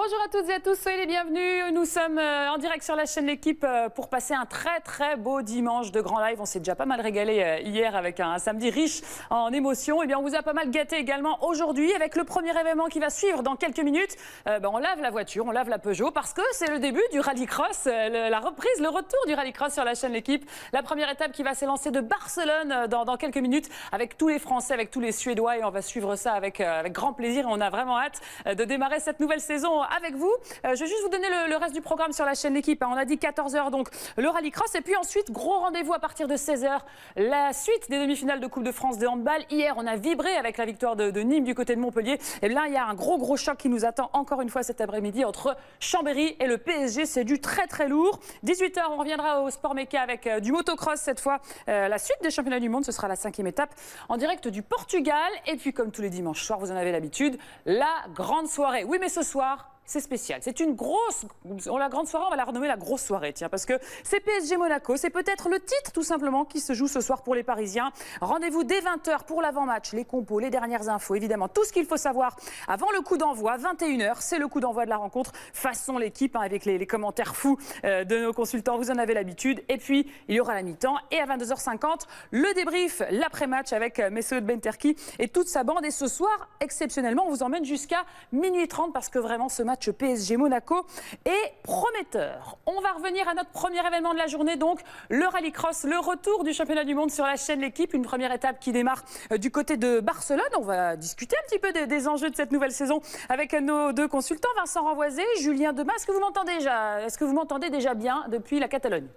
Bonjour à toutes et à tous, soyez les bienvenus. Nous sommes en direct sur la chaîne L'Équipe pour passer un très beau dimanche de grand live. On s'est déjà pas mal régalé hier avec un samedi riche en émotions. Et bien on vous a pas mal gâté également aujourd'hui avec le premier événement qui va suivre dans quelques minutes. On lave la voiture, on lave la Peugeot parce que c'est le début du rallycross, la reprise, le retour du rallycross sur la chaîne L'Équipe. La première étape qui va s'élancer de Barcelone dans quelques minutes avec tous les Français, avec tous les Suédois, et on va suivre ça avec grand plaisir. On a vraiment hâte de démarrer cette nouvelle saison avec vous. Je vais juste vous donner le reste du programme sur la chaîne L'Équipe. On a dit 14 h donc le rallycross, et puis ensuite gros rendez-vous à partir de 16 h, la suite des demi-finales de Coupe de France de handball. Hier on a vibré avec la victoire de Nîmes du côté de Montpellier, et là il y a un gros choc qui nous attend encore une fois cet après-midi entre Chambéry et le PSG. C'est du très lourd. 18 h on reviendra au sport méca avec du motocross cette fois. La suite des championnats du monde, ce sera la 5e étape en direct du Portugal, et puis comme tous les dimanches soirs, vous en avez l'habitude, la grande soirée. Oui, mais ce soir c'est spécial, c'est une grosse... La grande soirée, on va la renommer la grosse soirée, tiens, parce que c'est PSG Monaco, c'est peut-être le titre tout simplement qui se joue ce soir pour les Parisiens. Rendez-vous dès 20 h pour l'avant-match, les compos, les dernières infos, évidemment, tout ce qu'il faut savoir avant le coup d'envoi. 21 h, c'est le coup d'envoi de la rencontre, façon L'Équipe, avec les commentaires fous de nos consultants, vous en avez l'habitude. Et puis, il y aura la mi-temps, et à 22 h 50, le débrief, l'après-match avec Mesut Benterki et toute sa bande. Et ce soir, exceptionnellement, on vous emmène jusqu'à minuit 30 parce que vraiment, ce match PSG Monaco est prometteur. On va revenir à notre premier événement de la journée, donc le rallycross, le retour du championnat du monde sur la chaîne L'Équipe. Une première étape qui démarre du côté de Barcelone. On va discuter un petit peu des enjeux de cette nouvelle saison avec nos deux consultants, Vincent Renvoisé, Julien Demas. Est-ce que vous m'entendez déjà? Est-ce que vous m'entendez déjà bien depuis la Catalogne?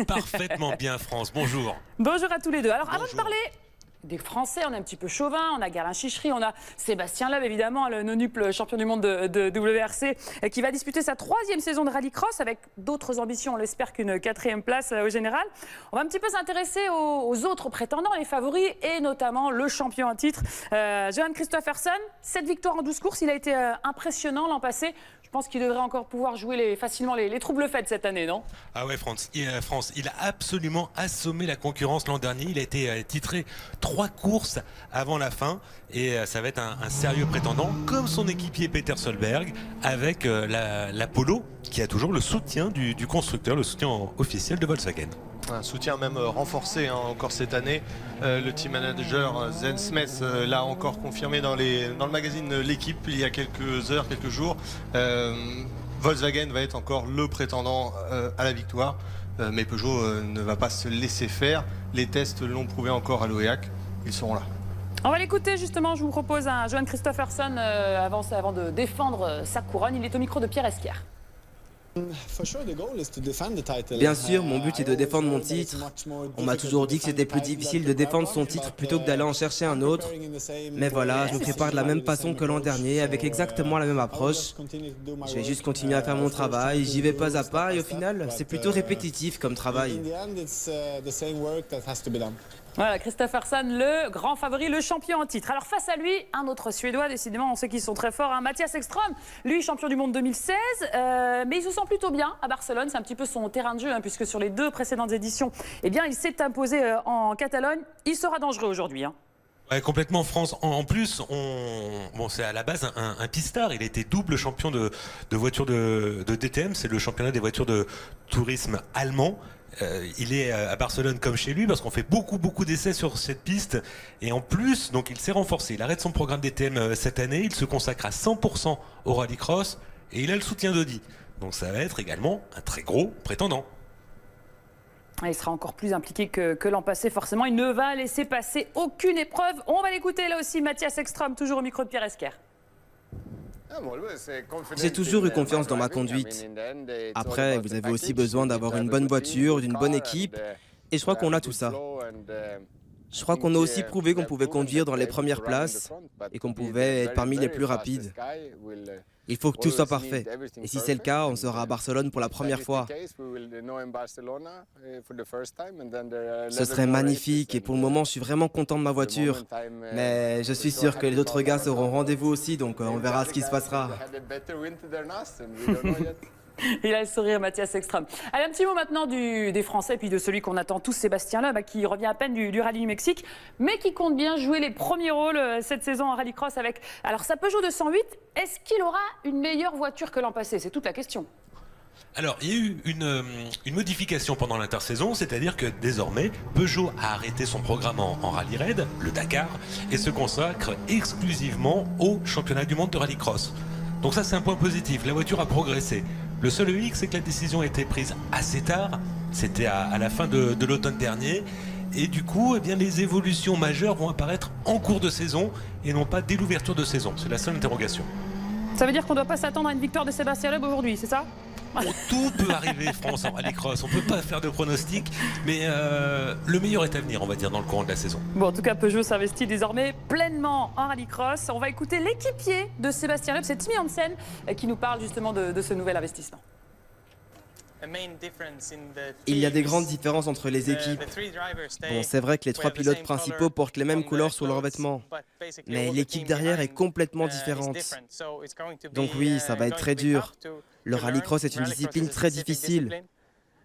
Parfaitement bien, France. Bonjour. Bonjour à tous les deux. Alors, Bonjour. avant de parler des Français, on est un petit peu chauvin, on a Gerlin Chichery, on a Sébastien Loeb, évidemment, le nonuple champion du monde de WRC, qui va disputer sa 3e saison de rallycross avec d'autres ambitions, on l'espère, qu'une 4e place au général. On va un petit peu s'intéresser aux autres prétendants, les favoris, et notamment le champion en titre, Johan Christophersen. 7 victoires en 12 courses, il a été impressionnant l'an passé. Je pense qu'il devrait encore pouvoir jouer facilement les troubles faits cette année, non? Ah ouais, France, il a absolument assommé la concurrence l'an dernier. Il a été titré 3 courses avant la fin, et ça va être un sérieux prétendant, comme son équipier Peter Solberg, avec la Polo, qui a toujours le soutien du constructeur, le soutien officiel de Volkswagen. Un soutien même renforcé encore cette année. Le team manager Zen Smith l'a encore confirmé dans le magazine L'Équipe il y a quelques jours. Volkswagen va être encore le prétendant à la victoire, mais Peugeot ne va pas se laisser faire. Les tests l'ont prouvé encore à l'OEAC, ils seront là. On va l'écouter justement, je vous propose un Johan Christophersen avant de défendre sa couronne. Il est au micro de Pierre Esquire. Bien sûr, mon but est de défendre mon titre. On m'a toujours dit que c'était plus difficile de défendre son titre plutôt que d'aller en chercher un autre. Mais voilà, je me prépare de la même façon que l'an dernier, avec exactement la même approche. Je vais juste continuer à faire mon travail, j'y vais pas à pas, et au final, c'est plutôt répétitif comme travail. Voilà, Christophersen, le grand favori, le champion en titre. Alors face à lui, un autre Suédois, décidément, on sait qu'ils sont très forts, hein, Mattias Ekström, lui champion du monde 2016, mais il se sent plutôt bien à Barcelone, c'est un petit peu son terrain de jeu, hein, puisque sur les 2 précédentes éditions, eh bien, il s'est imposé en Catalogne. Il sera dangereux aujourd'hui, hein. Ouais, complètement, France. En plus, c'est à la base un pistard. Il était double champion de voitures de DTM. C'est le championnat des voitures de tourisme allemand. Il est à Barcelone comme chez lui parce qu'on fait beaucoup d'essais sur cette piste. Et en plus, donc, il s'est renforcé. Il arrête son programme DTM cette année. Il se consacre à 100% au rallycross et il a le soutien d'Audi. Donc ça va être également un très gros prétendant. Il sera encore plus impliqué que l'an passé, forcément. Il ne va laisser passer aucune épreuve. On va l'écouter là aussi, Mattias Ekström, toujours au micro de Pierre Esquire. J'ai toujours eu confiance dans ma conduite. Après, vous avez aussi besoin d'avoir une bonne voiture, d'une bonne équipe, et je crois qu'on a tout ça. Je crois qu'on a aussi prouvé qu'on pouvait conduire dans les premières places et qu'on pouvait être parmi les plus rapides. Il faut que tout soit parfait. Et si c'est le cas, on sera à Barcelone pour la première fois. Ce serait magnifique et pour le moment, je suis vraiment content de ma voiture. Mais je suis sûr que les autres gars seront au rendez-vous aussi, donc on verra ce qui se passera. Il a le sourire, Mathias Ekström. Allez, un petit mot maintenant des Français, puis de celui qu'on attend tous, Sébastien Loeb, qui revient à peine du Rallye du Mexique, mais qui compte bien jouer les premiers rôles cette saison en rallycross avec alors sa Peugeot 208. Est-ce qu'il aura une meilleure voiture que l'an passé? C'est toute la question. Alors, il y a eu une modification pendant l'intersaison, c'est-à-dire que désormais, Peugeot a arrêté son programme en rallye raid, le Dakar, et se consacre exclusivement au championnat du monde de rallycross. Donc ça, c'est un point positif, la voiture a progressé. Le seul hic, c'est que la décision a été prise assez tard, c'était à la fin de l'automne dernier, et du coup, eh bien, les évolutions majeures vont apparaître en cours de saison, et non pas dès l'ouverture de saison, c'est la seule interrogation. Ça veut dire qu'on ne doit pas s'attendre à une victoire de Sébastien Loeb aujourd'hui, c'est ça? Tout peut arriver, France, en rallycross. On ne peut pas faire de pronostics, mais le meilleur est à venir, on va dire, dans le courant de la saison. Bon, en tout cas, Peugeot s'investit désormais pleinement en rallycross. On va écouter l'équipier de Sébastien Loeb, c'est Timmy Hansen, qui nous parle justement de ce nouvel investissement. Il y a des grandes différences entre les équipes. Bon, c'est vrai que les 3 pilotes principaux portent les mêmes couleurs sur leurs vêtements, mais l'équipe derrière est complètement différente. Donc oui, ça va être très dur. Le rallycross est une discipline très difficile.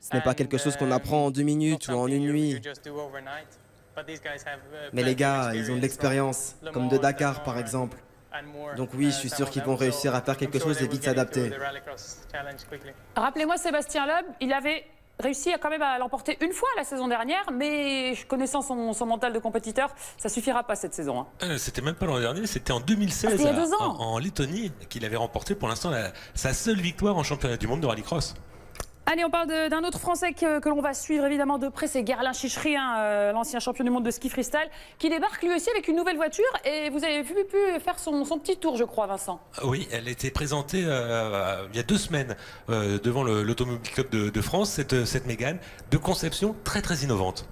Ce n'est pas quelque chose qu'on apprend en 2 minutes ou en une nuit. Mais les gars, ils ont de l'expérience, comme de Dakar par exemple. Donc oui, je suis sûr qu'ils vont réussir à faire quelque chose et vite s'adapter. Rappelez-moi, Sébastien Loeb, il avait réussi quand même à l'emporter une fois la saison dernière, mais connaissant son mental de compétiteur, ça suffira pas cette saison. C'était même pas l'an dernier, c'était en 2016 il y a 2 ans. en Lettonie qu'il avait remporté pour l'instant sa seule victoire en championnat du monde de rallycross. Allez, on parle d'un autre Français que l'on va suivre évidemment de près, c'est Guerlain Chichery, l'ancien champion du monde de ski freestyle, qui débarque lui aussi avec une nouvelle voiture. Et vous avez pu faire son petit tour, je crois, Vincent. Oui, elle a été présentée il y a 2 semaines devant l'Automobile Club de France, cette Mégane, de conception très très innovante.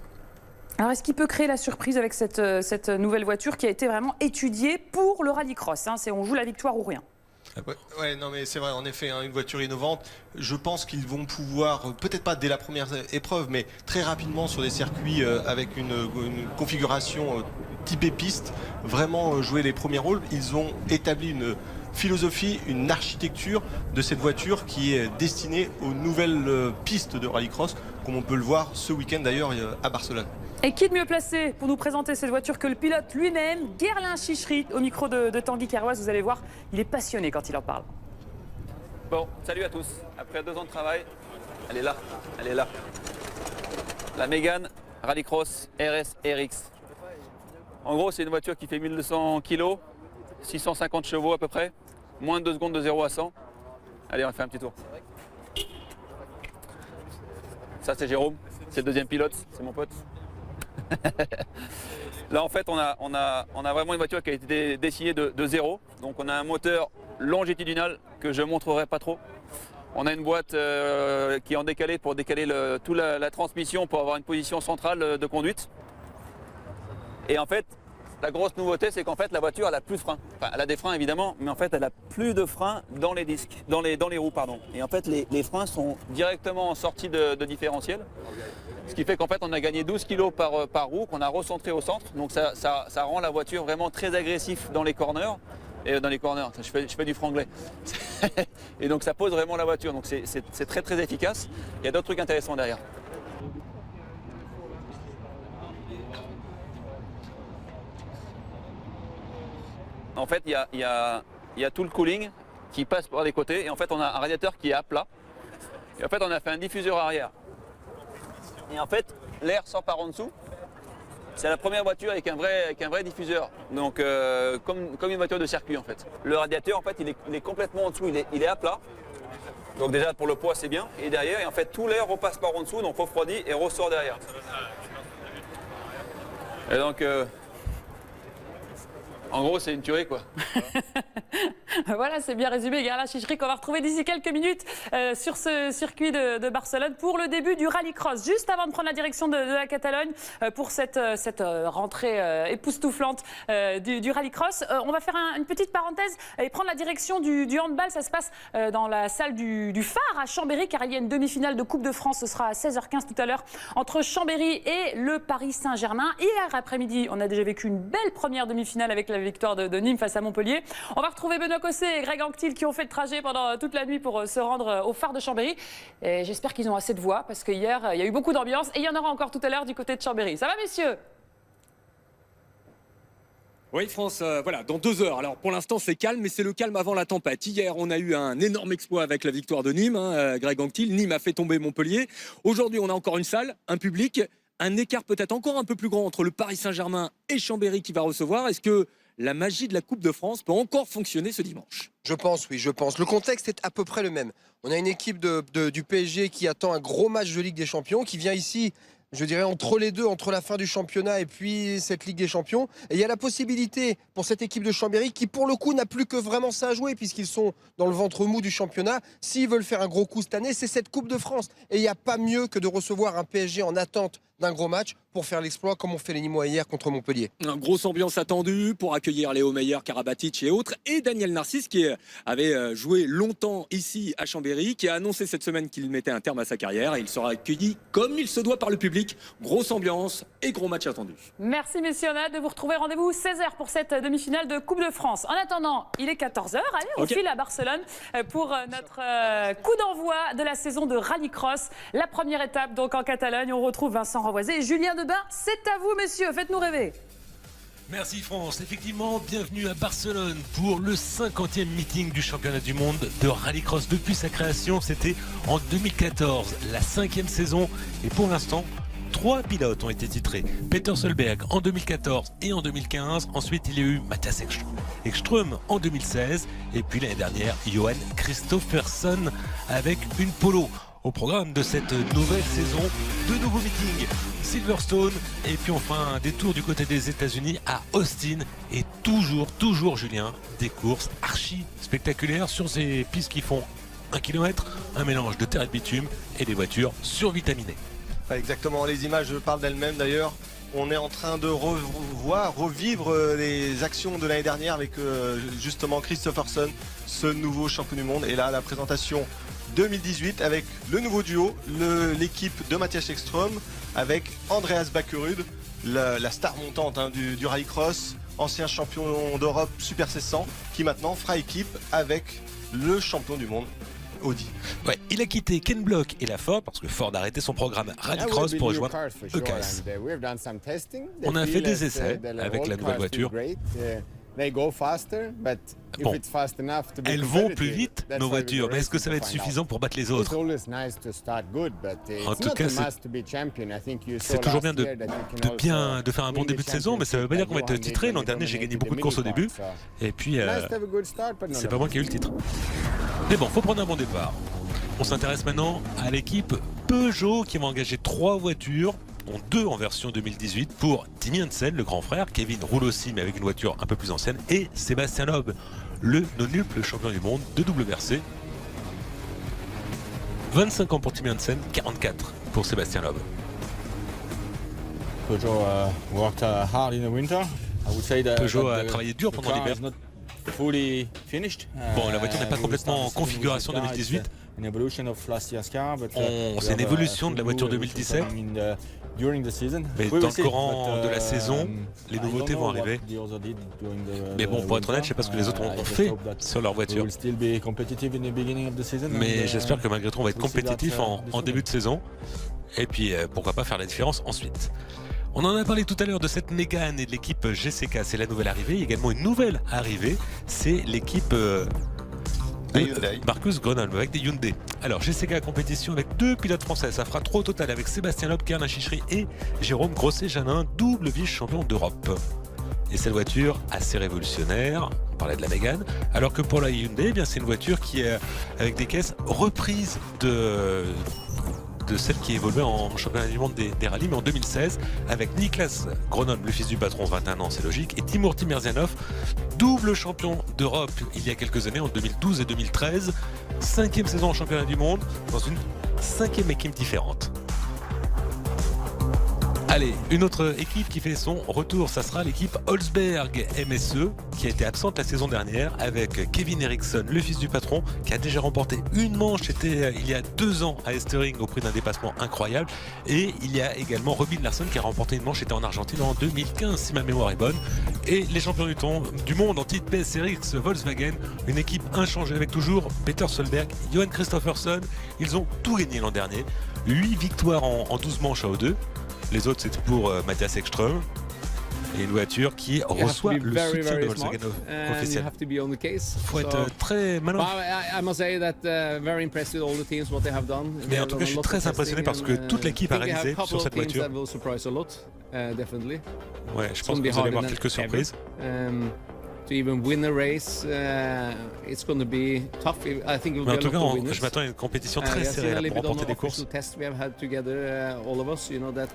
Alors, est-ce qu'il peut créer la surprise avec cette nouvelle voiture qui a été vraiment étudiée pour le rallycross, C'est on joue la victoire ou rien. Ouais, non mais c'est vrai, en effet, une voiture innovante. Je pense qu'ils vont pouvoir, peut-être pas dès la première épreuve, mais très rapidement sur des circuits avec une configuration typée piste, vraiment jouer les premiers rôles. Ils ont établi une philosophie, une architecture de cette voiture qui est destinée aux nouvelles pistes de rallycross, comme on peut le voir ce week-end d'ailleurs à Barcelone. Et qui de mieux placé pour nous présenter cette voiture que le pilote lui-même, Guerlain Chichery, au micro de Tanguy Carrois. Vous allez voir, il est passionné quand il en parle. Bon, salut à tous. Après 2 ans de travail, elle est là, elle est là. La Mégane Rallycross RS RX. En gros, c'est une voiture qui fait 1200 kg, 650 chevaux à peu près, moins de 2 secondes de 0 à 100. Allez, on fait un petit tour. Ça, c'est Jérôme, c'est le 2e pilote, c'est mon pote. Là en fait on a vraiment une voiture qui a été dessinée de zéro. Donc on a un moteur longitudinal que je ne montrerai pas trop. On a une boîte qui est en décalé pour décaler toute la transmission pour avoir une position centrale de conduite. Et en fait la grosse nouveauté c'est qu'en fait la voiture elle a plus de freins. Enfin elle a des freins évidemment, mais en fait elle a plus de freins dans les disques, dans les roues pardon. Et en fait les freins sont directement en sortie de différentiel. Ce qui fait qu'en fait on a gagné 12 kg par roue qu'on a recentré au centre. Donc ça rend la voiture vraiment très agressif dans les corners. Et dans les corners, je fais du franglais. Et donc ça pose vraiment la voiture. Donc c'est très très efficace. Il y a d'autres trucs intéressants derrière. En fait il y a tout le cooling qui passe par les côtés. Et en fait on a un radiateur qui est à plat. Et en fait on a fait un diffuseur arrière. Et en fait, l'air sort par en dessous. C'est la première voiture avec un vrai diffuseur. Donc, comme une voiture de circuit en fait. Le radiateur, en fait, il est complètement en dessous. Il est à plat. Donc déjà, pour le poids, c'est bien. Et derrière, et en fait, tout l'air repasse par en dessous, donc refroidit et ressort derrière. Et donc, en gros, c'est une tuerie, quoi. Voilà, c'est bien résumé. Guerlain Chichery qu'on va retrouver d'ici quelques minutes sur ce circuit de Barcelone pour le début du rallycross. Juste avant de prendre la direction de la Catalogne pour cette rentrée époustouflante du rallycross, on va faire une petite parenthèse et prendre la direction du handball. Ça se passe dans la salle du Phare à Chambéry, car il y a une demi-finale de Coupe de France. Ce sera à 16h15 tout à l'heure entre Chambéry et le Paris Saint-Germain. Hier après-midi, on a déjà vécu une belle première demi-finale avec la victoire de Nîmes face à Montpellier. On va retrouver Benoît Cossé et Greg Anquetil qui ont fait le trajet pendant toute la nuit pour se rendre au phare de Chambéry. Et j'espère qu'ils ont assez de voix parce que hier, il y a eu beaucoup d'ambiance et il y en aura encore tout à l'heure du côté de Chambéry. Ça va, messieurs? Oui, France, voilà, dans 2 heures. Alors, pour l'instant, c'est calme, mais c'est le calme avant la tempête. Hier, on a eu un énorme exploit avec la victoire de Nîmes, Greg Anquetil. Nîmes a fait tomber Montpellier. Aujourd'hui, on a encore une salle, un public, un écart peut-être encore un peu plus grand entre le Paris Saint-Germain et Chambéry qui va recevoir. Est-ce que la magie de la Coupe de France peut encore fonctionner ce dimanche? Je pense, oui, je pense. Le contexte est à peu près le même. On a une équipe du PSG qui attend un gros match de Ligue des Champions, qui vient ici, je dirais, entre les deux, entre la fin du championnat et puis cette Ligue des Champions. Et il y a la possibilité pour cette équipe de Chambéry, qui pour le coup n'a plus que vraiment ça à jouer, puisqu'ils sont dans le ventre mou du championnat. S'ils veulent faire un gros coup cette année, c'est cette Coupe de France. Et il n'y a pas mieux que de recevoir un PSG en attente d'un gros match pour faire l'exploit comme on fait les Nîmois hier contre Montpellier. Une grosse ambiance attendue pour accueillir Léo Meyer, Karabatic et autres, et Daniel Narcisse qui avait joué longtemps ici à Chambéry, qui a annoncé cette semaine qu'il mettait un terme à sa carrière et il sera accueilli comme il se doit par le public. Grosse ambiance et gros match attendu. Merci messieurs, on a hâte de vous retrouver. Rendez-vous 16h pour cette demi-finale de Coupe de France. En attendant, il est 14h, allez, on file à Barcelone pour notre coup d'envoi de la saison de rallycross. La première étape donc en Catalogne, on retrouve Vincent Renvoisé et Julien Debain. C'est à vous messieurs, faites-nous rêver. Merci France, effectivement, bienvenue à Barcelone pour le 50e meeting du championnat du monde de rallycross. Depuis sa création, c'était en 2014, la 5e saison, et pour l'instant, 3 pilotes ont été titrés. Peter Solberg en 2014 et en 2015. Ensuite, il y a eu Mathias Ekström en 2016. Et puis l'année dernière, Johan Kristoffersson avec une Polo. Au programme de cette nouvelle saison, 2 nouveaux meetings, Silverstone et puis enfin un détour du côté des États-Unis à Austin. Et toujours Julien, des courses archi spectaculaires sur ces pistes qui font 1 km, un mélange de terre et de bitume et des voitures survitaminées. Exactement, les images parlent d'elles-mêmes d'ailleurs. On est en train de revivre les actions de l'année dernière avec justement Kristoffersson, ce nouveau champion du monde. Et là, la présentation 2018 avec le nouveau duo, l'équipe de Mathias Ekström avec Andreas Bakkerud, la star montante du rallycross, ancien champion d'Europe Super 1600, qui maintenant fera équipe avec le champion du monde. Audi. Ouais, il a quitté Ken Block et la Ford parce que Ford a arrêté son programme Rallycross pour rejoindre EKS. On a fait des essais avec la nouvelle voiture. Bon, elles vont plus vite, nos voitures, mais est-ce que ça va être suffisant pour battre les autres? En tout cas, c'est toujours bien de faire un bon début de saison, mais ça ne veut pas dire qu'on va être titré. L'an dernier, j'ai gagné beaucoup de courses au début, et puis c'est pas moi qui ai eu le titre. Mais bon, faut prendre un bon départ. On s'intéresse maintenant à l'équipe Peugeot qui va engager 3 voitures, dont 2 en version 2018 pour Timmy Hansen, le grand frère. Kevin roule aussi, mais avec une voiture un peu plus ancienne. Et Sébastien Loeb, le non-nuple champion du monde de WRC. 25 ans pour Timmy Hansen, 44 pour Sébastien Loeb. Peugeot a travaillé dur pendant l'hiver. Bon, la voiture n'est pas complètement en configuration 2018. C'est une évolution de la voiture 2017. Mais dans le courant de la saison, les nouveautés vont arriver. Mais bon, pour être honnête, je ne sais pas ce que les autres ont fait sur leur voiture. Mais j'espère que malgré tout, on va être compétitif en début de saison. Et puis, pourquoi pas faire la différence ensuite. On en a parlé tout à l'heure de cette Mégane et de l'équipe GCK, c'est la nouvelle arrivée. Il y a également une nouvelle arrivée, c'est l'équipe Marcus Grenoble avec des Hyundai. Alors GCK compétition avec 2 pilotes français, ça fera 3 au total avec Sébastien Loeb, Kerlin Chichery et Jérôme Grosset-Janin, double vice-champion d'Europe. Et cette voiture assez révolutionnaire, on parlait de la Mégane, alors que pour la Hyundai, eh bien c'est une voiture qui est avec des caisses reprises de celle qui évoluait en championnat du monde des rallyes, mais en 2016 avec Niklas Grenoble, le fils du patron, 21 ans, c'est logique, et Timur Timerzianov, double champion d'Europe il y a quelques années, en 2012 et 2013, 5e saison en championnat du monde dans une 5e équipe différente. Allez. Allez, une autre équipe qui fait son retour, ça sera l'équipe Olsberg MSE, qui a été absente la saison dernière, avec Kevin Eriksson, le fils du patron, qui a déjà remporté une manche, c'était il y a 2 ans à Estering au prix d'un dépassement incroyable. Et il y a également Robin Larsson qui a remporté une manche, c'était en Argentine en 2015 si ma mémoire est bonne. Et les champions du monde en titre PSRX Volkswagen, une équipe inchangée avec toujours Peter Solberg, Johan Kristoffersson, ils ont tout gagné l'an dernier. 8 victoires en 12 manches à O2. Les autres, c'était pour Mathias Ekström. Et une voiture qui reçoit le soutien de Volkswagen officiel. Il faut être très malin. Mais en tout cas, je suis très impressionné par ce que toute l'équipe a réalisé sur cette voiture. Ouais, je pense que vous allez voir quelques surprises. Mais en tout cas, je m'attends à une compétition très serrée là, pour remporter des courses.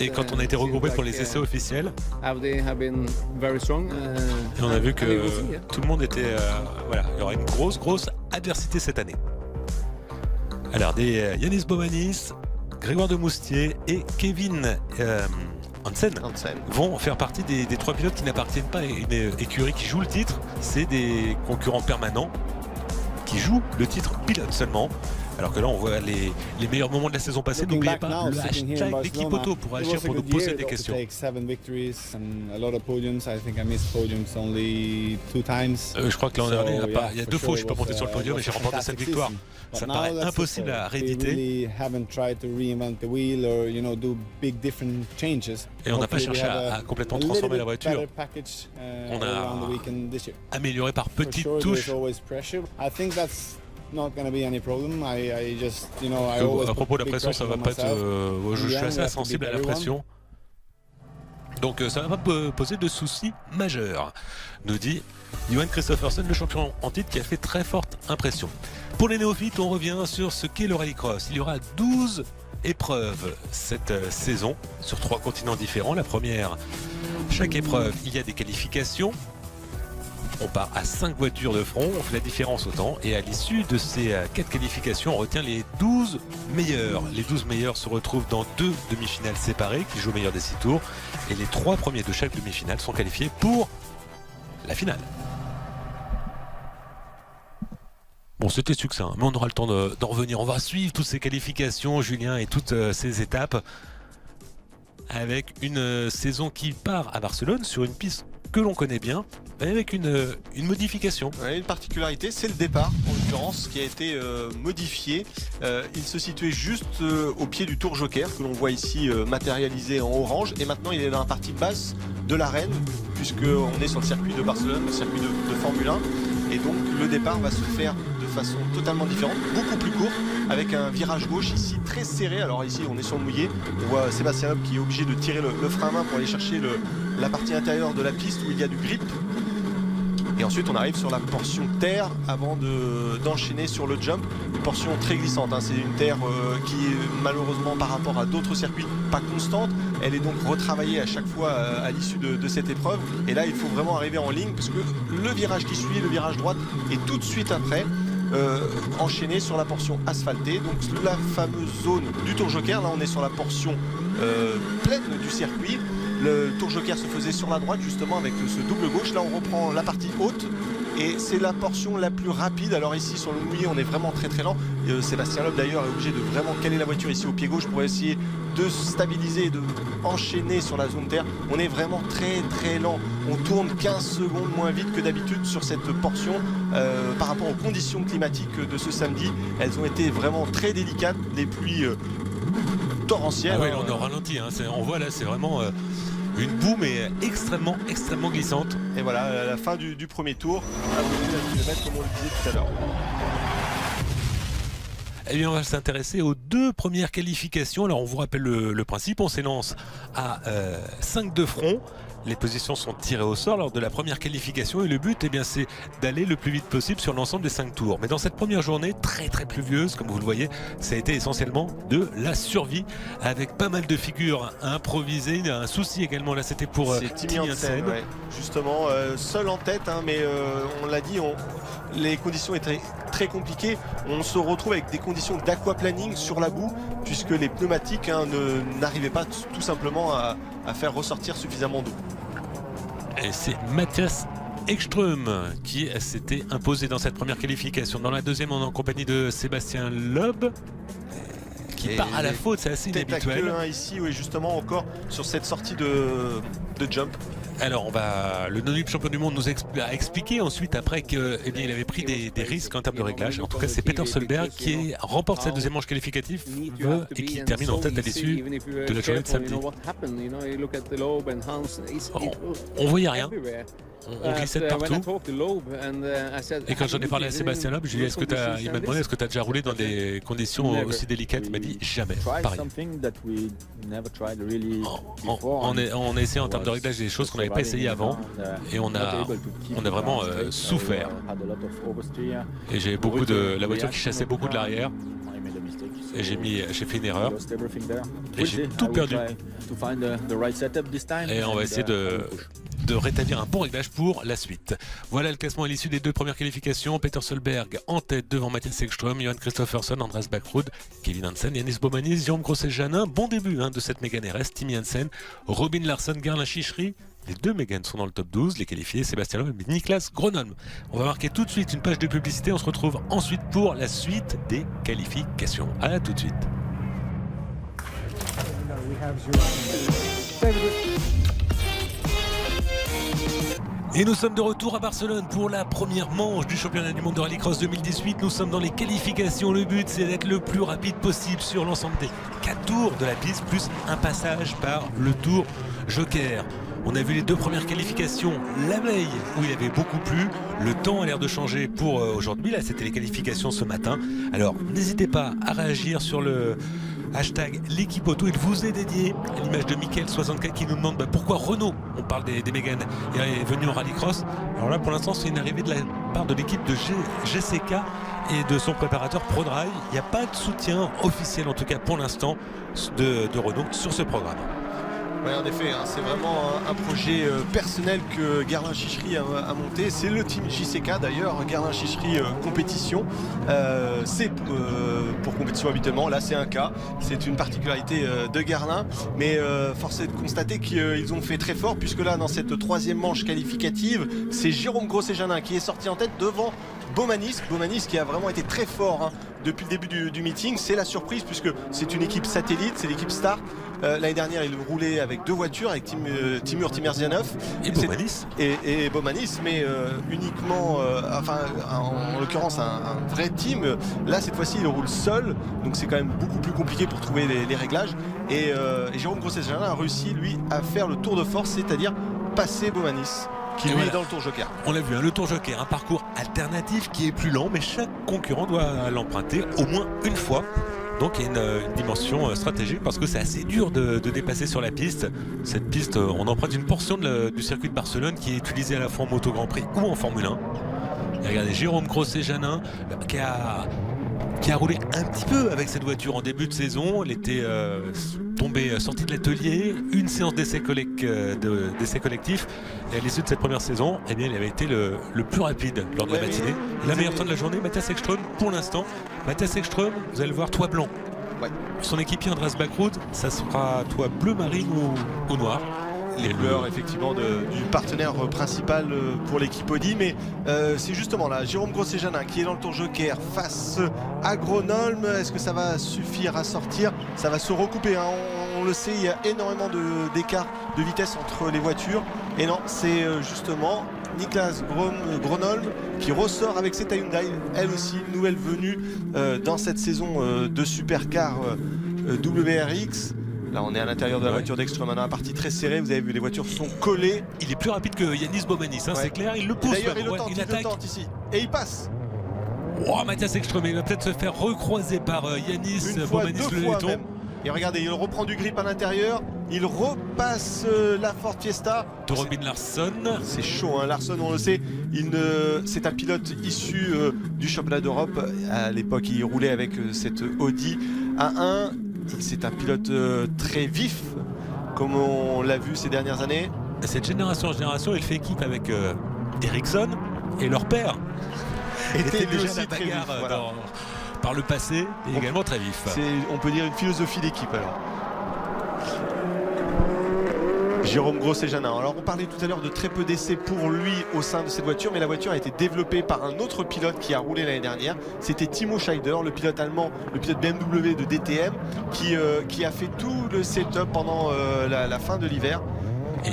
Et quand on a été regroupés pour les essais officiels, et on a vu que tout le monde était... voilà, il y aura une grosse adversité cette année. Alors, des Yanis Boumanis, Grégoire de Moustier et Kevin Hansen vont faire partie des 3 pilotes qui n'appartiennent pas à une écurie qui joue le titre. C'est des concurrents permanents qui jouent le titre pilote seulement. Alors que là, on voit les meilleurs moments de la saison passée. N'oubliez pas le hashtag l'équipe auto pour agir, pour nous poser des questions. Je crois que l'an dernier, il y a 2 fois où je ne suis pas monté sur le podium et j'ai remporté 7 victoires. Ça paraît impossible à rééditer. Et on n'a pas cherché à complètement transformer la voiture. On a amélioré par petites touches. À propos de la pression, ça va pas être... je suis assez sensible à la pression. Donc ça ne va pas poser de soucis majeurs, nous dit Johan Kristoffersson, le champion en titre qui a fait très forte impression. Pour les néophytes, on revient sur ce qu'est le rallycross. Il y aura 12 épreuves cette saison sur 3 continents différents. La première, chaque épreuve, il y a des qualifications. On part à 5 voitures de front, on fait la différence au temps et à l'issue de ces 4 qualifications, on retient les 12 meilleurs. Les 12 meilleurs se retrouvent dans 2 demi-finales séparées qui jouent au meilleur des 6 tours et les 3 premiers de chaque demi-finale sont qualifiés pour la finale. Bon, c'était succinct, mais on aura le temps d'en revenir. On va suivre toutes ces qualifications, Julien, et toutes ces étapes avec une saison qui part à Barcelone sur une piste que l'on connaît bien, avec une modification. Ouais, une particularité, c'est le départ, en l'occurrence, qui a été modifié. Il se situait juste au pied du Tour Joker, que l'on voit ici matérialisé en orange, et maintenant il est dans la partie basse de l'arène, puisqu'on est sur le circuit de Barcelone, le circuit de Formule 1, et donc le départ va se faire de façon totalement différente, beaucoup plus courte, avec un virage gauche ici très serré. Alors ici on est sur le mouillé, on voit Sébastien Loeb qui est obligé de tirer le frein à main pour aller chercher la partie intérieure de la piste où il y a du grip. Et ensuite on arrive sur la portion terre avant d'enchaîner sur le jump, une portion très glissante, hein. C'est une terre qui est malheureusement par rapport à d'autres circuits pas constante. Elle est donc retravaillée à chaque fois à l'issue de cette épreuve, et là il faut vraiment arriver en ligne parce que le virage qui suit, le virage droite, est tout de suite après enchaîné sur la portion asphaltée, donc la fameuse zone du Tour Joker. Là on est sur la portion pleine du circuit. Le Tour Joker se faisait sur la droite justement avec ce double gauche. Là on reprend la partie haute et c'est la portion la plus rapide. Alors ici sur le mouillé on est vraiment très lent. Sébastien Loeb d'ailleurs est obligé de vraiment caler la voiture ici au pied gauche pour essayer de stabiliser et de enchaîner sur la zone terre. On est vraiment très lent. On tourne 15 secondes moins vite que d'habitude sur cette portion par rapport aux conditions climatiques de ce samedi. Elles ont été vraiment très délicates. Les pluies torrentielles. Ah oui, on est au ralenti, hein. On voit là, c'est vraiment une boue mais extrêmement glissante. Et voilà, à la fin du premier tour, à peu près 1 km comme on le disait tout à l'heure. Eh bien, on va s'intéresser aux 2 premières qualifications. Alors, on vous rappelle le principe. On s'élance à 5 de front. Les positions sont tirées au sort lors de la première qualification. Et le but, eh bien, c'est d'aller le plus vite possible sur l'ensemble des 5 tours. Mais dans cette première journée, très pluvieuse, comme vous le voyez, ça a été essentiellement de la survie, avec pas mal de figures improvisées. Il y a un souci également. Là, c'était pour Timmy Hansen. Ouais. Justement, seul en tête, hein, mais on l'a dit, les conditions étaient très compliquées, on se retrouve avec des conditions d'aquaplaning sur la boue, puisque les pneumatiques n'arrivaient pas tout simplement à faire ressortir suffisamment d'eau. Et c'est Mathias Ekström qui s'était imposé dans cette première qualification. Dans la deuxième, on est en compagnie de Sébastien Loeb qui part à la faute, c'est assez inhabituel. Ici, oui, justement, encore sur cette sortie de jump. Alors, le non-libre champion du monde nous a expliqué ensuite, après qu'il avait pris des risques en termes de réglage. En tout cas, c'est Peter Solberg qui remporte sa deuxième manche qualificative et qui termine en tête à l'issue de la journée de samedi. On voyait rien. On glissait de partout. Et quand j'en ai parlé à Sébastien Loeb, je lui ai dit, il m'a demandé est-ce que tu as déjà roulé dans des conditions aussi délicates. Il m'a dit jamais, pareil. On a essayé en termes de réglage des choses qu'on n'avait pas essayé avant et on a vraiment souffert. Et j'ai beaucoup de la voiture qui chassait beaucoup de l'arrière. Et j'ai fait une erreur et j'ai tout perdu. Et on va essayer de rétablir un bon réglage pour la suite. Voilà le classement à l'issue des deux premières qualifications. Peter Solberg en tête devant Mathias Ekström, Johan Kristoffersson, Andreas Backrud, Kevin Hansen, Yanis Baumanis, Jérôme Grosset-Janin. Bon début de cette Mégane RS, Timmy Hansen, Robin Larsson, Gerlin Chichery. Les deux Méganes sont dans le top 12, les qualifiés Sébastien Loeb et Niklas Gronholm. On va marquer tout de suite une page de publicité. On se retrouve ensuite pour la suite des qualifications. À tout de suite. Et nous sommes de retour à Barcelone pour la première manche du championnat du monde de Rallycross 2018. Nous sommes dans les qualifications. Le but, c'est d'être le plus rapide possible sur l'ensemble des 4 tours de la piste, plus un passage par le tour Joker. On a vu les deux premières qualifications la veille où il avait beaucoup plu. Le temps a l'air de changer pour aujourd'hui. Là, c'était les qualifications ce matin. Alors, n'hésitez pas à réagir sur le hashtag l'équipe auto. Il vous est dédié à l'image de Mickaël64 qui nous demande pourquoi Renault, on parle des Mégane, est venu en rallycross. Alors là, pour l'instant, c'est une arrivée de la part de l'équipe de GCK et de son préparateur ProDrive. Il n'y a pas de soutien officiel, en tout cas pour l'instant, de Renault sur ce programme. Oui, en effet, c'est vraiment un projet personnel que Gerlin Chichery a monté. C'est le team JCK d'ailleurs, Gerlin Chichery compétition. C'est pour compétition habituellement, là c'est un cas. C'est une particularité de Gerlin. Mais force est de constater qu'ils ont fait très fort, puisque là, dans cette troisième manche qualificative, c'est Jérôme Grosset-Janin qui est sorti en tête devant Baumanis. Baumanis qui a vraiment été très fort depuis le début du meeting. C'est la surprise, puisque c'est une équipe satellite, c'est l'équipe Start. L'année dernière, il roulait avec deux voitures, avec Timur Timirzianov et Baumanis, mais uniquement, en l'occurrence, un vrai team. Là, cette fois-ci, il roule seul, donc c'est quand même beaucoup plus compliqué pour trouver les réglages. Et Jérôme Grosset-Janin a réussi, lui, à faire le tour de force, c'est-à-dire passer Baumanis, qui lui est dans le tour Joker. On l'a vu, le tour Joker, un parcours alternatif qui est plus lent, mais chaque concurrent doit l'emprunter au moins une fois. Donc il y a une dimension stratégique parce que c'est assez dur de dépasser sur la piste. Cette piste, on emprunte une portion du circuit de Barcelone qui est utilisée à la fois en Moto Grand Prix ou en Formule 1. Et regardez, Jérôme Grosset-Janin qui a roulé un petit peu avec cette voiture en début de saison. Elle était sortie de l'atelier, une séance d'essai collectif. Et à l'issue de cette première saison, il avait été le plus rapide lors de la matinée. La meilleure temps de la journée, Mathias Ekström pour l'instant. Mathias Ekström, vous allez le voir, toit blanc. Ouais. Son équipier Andreas Backrud, ça sera toit bleu marine ou noir. Les couleurs effectivement du partenaire principal pour l'équipe Audi, mais c'est justement là Jérôme Grosset-Janin qui est dans le tour Joker face à Gronholm. Est-ce que ça va suffire à sortir? Ça va se recouper, on le sait, il y a énormément d'écart de vitesse entre les voitures, et non, c'est justement Niklas Gronholm qui ressort avec cette Hyundai, elle aussi nouvelle venue dans cette saison de Supercar WRX. Là, on est à l'intérieur de la voiture d'Ekström, on a un parti très serré, vous avez vu, les voitures sont collées. Il est plus rapide que Yanis Baumanis, c'est clair, il le pousse. D'ailleurs, il attaque. le tente ici, et il passe. Mathias Ekström, il va peut-être se faire recroiser par Yanis Baumanis le Letton. Et regardez, il reprend du grip à l'intérieur, il repasse la Ford Fiesta. De Robin Larsson. C'est chaud, Larsson, on le sait. C'est un pilote issu du championnat d'Europe. À l'époque, il roulait avec cette Audi A1. C'est un pilote très vif, comme on l'a vu ces dernières années. Cette génération, il fait équipe avec Ericsson et leur père. était lui déjà aussi la très vif. bagarre Voilà. par le passé et également très vif. On peut dire une philosophie d'équipe alors. Jérôme Grosset-Janin. Alors on parlait tout à l'heure de très peu d'essais pour lui au sein de cette voiture, mais la voiture a été développée par un autre pilote qui a roulé l'année dernière. C'était Timo Scheider, le pilote allemand, le pilote BMW de DTM, qui a fait tout le setup pendant la fin de l'hiver.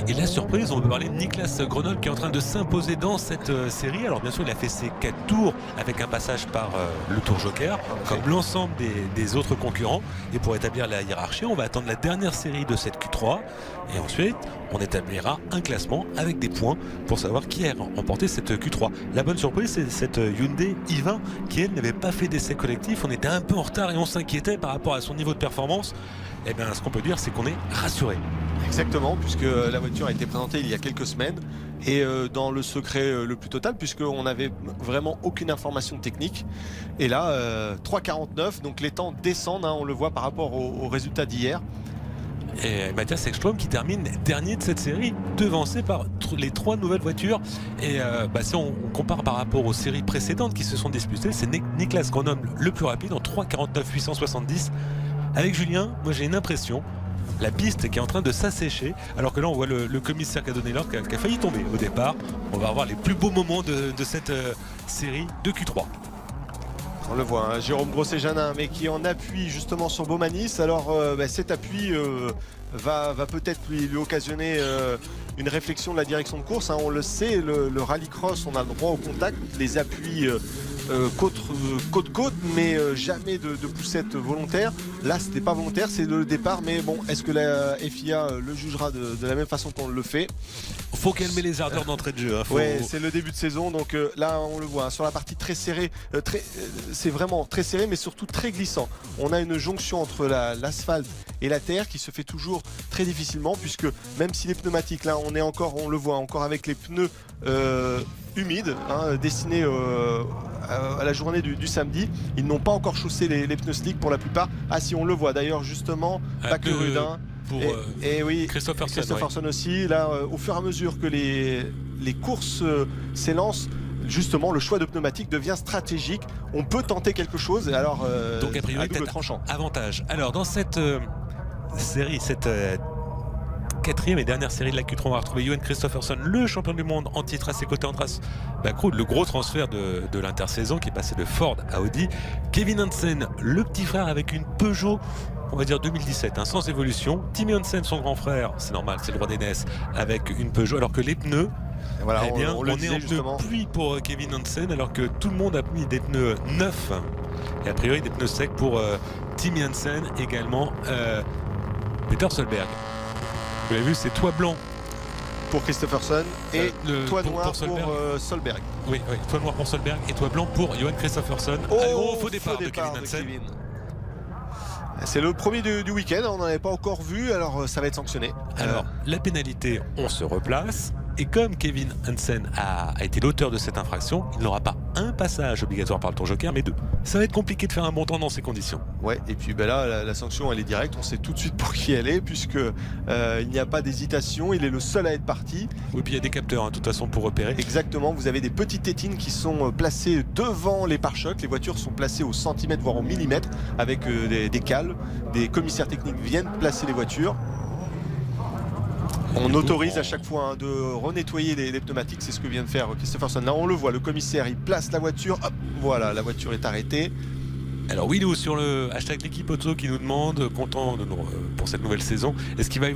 Et la surprise, on peut parler de Niklas Grenoble qui est en train de s'imposer dans cette série. Alors bien sûr, il a fait ses 4 tours avec un passage par le Tour Joker, comme l'ensemble des autres concurrents. Et pour établir la hiérarchie, on va attendre la dernière série de cette Q3. Et ensuite, on établira un classement avec des points pour savoir qui a remporté cette Q3. La bonne surprise, c'est cette Hyundai i20 qui, elle, n'avait pas fait d'essai collectif. On était un peu en retard et on s'inquiétait par rapport à son niveau de performance. Eh bien, ce qu'on peut dire, c'est qu'on est rassuré. Exactement, puisque la voiture a été présentée il y a quelques semaines et dans le secret le plus total, puisqu'on n'avait vraiment aucune information technique. Et là, 3,49, donc les temps descendent, hein, on le voit par rapport aux résultats d'hier. Et Mathias Ekström qui termine dernier de cette série, devancé par les 3 nouvelles voitures. Et si on compare par rapport aux séries précédentes qui se sont disputées, c'est Niklas Grenoble le plus rapide en 3,49 870. Avec Julien, moi j'ai une impression, la piste qui est en train de s'assécher, alors que là on voit le commissaire qui a donné l'ordre, qui a failli tomber au départ. On va avoir les plus beaux moments de cette série de Q3. On le voit, hein, Jérôme Grosset-Janin, mais qui en appuie justement sur Beaumanis. Alors cet appui va peut-être lui occasionner une réflexion de la direction de course, hein. On le sait, le rallycross, on a le droit au contact, les appuis côte-côte, mais jamais de poussette volontaire. Là, c'était pas volontaire, c'est le départ, mais bon, est-ce que la FIA le jugera de la même façon qu'on le fait? Faut calmer les ardeurs d'entrée de jeu. Hein. Ouais, c'est le début de saison, donc là, on le voit, hein, sur la partie très serrée, c'est vraiment très serré, mais surtout très glissant. On a une jonction entre l'asphalte et la terre qui se fait toujours très difficilement, puisque même si les pneumatiques, là, on le voit encore avec les pneus humides, hein, destinés à la journée du samedi, ils n'ont pas encore chaussé les pneus slick pour la plupart. Ah si, on le voit d'ailleurs justement, Bac le Rudin. Et oui, Christopherson aussi. Là, au fur et à mesure que les courses s'élancent, justement, le choix de pneumatiques devient stratégique. On peut tenter quelque chose. Alors, donc a priori, double tranchant. Avantage. Alors dans cette série, cette 4e et dernière série de la Q3, on va retrouver Johan Christopherson, le champion du monde en titre à ses côtés, Andras Backroud, le gros transfert de l'intersaison qui est passé de Ford à Audi. Kevin Hansen, le petit frère avec une Peugeot, on va dire 2017, hein, sans évolution. Timmy Hansen, son grand frère, c'est normal, c'est le roi des NES, avec une Peugeot, alors que les pneus, voilà, eh bien, on est en justement. pneus pluie pour Kevin Hansen, alors que tout le monde a mis des pneus neufs et a priori des pneus secs pour Timmy Hansen, également Peter Solberg. Vous l'avez vu, c'est toit blanc pour Christopherson et toit noir pour Solberg. Oui, toit noir pour Solberg et toit blanc pour Johan Christopherson. Faux départ de Kevin Hansen. C'est le premier du week-end, on n'en avait pas encore vu, alors ça va être sanctionné. Alors, la pénalité, on se replace. Et comme Kevin Hansen a été l'auteur de cette infraction, il n'aura pas un passage obligatoire par le Tour Joker, mais 2. Ça va être compliqué de faire un bon temps dans ces conditions. Ouais, et puis là, la sanction, elle est directe. On sait tout de suite pour qui elle est, puisque il n'y a pas d'hésitation. Il est le seul à être parti. Oui, puis il y a des capteurs, hein, de toute façon, pour repérer. Exactement. Vous avez des petites tétines qui sont placées devant les pare-chocs. Les voitures sont placées au centimètre, voire au millimètre, avec des cales. Des commissaires techniques viennent placer les voitures. On autorise à chaque fois, hein, de renettoyer les pneumatiques, c'est ce que vient de faire Christopherson. Là on le voit, le commissaire il place la voiture, hop, voilà, la voiture est arrêtée. Alors Willou sur le hashtag l'équipe auto qui nous demande, content pour cette nouvelle saison, est-ce qu'il va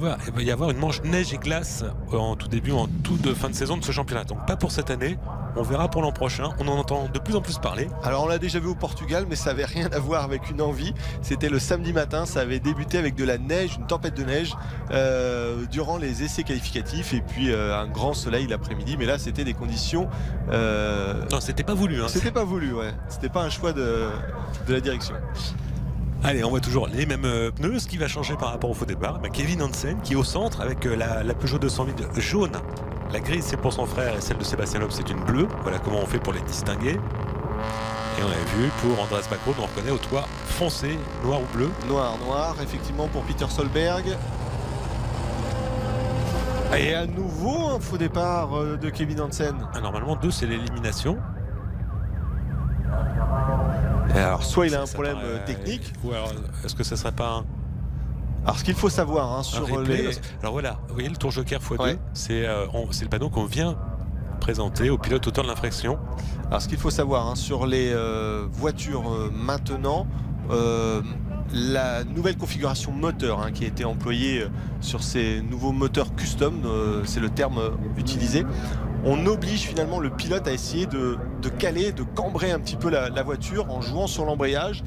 y avoir une manche neige et glace en tout début, en toute fin de saison de ce championnat? Donc pas pour cette année, on verra pour l'an prochain, on en entend de plus en plus parler. Alors on l'a déjà vu au Portugal, mais ça n'avait rien à voir avec une envie. C'était le samedi matin, ça avait débuté avec de la neige, une tempête de neige durant les essais qualificatifs et puis un grand soleil l'après-midi, mais là c'était des conditions... Non, c'était pas voulu. Hein. C'était pas voulu, ouais. C'était pas un choix de la direction. Allez, on voit toujours les mêmes pneus. Ce qui va changer par rapport au faux départ, Kevin Hansen qui est au centre avec la Peugeot 208 jaune. La grise c'est pour son frère et celle de Sébastien Loeb c'est une bleue. Voilà comment on fait pour les distinguer. Et on a vu pour Andras Backroud, on reconnaît au toit foncé, noir ou bleu. Noir, effectivement pour Peter Solberg. Et à nouveau un faux départ de Kevin Hansen. Normalement 2 c'est l'élimination. Et alors, soit il a un Ça problème paraît- technique. Ou alors, est-ce que ça serait pas Alors, ce qu'il faut savoir un sur replay les. Alors voilà, vous voyez le tour joker x2, Ouais. c'est le panneau qu'on vient présenter au pilote auteur de l'infraction. Alors, ce qu'il faut savoir sur les voitures maintenant, la nouvelle configuration moteur qui a été employée sur ces nouveaux moteurs custom, c'est le terme utilisé. On oblige finalement le pilote à essayer de caler, de cambrer un petit peu la voiture en jouant sur l'embrayage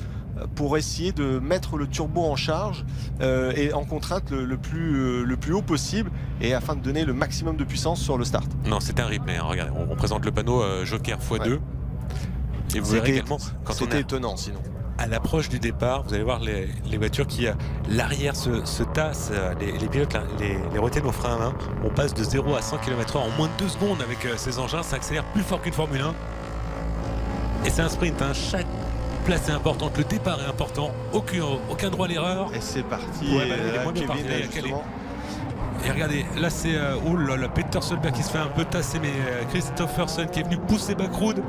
pour essayer de mettre le turbo en charge et en contrainte le plus haut possible, et afin de donner le maximum de puissance sur le start. Non, c'est un replay. Regardez, on présente le panneau joker x2. Ouais. Et vous verrez également, quand on C'était est étonnant sinon. à l'approche du départ, vous allez voir les voitures qui, l'arrière se tasse, les pilotes les retiennent au frein à main. On passe de 0 à 100 km/h en moins de 2 secondes avec ces engins. Ça accélère plus fort qu'une Formule 1. Et c'est un sprint. Chaque place est importante, le départ est important. Aucun droit à l'erreur. Et c'est parti. Ouais, il est moins bien Kevin, parti, justement. Et regardez, là c'est Peter Solberg qui se fait un peu tasser, mais Christopherson qui est venu pousser Backroad.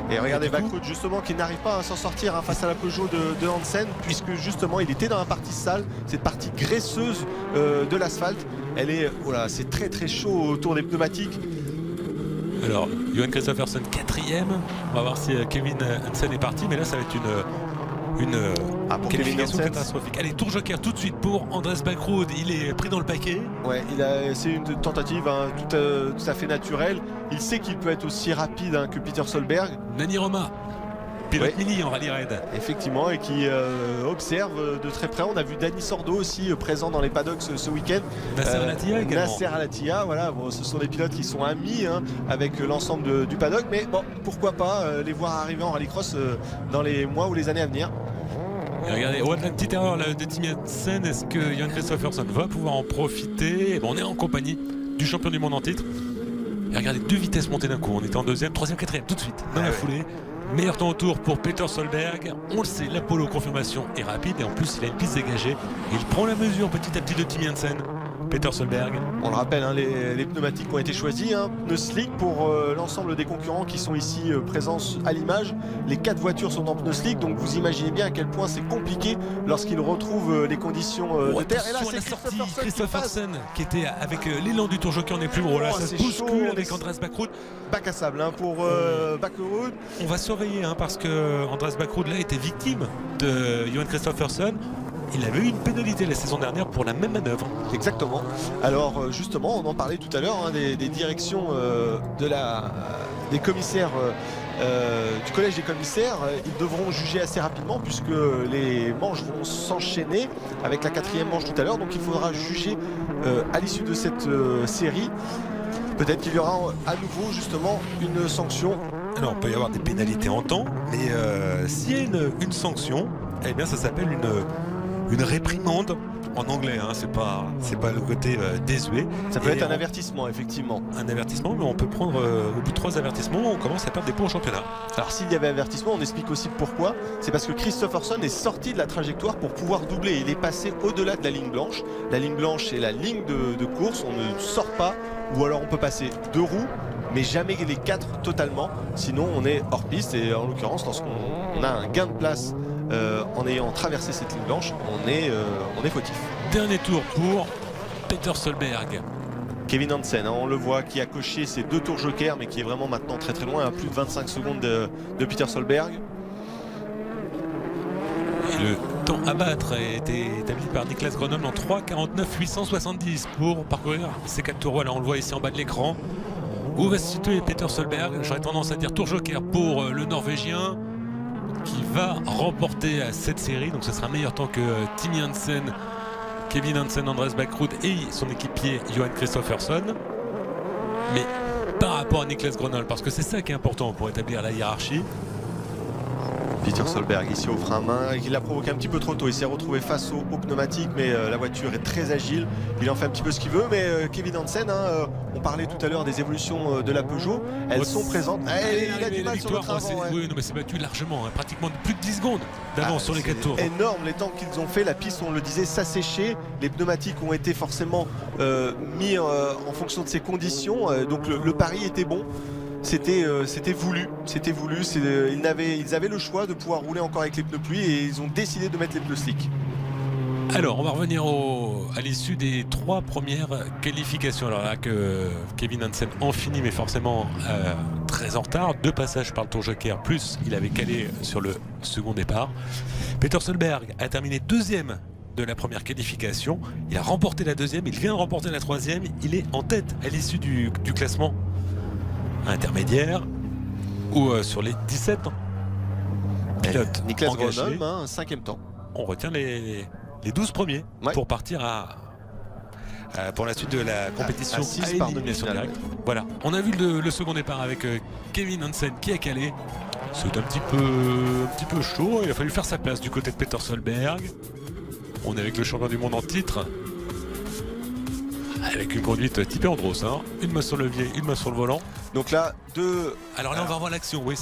Et regardez du coup- Backroad justement qui n'arrive pas à s'en sortir face à la Peugeot de Hansen, puisque justement il était dans la partie sale, cette partie graisseuse de l'asphalte. C'est très très chaud autour des pneumatiques. Alors, Johan Christopherson 4e. On va voir si Kevin Hansen est parti, mais là ça va être une Pour Kevin qualification Hansen, catastrophique. Allez, tour joker tout de suite pour Andreas Backroad. Il est pris dans le paquet. ouais, c'est une tentative tout à fait naturelle. Il sait qu'il peut être aussi rapide que Peter Solberg, Nani Roma, pilote Ouais. mini en rallye raid. effectivement, et qui observe de très près. On a vu Dani Sordo aussi présent dans les paddocks ce week-end. Nasser Al-Attiyah également. Nasser Al-Attiyah, voilà, ce sont des pilotes qui sont amis avec l'ensemble du paddock, mais bon, pourquoi pas les voir arriver en rallycross dans les mois ou les années à venir. Et regardez, la petite erreur là, de Tim Hansen. Est-ce que Johan Christopherson va pouvoir en profiter? On est en compagnie du champion du monde en titre. Et regardez, 2 vitesses montées d'un coup. On était en 2e, 3e, 4e, tout de suite, dans la foulée. Meilleur temps au tour pour Peter Solberg. On le sait, l'Apollo confirmation est rapide, et en plus il a une piste dégagée. Il prend la mesure petit à petit de Tim Hansen. Peter Solberg. On le rappelle, les pneumatiques qui ont été choisis, pneus slick pour l'ensemble des concurrents qui sont ici présents à l'image. Les 4 voitures sont en pneus slick, donc vous imaginez bien à quel point c'est compliqué lorsqu'ils retrouvent les conditions de terre. Et là, Attention à c'est la sortie, Christopherson Christopherson qui était avec l'élan du tour jockey, on est plus gros. Là, ça se c'est bouscule chaud, avec mais Andreas Backroad. bac à sable pour Backroad. On va surveiller parce que Andreas Backroad là était victime de Johan Christopherson. Il avait eu une pénalité la saison dernière pour la même manœuvre. Exactement. Alors justement, on en parlait tout à l'heure des directions des commissaires du collège des commissaires. Ils devront juger assez rapidement puisque les manches vont s'enchaîner avec la 4e manche tout à l'heure. Donc il faudra juger à l'issue de cette série. Peut-être qu'il y aura à nouveau justement une sanction. Alors, il peut y avoir des pénalités en temps, mais s'il y a une sanction, eh bien ça s'appelle une réprimande en anglais. C'est pas le côté désuet. Ça peut Et être un avertissement, effectivement. Un avertissement, mais on peut prendre au bout de 3 avertissements, on commence à perdre des points au championnat. Alors s'il y avait avertissement, on explique aussi pourquoi. C'est parce que Christopherson est sorti de la trajectoire pour pouvoir doubler. Il est passé au-delà de la ligne blanche. La ligne blanche, c'est la ligne de course. On ne sort pas, ou alors on peut passer 2 roues, mais jamais les 4 totalement. Sinon, on est hors piste. Et en l'occurrence, lorsqu'on a un gain de place en ayant traversé cette ligne blanche, on est fautif. Dernier tour pour Peter Solberg. Kevin Hansen, on le voit, qui a coché ses 2 tours joker, mais qui est vraiment maintenant très très loin, à plus de 25 secondes de Peter Solberg. Et le temps à battre a été établi par Niklas Grönholm en 3:49.870 pour parcourir ces 4 tours. Voilà, on le voit ici en bas de l'écran. Où va se situer Peter Solberg? J'aurais tendance à dire tour joker pour le Norvégien, qui va remporter cette série. Donc ce sera un meilleur temps que Tim Hansen, Kevin Hansen, Andreas Backroad et son équipier Johan Christopherson. Mais par rapport à Niklas Grönholm, parce que c'est ça qui est important pour établir la hiérarchie. Peter Solberg ici au frein à main, il l'a provoqué un petit peu trop tôt. Il s'est retrouvé face au pneumatique, mais la voiture est très agile. Il en fait un petit peu ce qu'il veut, mais Kevin Hansen, on parlait tout à l'heure des évolutions de la Peugeot, elles sont présentes. Il a du mal sur le train avant. Oui, non, mais c'est battu largement, pratiquement plus de 10 secondes d'avance sur les 4 tours. C'est énorme les temps qu'ils ont fait. La piste, on le disait, s'asséchait. Les pneumatiques ont été forcément mis en fonction de ces conditions. Donc le pari était bon. C'était voulu. Ils avaient le choix de pouvoir rouler encore avec les pneus pluie et ils ont décidé de mettre les pneus slick. Alors, on va revenir à l'issue des 3 premières qualifications. Alors là, que Kevin Hansen en finit, mais forcément très en retard. 2 passages par le tour Joker, plus il avait calé sur le second départ. Peter Solberg a terminé 2e de la première qualification. Il a remporté la 2e, il vient de remporter la 3e. Il est en tête à l'issue du classement intermédiaire ou sur les 17 pilotes Niklas engagés. Gronholm, 5e temps. On retient les 12 premiers pour partir pour la suite de la compétition à 6 à par élimination demi-finale. directe. Voilà, on a vu le second départ avec Kevin Hansen qui a calé. C'est un petit peu chaud, il a fallu faire sa place du côté de Peter Solberg. On est avec le champion du monde en titre, avec une conduite typée Andros, hein. Une main sur le levier, une main sur le volant. Donc là, Alors là, on va revoir l'action. Oui,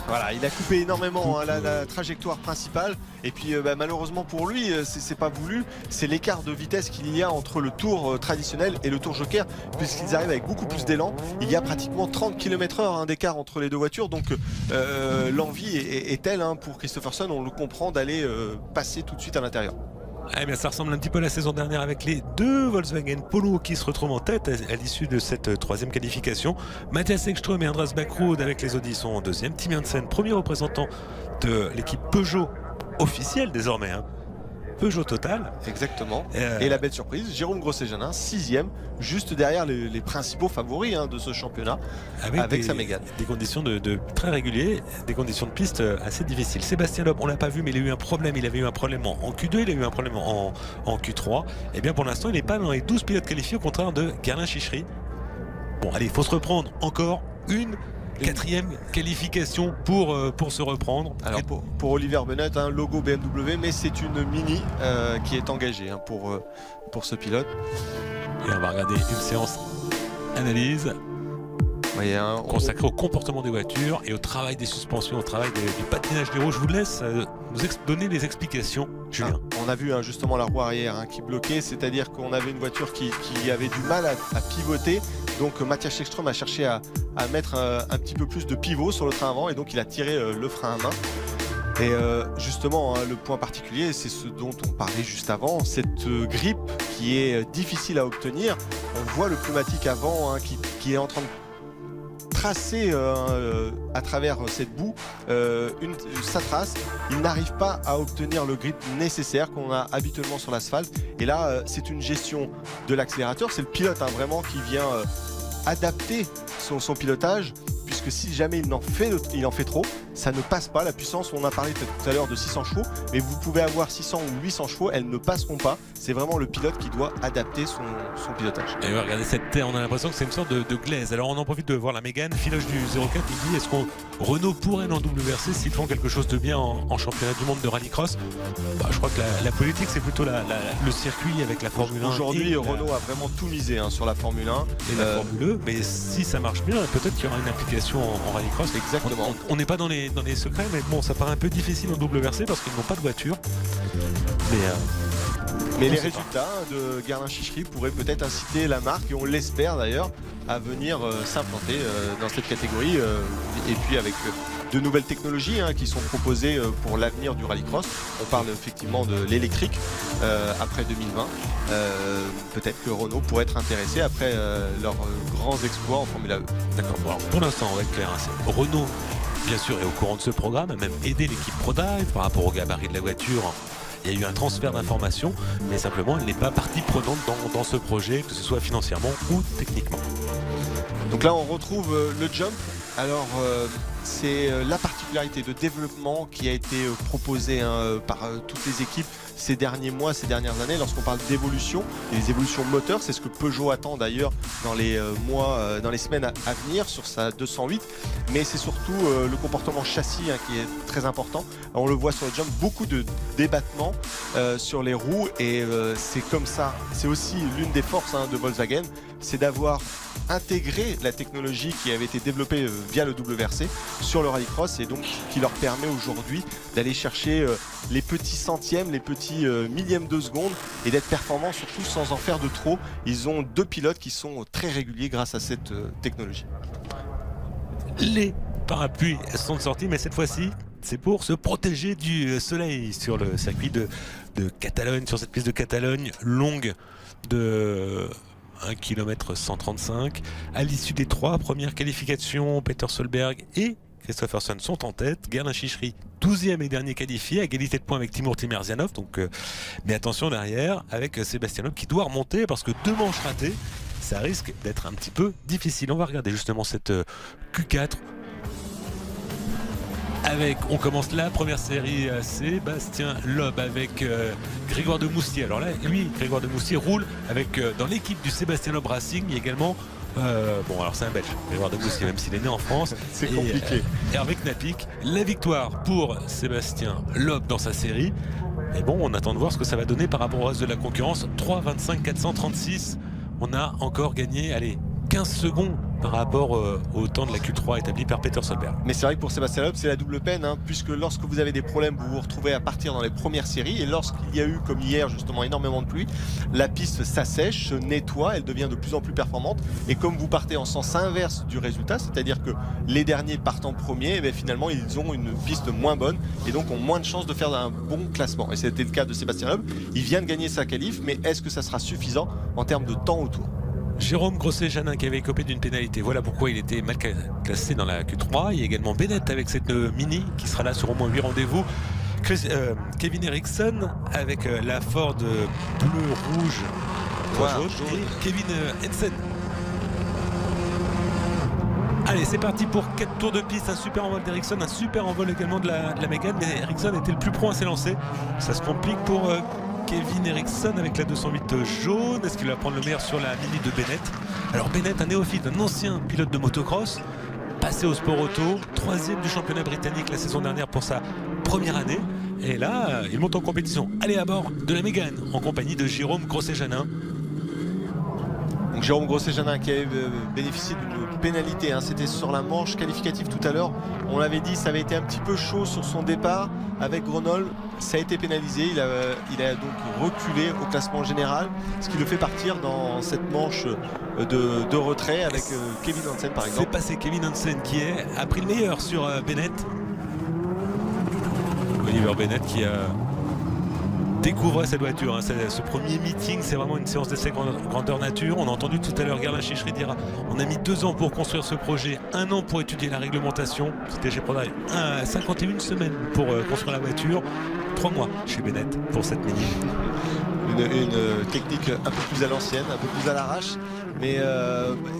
voilà, il a coupé énormément la trajectoire principale. Et puis malheureusement pour lui, c'est pas voulu. C'est l'écart de vitesse qu'il y a entre le tour traditionnel et le tour Joker, puisqu'ils arrivent avec beaucoup plus d'élan. Il y a pratiquement 30 km/h d'écart entre les 2 voitures. Donc l'envie est telle pour Kristoffersson, on le comprend, d'aller passer tout de suite à l'intérieur. Eh bien, ça ressemble un petit peu à la saison dernière avec les 2 Volkswagen Polo qui se retrouvent en tête à l'issue de cette 3e qualification. Matthias Ekström et Andreas Backrud avec les Audi sont en 2e. Tim Hansen, premier représentant de l'équipe Peugeot officielle désormais, hein. Peugeot Total. Exactement. Et la belle surprise, Jérôme Grosjean, 6e, juste derrière les principaux favoris de ce championnat, avec sa Mégane. Des conditions de très réguliers, des conditions de piste assez difficiles. Sébastien Loeb, on l'a pas vu, mais il a eu un problème. Il avait eu un problème en Q2, il a eu un problème en Q3. Et bien pour l'instant, il n'est pas dans les 12 pilotes qualifiés, au contraire de Gerlin Chichery. Bon, allez, il faut se reprendre encore une 4e qualification pour se reprendre. Alors pour Oliver Bennett, un logo BMW, mais c'est une Mini qui est engagée pour ce pilote. Et on va regarder une séance analyse consacrée au comportement des voitures et au travail des suspensions, au travail du patinage des roues. Je vous laisse nous donner les explications, Julien. On a vu justement la roue arrière qui bloquait, c'est-à-dire qu'on avait une voiture qui avait du mal à pivoter. Donc Matthias Ekström a cherché à mettre un petit peu plus de pivot sur le train avant, et donc il a tiré le frein à main. Et justement, le point particulier, c'est ce dont on parlait juste avant, cette grippe qui est difficile à obtenir. On voit le pneumatique avant qui est en train de tracer à travers cette boue sa trace. Il n'arrive pas à obtenir le grip nécessaire qu'on a habituellement sur l'asphalte. Et là, c'est une gestion de l'accélérateur. C'est le pilote vraiment qui vient adapter son pilotage, puisque si jamais il en fait trop, ça ne passe pas. La puissance, on a parlé tout à l'heure de 600 chevaux, mais vous pouvez avoir 600 ou 800 chevaux, elles ne passeront pas. C'est vraiment le pilote qui doit adapter son pilotage. Et regardez cette terre, on a l'impression que c'est une sorte de glaise. Alors on en profite de voir la Mégane, Philoche du 04, il dit est-ce qu'on Renault pourrait l'en WRC s'ils font quelque chose de bien en championnat du monde de rallycross. Je crois que la politique, c'est plutôt le circuit avec la Formule 1. Aujourd'hui, Renault a vraiment tout misé sur la Formule 1 et la Formule 2, mais si ça marche bien, peut-être qu'il y aura une application en rallycross. Exactement. On n'est pas dans les secrets, mais bon, ça paraît un peu difficile en WRC parce qu'ils n'ont pas de voiture. Mais les résultats de Gerlin Chichery pourraient peut-être inciter la marque, et on l'espère d'ailleurs, à venir s'implanter dans cette catégorie, et puis avec de nouvelles technologies qui sont proposées pour l'avenir du rallycross. On parle effectivement de l'électrique après 2020. Peut-être que Renault pourrait être intéressé après leurs grands exploits en Formule 1. D'accord, bon, alors, pour l'instant, on va être clair, Renault, bien sûr, est au courant de ce programme, a même aidé l'équipe ProDrive par rapport au gabarit de la voiture. Il y a eu un transfert d'informations, mais simplement, elle n'est pas partie prenante dans ce projet, que ce soit financièrement ou techniquement. Donc là, on retrouve le jump. Alors, c'est la particularité de développement qui a été proposée par toutes les équipes ces derniers mois, ces dernières années. Lorsqu'on parle d'évolution, et les évolutions moteurs, c'est ce que Peugeot attend d'ailleurs dans les mois, dans les semaines à venir sur sa 208. Mais c'est surtout le comportement châssis qui est très important. On le voit sur le jump, beaucoup de débattements sur les roues, et c'est comme ça. C'est aussi l'une des forces de Volkswagen, c'est d'avoir intégré la technologie qui avait été développée via le WRC sur le rallycross, et donc qui leur permet aujourd'hui d'aller chercher les petits centièmes, les petits millièmes de seconde, et d'être performants surtout sans en faire de trop. Ils ont 2 pilotes qui sont très réguliers grâce à cette technologie. Les parapluies sont sortis, mais cette fois-ci, c'est pour se protéger du soleil sur le circuit de Catalogne, sur cette piste de Catalogne longue de 1 km 135. À l'issue des 3 premières qualifications, Peter Solberg et Kristoffersen sont en tête. Gerlin Chichery, 12e et dernier qualifié, à égalité de points avec Timur Timerzianov. Donc, mais attention derrière, avec Sébastien Loeb qui doit remonter parce que 2 manches ratées, ça risque d'être un petit peu difficile. On va regarder justement cette Q4. On commence la première série, Sébastien Loeb avec Grégoire de Moustier. Alors là, lui, Grégoire de Moustier roule avec dans l'équipe du Sébastien Loeb Racing. Il y a également, bon alors c'est un Belge, Grégoire de Moustier, même s'il est né en France. C'est compliqué. Hervé Knapik, la victoire pour Sébastien Loeb dans sa série. Et bon, on attend de voir ce que ça va donner par rapport au reste de la concurrence. 3,25 436. On a encore gagné, allez, 15 secondes par rapport au temps de la Q3 établi par Peter Solberg. Mais c'est vrai que pour Sébastien Loeb, c'est la double peine, puisque lorsque vous avez des problèmes, vous vous retrouvez à partir dans les premières séries, et lorsqu'il y a eu, comme hier, justement énormément de pluie, la piste s'assèche, se nettoie, elle devient de plus en plus performante, et comme vous partez en sens inverse du résultat, c'est-à-dire que les derniers partant premiers, finalement ils ont une piste moins bonne, et donc ont moins de chances de faire un bon classement. Et c'était le cas de Sébastien Loeb. Il vient de gagner sa qualif, mais est-ce que ça sera suffisant en termes de temps autour ? Jérôme Grosset-Janin qui avait écopé d'une pénalité. Voilà pourquoi il était mal classé dans la Q3. Il y a également Bennett avec cette Mini qui sera là sur au moins 8 rendez-vous. Kevin Eriksson avec la Ford bleu-rouge jaune. Et Kevin Hansen. Allez, c'est parti pour 4 tours de piste. Un super envol d'Eriksson, un super envol également de la Mégane. Mais Eriksson était le plus pro à s'élancer. Ça se complique pour Kevin Eriksson avec la 208 jaune. Est-ce qu'il va prendre le meilleur sur la Mini de Bennett? Alors Bennett, un néophyte, un ancien pilote de motocross, passé au sport auto, 3e du championnat britannique la saison dernière pour sa première année. Et là, il monte en compétition. Allez à bord de la Mégane en compagnie de Jérôme Grosset-Janin. Donc Jérôme Grosset-Janin qui avait bénéficié d'une pénalité, c'était sur la manche qualificative tout à l'heure. On l'avait dit, ça avait été un petit peu chaud sur son départ avec Grenoble. Ça a été pénalisé, il a donc reculé au classement général, ce qui le fait partir dans cette manche de retrait avec Kevin Hansen par exemple. C'est passé Kevin Hansen qui a pris le meilleur sur Bennett. Oliver Bennett qui a découvert cette voiture. Ce premier meeting, c'est vraiment une séance d'essai grandeur nature. On a entendu tout à l'heure Gerlin Chichery dire on a mis 2 ans pour construire ce projet, 1 an pour étudier la réglementation. C'était chez Prodrive 51 semaines pour construire la voiture, 3 mois chez Bennett pour cette Mini. Une technique un peu plus à l'ancienne, un peu plus à l'arrache. Mais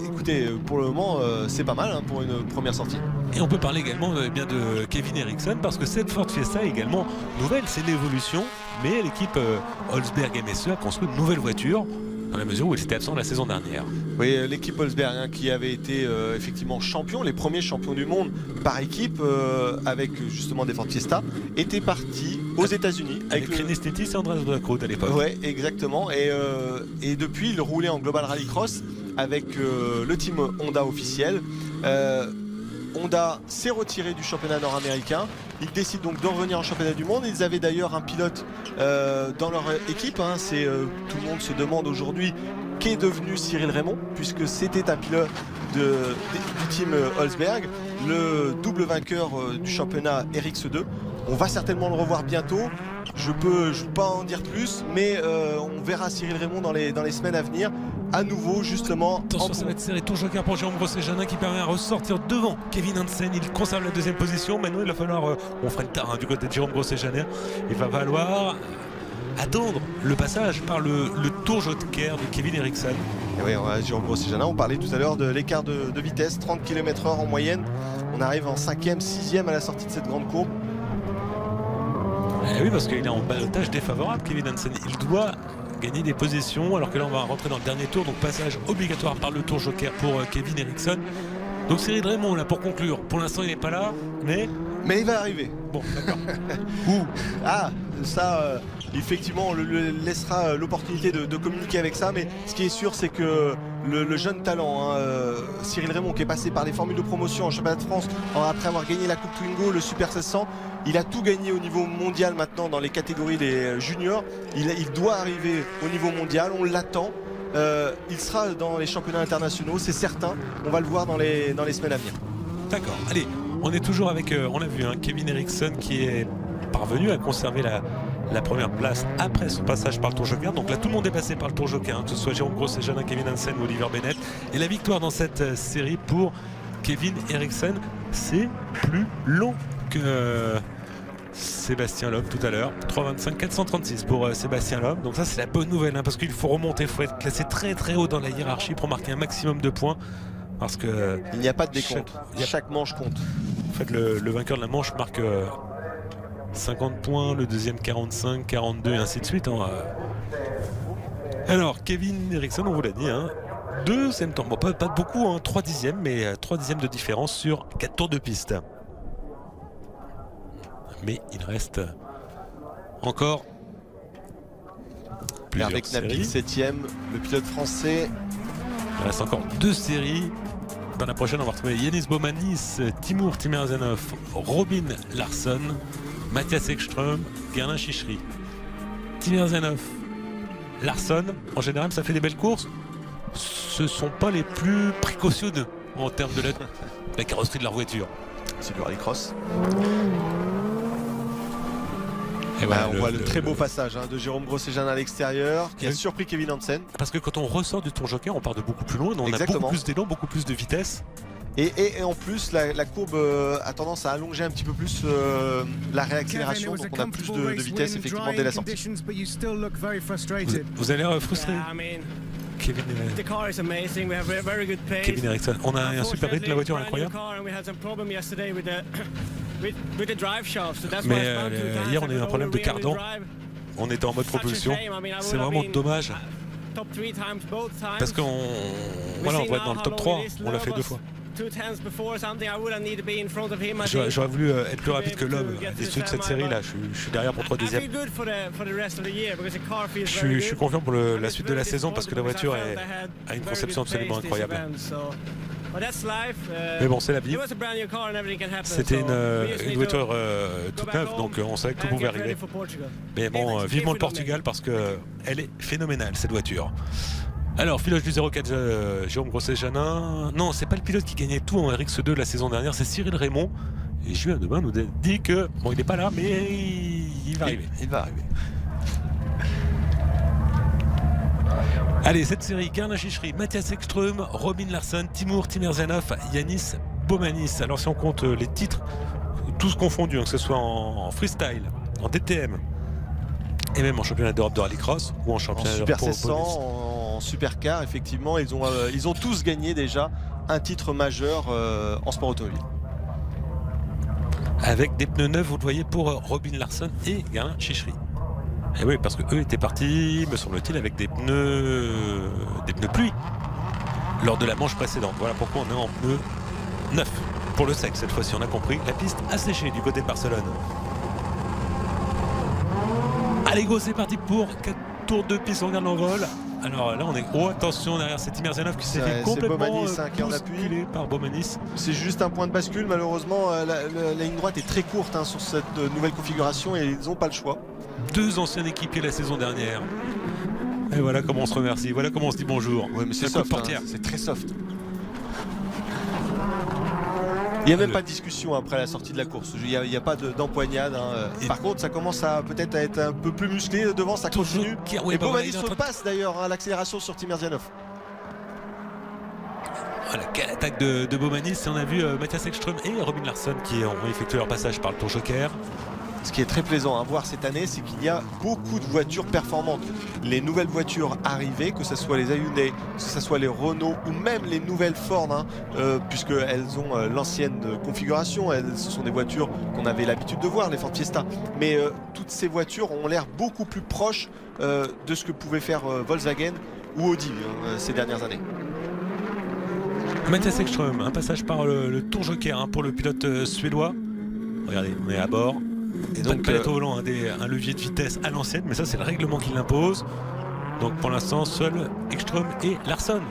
écoutez, pour le moment, c'est pas mal pour une première sortie. Et on peut parler également bien de Kevin Eriksson parce que cette Ford Fiesta est également nouvelle, c'est l'évolution. Mais l'équipe Olsberg MSE a construit une nouvelle voiture dans la mesure où il était absent la saison dernière. Oui, l'équipe Olsberg qui avait été effectivement champion, les premiers champions du monde par équipe avec justement des Ford Fiesta, était parti aux États-Unis avec René Stettis et Andreas Bracrodt à l'époque. Oui, exactement. Et depuis, il roulait en Global Rallycross avec le team Honda officiel. Honda s'est retiré du championnat nord-américain. Ils décident donc de revenir en championnat du monde. Ils avaient d'ailleurs un pilote dans leur équipe. Tout le monde se demande aujourd'hui qu'est devenu Cyril Raymond, puisque c'était un pilote du team Olsberg, le double vainqueur du championnat RX2. On va certainement le revoir bientôt. Je peux pas en dire plus, mais on verra Cyril Raymond dans les semaines à venir. À nouveau, justement. Attention, ça va être serré. Tour joker pour Jérôme Grosset-Janin qui permet à ressortir devant Kevin Hansen. Il conserve la 2e position. Maintenant, il va falloir. On fera le tard du côté de Jérôme Grosset-Janin. Il va falloir attendre le passage par le tour joker de Kevin Eriksson. Et oui, Jérôme Grosset-Janin, on parlait tout à l'heure de l'écart de vitesse, 30 km/h en moyenne. On arrive en 5e, 6e à la sortie de cette grande courbe. Et oui, parce qu'il est en balotage défavorable, Kevin Hansen. Il doit gagner des positions, alors que là on va rentrer dans le dernier tour, donc passage obligatoire par le tour joker pour Kevin Eriksson. Donc Cyril Raymond là pour conclure, pour l'instant il n'est pas là, mais il va arriver. Bon, d'accord. Où ça effectivement on lui laissera l'opportunité de communiquer avec ça, mais ce qui est sûr c'est que le jeune talent Cyril Raymond, qui est passé par les formules de promotion en championnat de France après avoir gagné la Coupe Twingo, le Super 1600, il a tout gagné au niveau mondial maintenant dans les catégories des juniors. Il doit arriver au niveau mondial, on l'attend. Il sera dans les championnats internationaux, c'est certain. On va le voir dans les semaines à venir. D'accord. Allez, on est toujours avec, on l'a vu, Kevin Eriksson qui est parvenu à conserver la première place après son passage par le Tour Joker. Donc là, tout le monde est passé par le Tour Joker, que ce soit Jérôme Grosjean, Kevin Hansen ou Oliver Bennett. Et la victoire dans cette série pour Kevin Eriksson, c'est plus long que Sébastien Loeb tout à l'heure. 3,25, 436 pour Sébastien Loeb. Donc ça, c'est la bonne nouvelle, parce qu'il faut remonter, il faut être classé très très haut dans la hiérarchie pour marquer un maximum de points. Parce que il n'y a pas de décompte. Chaque manche compte. En fait, le vainqueur de la manche marque 50 points, le deuxième 45, 42 et ainsi de suite. Alors, Kevin Eriksson, on vous l'a dit, deuxième temps. Bon, pas beaucoup, 3 dixièmes, mais 3 dixièmes de différence sur 4 tours de piste. Mais il reste encore plusieurs avec séries. Nabil 7ème, le pilote français. Il reste encore 2 séries. Dans la prochaine, on va retrouver Yanis Baumanis, Timur Timerzenov, Robin Larsson, Mathias Ekström, Gerlin Chichery. Timerzenov, Larsson, en général, ça fait des belles courses. Ce ne sont pas les plus précautionneux en termes de la carrosserie de leur voiture. C'est du rallycross. Et voilà, on voit le très beau passage de Jérôme Grosjean à l'extérieur qui a surpris Kevin Hansen. Parce que quand on ressort du Tour Joker, on part de beaucoup plus loin, on a beaucoup plus d'élan, beaucoup plus de vitesse. Et en plus, la courbe a tendance à allonger un petit peu plus la réaccélération, donc on a plus de vitesse effectivement dès la sortie. Vous avez l'air frustré, Kevin Eriksson. On a un super rythme, la voiture est incroyable. Mais hier on a eu un problème de cardan. On était en mode propulsion. C'est vraiment dommage. Parce qu'on va être dans le top 3. On l'a fait 2 fois. J'aurais voulu être plus rapide que Loeb. Issu de cette série là, je suis derrière pour 3 dixièmes. Je suis confiant pour la suite de la saison parce que la voiture a une conception absolument incroyable. Mais bon, c'est la vie. C'était une voiture toute neuve, donc on savait que tout pouvait arriver. Mais bon, vivement le Portugal parce qu'elle est phénoménale cette voiture. Alors, pilote du 04, Jérôme Grosjean. Non, c'est pas le pilote qui gagnait tout en RX2 la saison dernière, c'est Cyril Raymond. Et Julien Demain nous dit que, bon, il n'est pas là, mais il va arriver. Il va arriver. Allez, cette série, Gerlin Chichery, Mathias Ekström, Robin Larsson, Timur Timerzenov, Yanis Baumanis. Alors, si on compte les titres, tous confondus, que ce soit en freestyle, en DTM, et même en championnat d'Europe de rallycross, ou en championnat d'Europe Super 600, en supercar, effectivement, ils ont tous gagné déjà un titre majeur en sport automobile. Avec des pneus neufs, vous le voyez, pour Robin Larsson et Gerlin Chichery. Et oui, parce qu'eux étaient partis, me semble-t-il, avec des pneus pluie lors de la manche précédente. Voilà pourquoi on est en pneus neufs. Pour le sec, cette fois-ci, on a compris. La piste a séché du côté de Barcelone. Allez, go, c'est parti pour 4 tours de piste. On regarde l'envol. Alors là, on est. Oh, attention, derrière, c'est Timerzenov qui s'est fait complètement bousculé par Baumanis. C'est juste un point de bascule. Malheureusement, la ligne droite est très courte sur cette nouvelle configuration et ils n'ont pas le choix. 2 anciens équipiers la saison dernière. Et voilà comment on se remercie, voilà comment on se dit bonjour. Ouais, mais c'est soft, c'est très soft. Il n'y a même pas de discussion après la sortie de la course. Il n'y a pas d'empoignade. Par contre, ça commence à peut-être à être un peu plus musclé. Devant, ça continue. Et Baumanis se passe d'ailleurs à l'accélération sur Timerzenov. Voilà, quelle attaque de Baumanis. Et on a vu Mathias Ekström et Robin Larsson qui ont effectué leur passage par le Tour Joker. Ce qui est très plaisant à voir cette année, c'est qu'il y a beaucoup de voitures performantes. Les nouvelles voitures arrivées, que ce soit les Hyundai, que ce soit les Renault ou même les nouvelles Ford, puisqu'elles ont l'ancienne configuration. Ce sont des voitures qu'on avait l'habitude de voir, les Ford Fiesta. Mais toutes ces voitures ont l'air beaucoup plus proches de ce que pouvait faire Volkswagen ou Audi ces dernières années. Mathias Ekström, un passage par le Tour Joker pour le pilote suédois. Regardez, on est à bord. Et donc, pas de palette au volant, un levier de vitesse à l'ancienne, mais ça c'est le règlement qui l'impose. Donc pour l'instant, seul Ekström et Larsson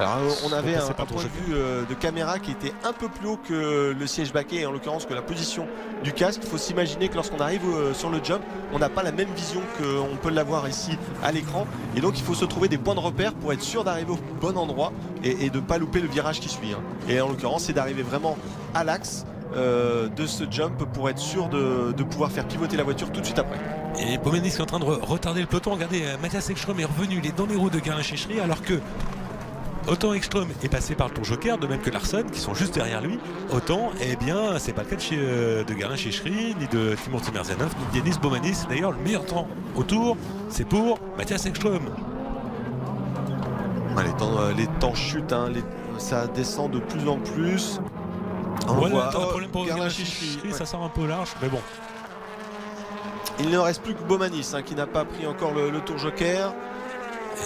Alors on avait passer un par point ton de vue de caméra qui était un peu plus haut que le siège baquet, et en l'occurrence que la position du casque. Il faut s'imaginer que lorsqu'on arrive sur le jump, on n'a pas la même vision qu'on peut l'avoir ici à l'écran, et donc il faut se trouver des points de repère pour être sûr d'arriver au bon endroit et de ne pas louper le virage qui suit. Et en l'occurrence, c'est d'arriver vraiment à l'axe de ce jump pour être sûr de pouvoir faire pivoter la voiture tout de suite après. Et Bowmanis est en train de retarder le peloton. Regardez, Mathias Ekström est revenu, il est dans les roues de Guerin-Chichery, alors que autant Ekström est passé par le Tour Joker, de même que Larsson, qui sont juste derrière lui, autant, eh bien, c'est pas le cas de Guerin-Chichery, ni de Timur Timerzianov, ni de Denis Bowmanis. D'ailleurs, le meilleur temps au Tour, c'est pour Mathias Ekström. Les temps chutent, ça descend de plus en plus. On Voilà, voit un problème pour Guerin-Chichery, Guerin-Chichery, ça sort un peu large, mais bon. Il ne reste plus que Bowmanis qui n'a pas pris encore le Tour Joker.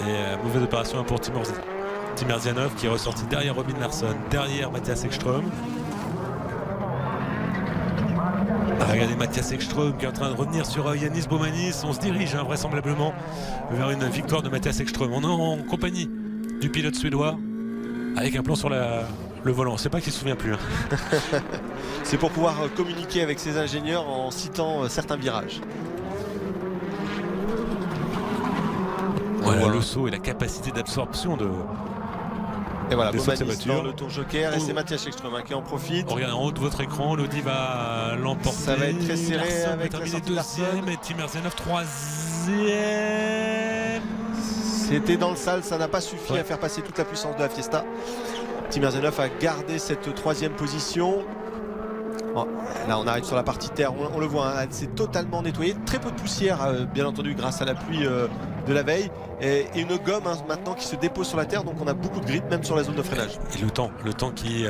Et mauvaise opération pour Timerzianov qui est ressorti derrière Robin Larsson, derrière Mathias Ekström. Regardez Mathias Ekström qui est en train de revenir sur Yanis Bowmanis. On se dirige vraisemblablement vers une victoire de Mathias Ekström. On est en compagnie du pilote suédois avec un plan sur le volant. C'est pas qu'il se souvient plus. C'est pour pouvoir communiquer avec ses ingénieurs en citant certains virages. Voilà le saut et la capacité d'absorption de. Et voilà, des Bowmanis dans le Tour Joker, et c'est Mathias Ekström qui en profite. Regardez en haut de votre écran, Lodi va l'emporter. Ça va être très serré Larsson avec va la terminer sortie de Larsson. deuxième et Timerzianov troisième. C'était dans le sale, ça n'a pas suffi Ouais. à faire passer toute la puissance de la Fiesta. Timerzianov a gardé cette troisième position. Bon, là on arrive sur la partie terre, on le voit, c'est totalement nettoyé, très peu de poussière bien entendu grâce à la pluie de la veille, et une gomme maintenant qui se dépose sur la terre, donc on a beaucoup de grip même sur la zone de freinage. Et le temps qui est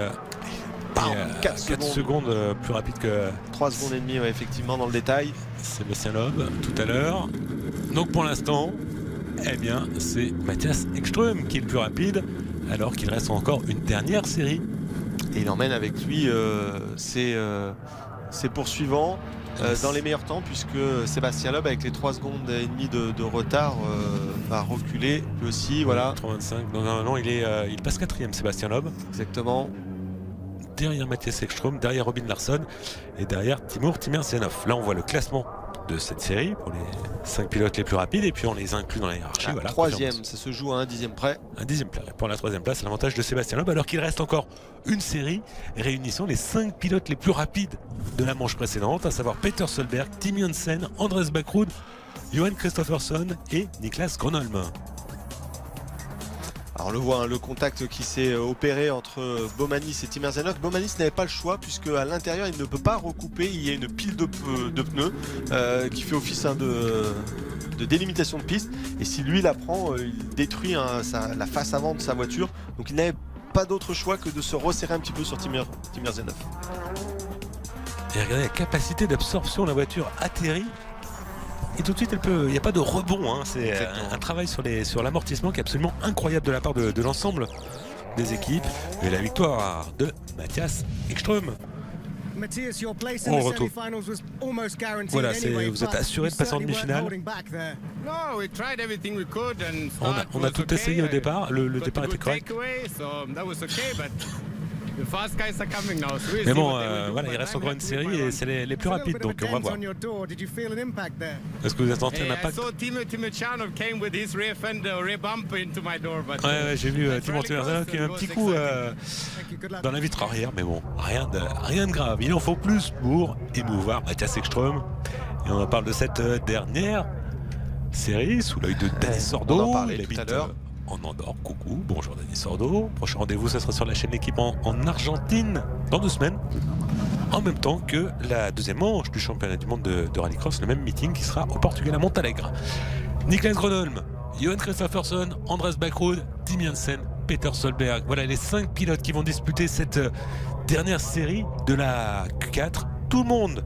4 secondes plus rapide que 3 secondes et demie, ouais, effectivement, dans le détail. Sébastien Loeb tout à l'heure. Donc pour l'instant, eh bien c'est Mathias Ekström qui est le plus rapide, alors qu'il reste encore une dernière série. Et il emmène avec lui ses poursuivants dans les meilleurs temps, puisque Sébastien Loeb, avec les 3 secondes et demie de retard, va reculer lui aussi. Voilà. 3,25. Non, il passe 4e, Sébastien Loeb. Exactement. Derrière Mathias Ekström, derrière Robin Larsson et derrière Timur Timerzianov. Là, on voit le classement de cette série pour les 5 pilotes les plus rapides, et puis on les inclut dans la hiérarchie. La Voilà, troisième, préférence. ça se joue à un dixième près. Un 10e place. Pour la 3e place, l'avantage de Sébastien Loeb, alors qu'il reste encore une série réunissant les 5 pilotes les plus rapides de la manche précédente, à savoir Peter Solberg, Tim Jensen, Andres Backrud, Johan Kristoffersson et Niklas Gronholm. Alors on le voit, le contact qui s'est opéré entre Bowmanis et Timerzianov. Bowmanis n'avait pas le choix, puisque à l'intérieur il ne peut pas recouper. Il y a une pile de pneus qui fait office de délimitation de piste, et si lui la prend, il détruit la face avant de sa voiture. Donc il n'avait pas d'autre choix que de se resserrer un petit peu sur Timerzianov. Et regardez la capacité d'absorption, la voiture atterrit. Et tout de suite, il n'y a pas de rebond. C'est un travail sur l'amortissement qui est absolument incroyable de la part de l'ensemble des équipes. Et la victoire de Mathias Ekström. On retrouve. Voilà, vous êtes assuré de passer en demi-finale. On a tout essayé au départ. Le départ était correct. Mais bon, voilà, il reste encore une série et c'est les plus rapides, donc on va voir. Est-ce que vous avez senti un impact? Ouais, j'ai vu Timur Timerzianov qui a eu un petit coup dans la vitre arrière, mais bon, rien de grave. Il en faut plus pour émouvoir Mathias Ekström. Et on en parle de cette dernière série sous l'œil de Denis Sordo. On en parlait Il tout à habite l'heure. en Andorre. Coucou, bonjour Denis Sordo. Prochain rendez-vous, ça sera sur la chaîne L'équipe en Argentine dans 2 semaines. En même temps que la deuxième manche du championnat du monde de rallycross, le même meeting qui sera au Portugal à Montalegre. Niklas Gronholm, Johan Kristoffersson, Andres Backrud, Tim Jensen, Peter Solberg. Voilà les 5 pilotes qui vont disputer cette dernière série de la Q4. Tout le monde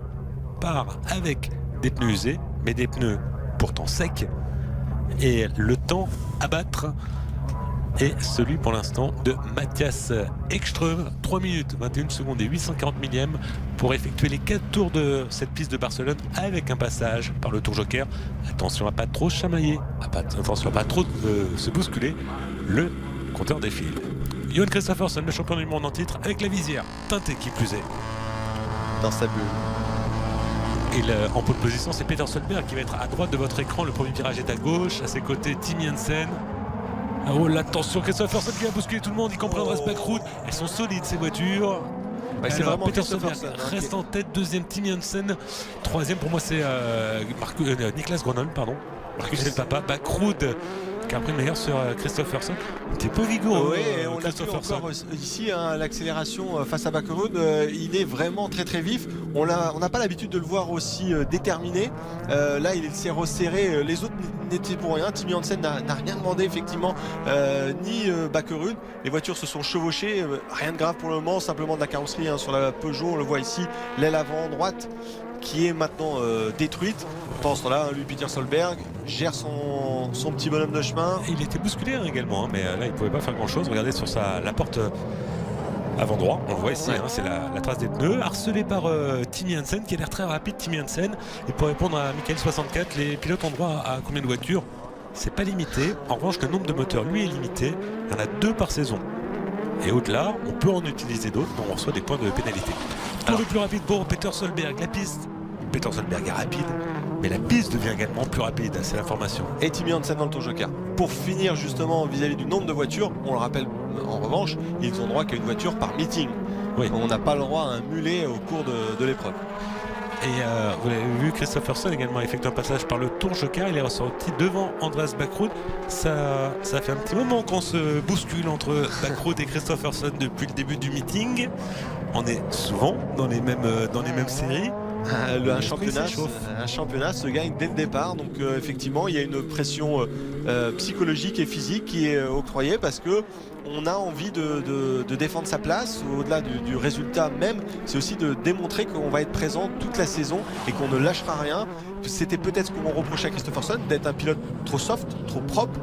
part avec des pneus usés, mais des pneus pourtant secs. Et le temps à battre est celui pour l'instant de Mathias Ekström. 3 minutes 21 secondes et 840 millièmes pour effectuer les 4 tours de cette piste de Barcelone avec un passage par le Tour Joker. Attention à pas trop chamailler, attention à pas trop se bousculer. Le compteur défile. Johan Kristoffersen, le champion du monde en titre, avec la visière teintée qui plus est. Dans sa bulle. Et en pole position, c'est Peter Solberg qui va être à droite de votre écran. Le premier virage est à gauche. À ses côtés, Tim Jensen. Oh, l'attention, Kristoffersen qui va bousculer tout le monde, y compris Andreas Backrud. Elles sont solides ces voitures. C'est vraiment Peter Kristoffersen Solberg reste en tête. Deuxième, Tim Jensen. Troisième, pour moi, c'est Niklas Gronholm, pardon. Marcus, c'est le papa. Backrud qui a pris le meilleur sur Kristoffersen. Il était peu vigoureux. Oui, on l'a vu encore ici, hein, l'accélération face à Backerud, il est vraiment très très vif. On n'a pas l'habitude de le voir aussi déterminé. Là, il s'est resserré. Les autres n'étaient pour rien. Tim Jensen n'a rien demandé, effectivement, ni Backerud. Les voitures se sont chevauchées. Rien de grave pour le moment, simplement de la carrosserie hein, sur la Peugeot. On le voit ici, l'aile avant droite qui est maintenant détruite. Pendant ce temps-là, lui, Peter Solberg gère son petit bonhomme de chemin. Il était bousculé hein, également, hein, mais là, il ne pouvait pas faire grand-chose. Regardez sur la porte avant droit, on le voit ici, hein, c'est la trace des pneus. Harcelé par Tim Jensen, qui a l'air très rapide, Tim Jensen. Et pour répondre à Michael 64, les pilotes ont droit à combien de voitures? C'est pas limité. En revanche, le nombre de moteurs, lui, est limité. Il y en a 2 par saison. Et au-delà, on peut en utiliser d'autres, donc on reçoit des points de pénalité. Tour le plus rapide pour Peter Solberg. La piste, Peter Solberg est rapide, mais la piste devient également plus rapide, c'est l'information. Et Tim Jensen dans le tour joker. Pour finir justement vis-à-vis du nombre de voitures, on le rappelle en revanche, ils ont droit qu'à une voiture par meeting. Oui. On n'a pas le droit à un mulet au cours de l'épreuve. Et vous l'avez vu, Kristoffersen également a effectué un passage par le tour joker. Il est ressorti devant Andreas Backrud. Ça fait un petit moment qu'on se bouscule entre Backrud et Kristoffersen depuis le début du meeting. On est souvent dans les mêmes séries. Un championnat se gagne dès le départ, donc effectivement il y a une pression psychologique et physique qui est octroyée parce que on a envie de défendre sa place au-delà du résultat même. C'est aussi de démontrer qu'on va être présent toute la saison et qu'on ne lâchera rien. C'était peut-être ce qu'on reprochait à Kristoffersen, d'être un pilote trop soft, trop propre.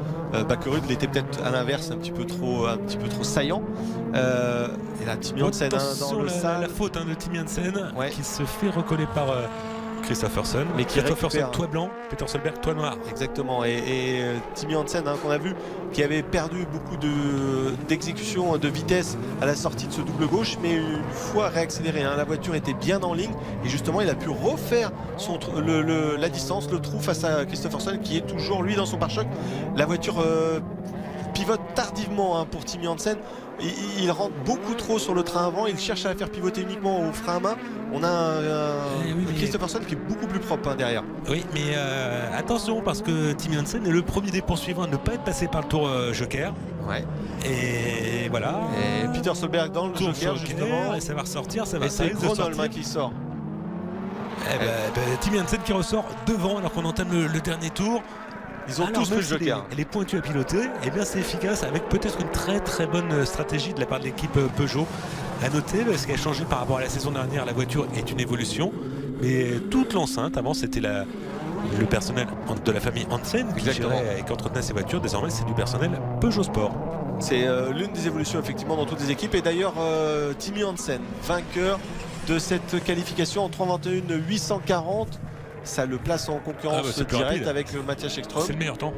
Backerud l'était peut-être à l'inverse, un petit peu trop saillant. Et là, Tim Jensen dans le la faute de Tim Jensen qui se fait recoller par Kristoffersen. Mais qui Kristoffersen toit blanc, Peter Solberg toit noir. Exactement. Et Tim Jensen qu'on a vu qui avait perdu beaucoup d'exécution de vitesse à la sortie de ce double gauche, mais une fois réaccéléré, la voiture était bien en ligne et justement il a pu refaire la distance, le trou face à Kristoffersen qui est toujours lui dans son pare-choc. La voiture pivote tardivement pour Tim Jensen. Il rentre beaucoup trop sur le train avant, il cherche à la faire pivoter uniquement au frein à main. On a Kristoffersen qui est beaucoup plus propre derrière. Oui, mais attention parce que Tim Jensen est le premier des poursuivants à ne pas être passé par le tour joker. Ouais. Et voilà. Et Peter Solberg dans le tour joker justement. Et ça va ressortir, ça va. Et c'est Gronholm qui sort. Tim Jensen qui ressort devant alors qu'on entame le dernier tour. Ils ont tous fait le joker. Les pointus à piloter, et bien c'est efficace avec peut-être une très très bonne stratégie de la part de l'équipe Peugeot. À noter, parce qu'elle a changé par rapport à la saison dernière, la voiture est une évolution. Mais toute l'enceinte, avant c'était le personnel de la famille Hansen qui gérait et qui entretenait ces voitures. Désormais c'est du personnel Peugeot Sport. C'est l'une des évolutions effectivement dans toutes les équipes. Et d'ailleurs Tim Jensen, vainqueur de cette qualification en 3:21.840. Ça le place en concurrence directe avec Mathias Ekström. C'est le meilleur temps.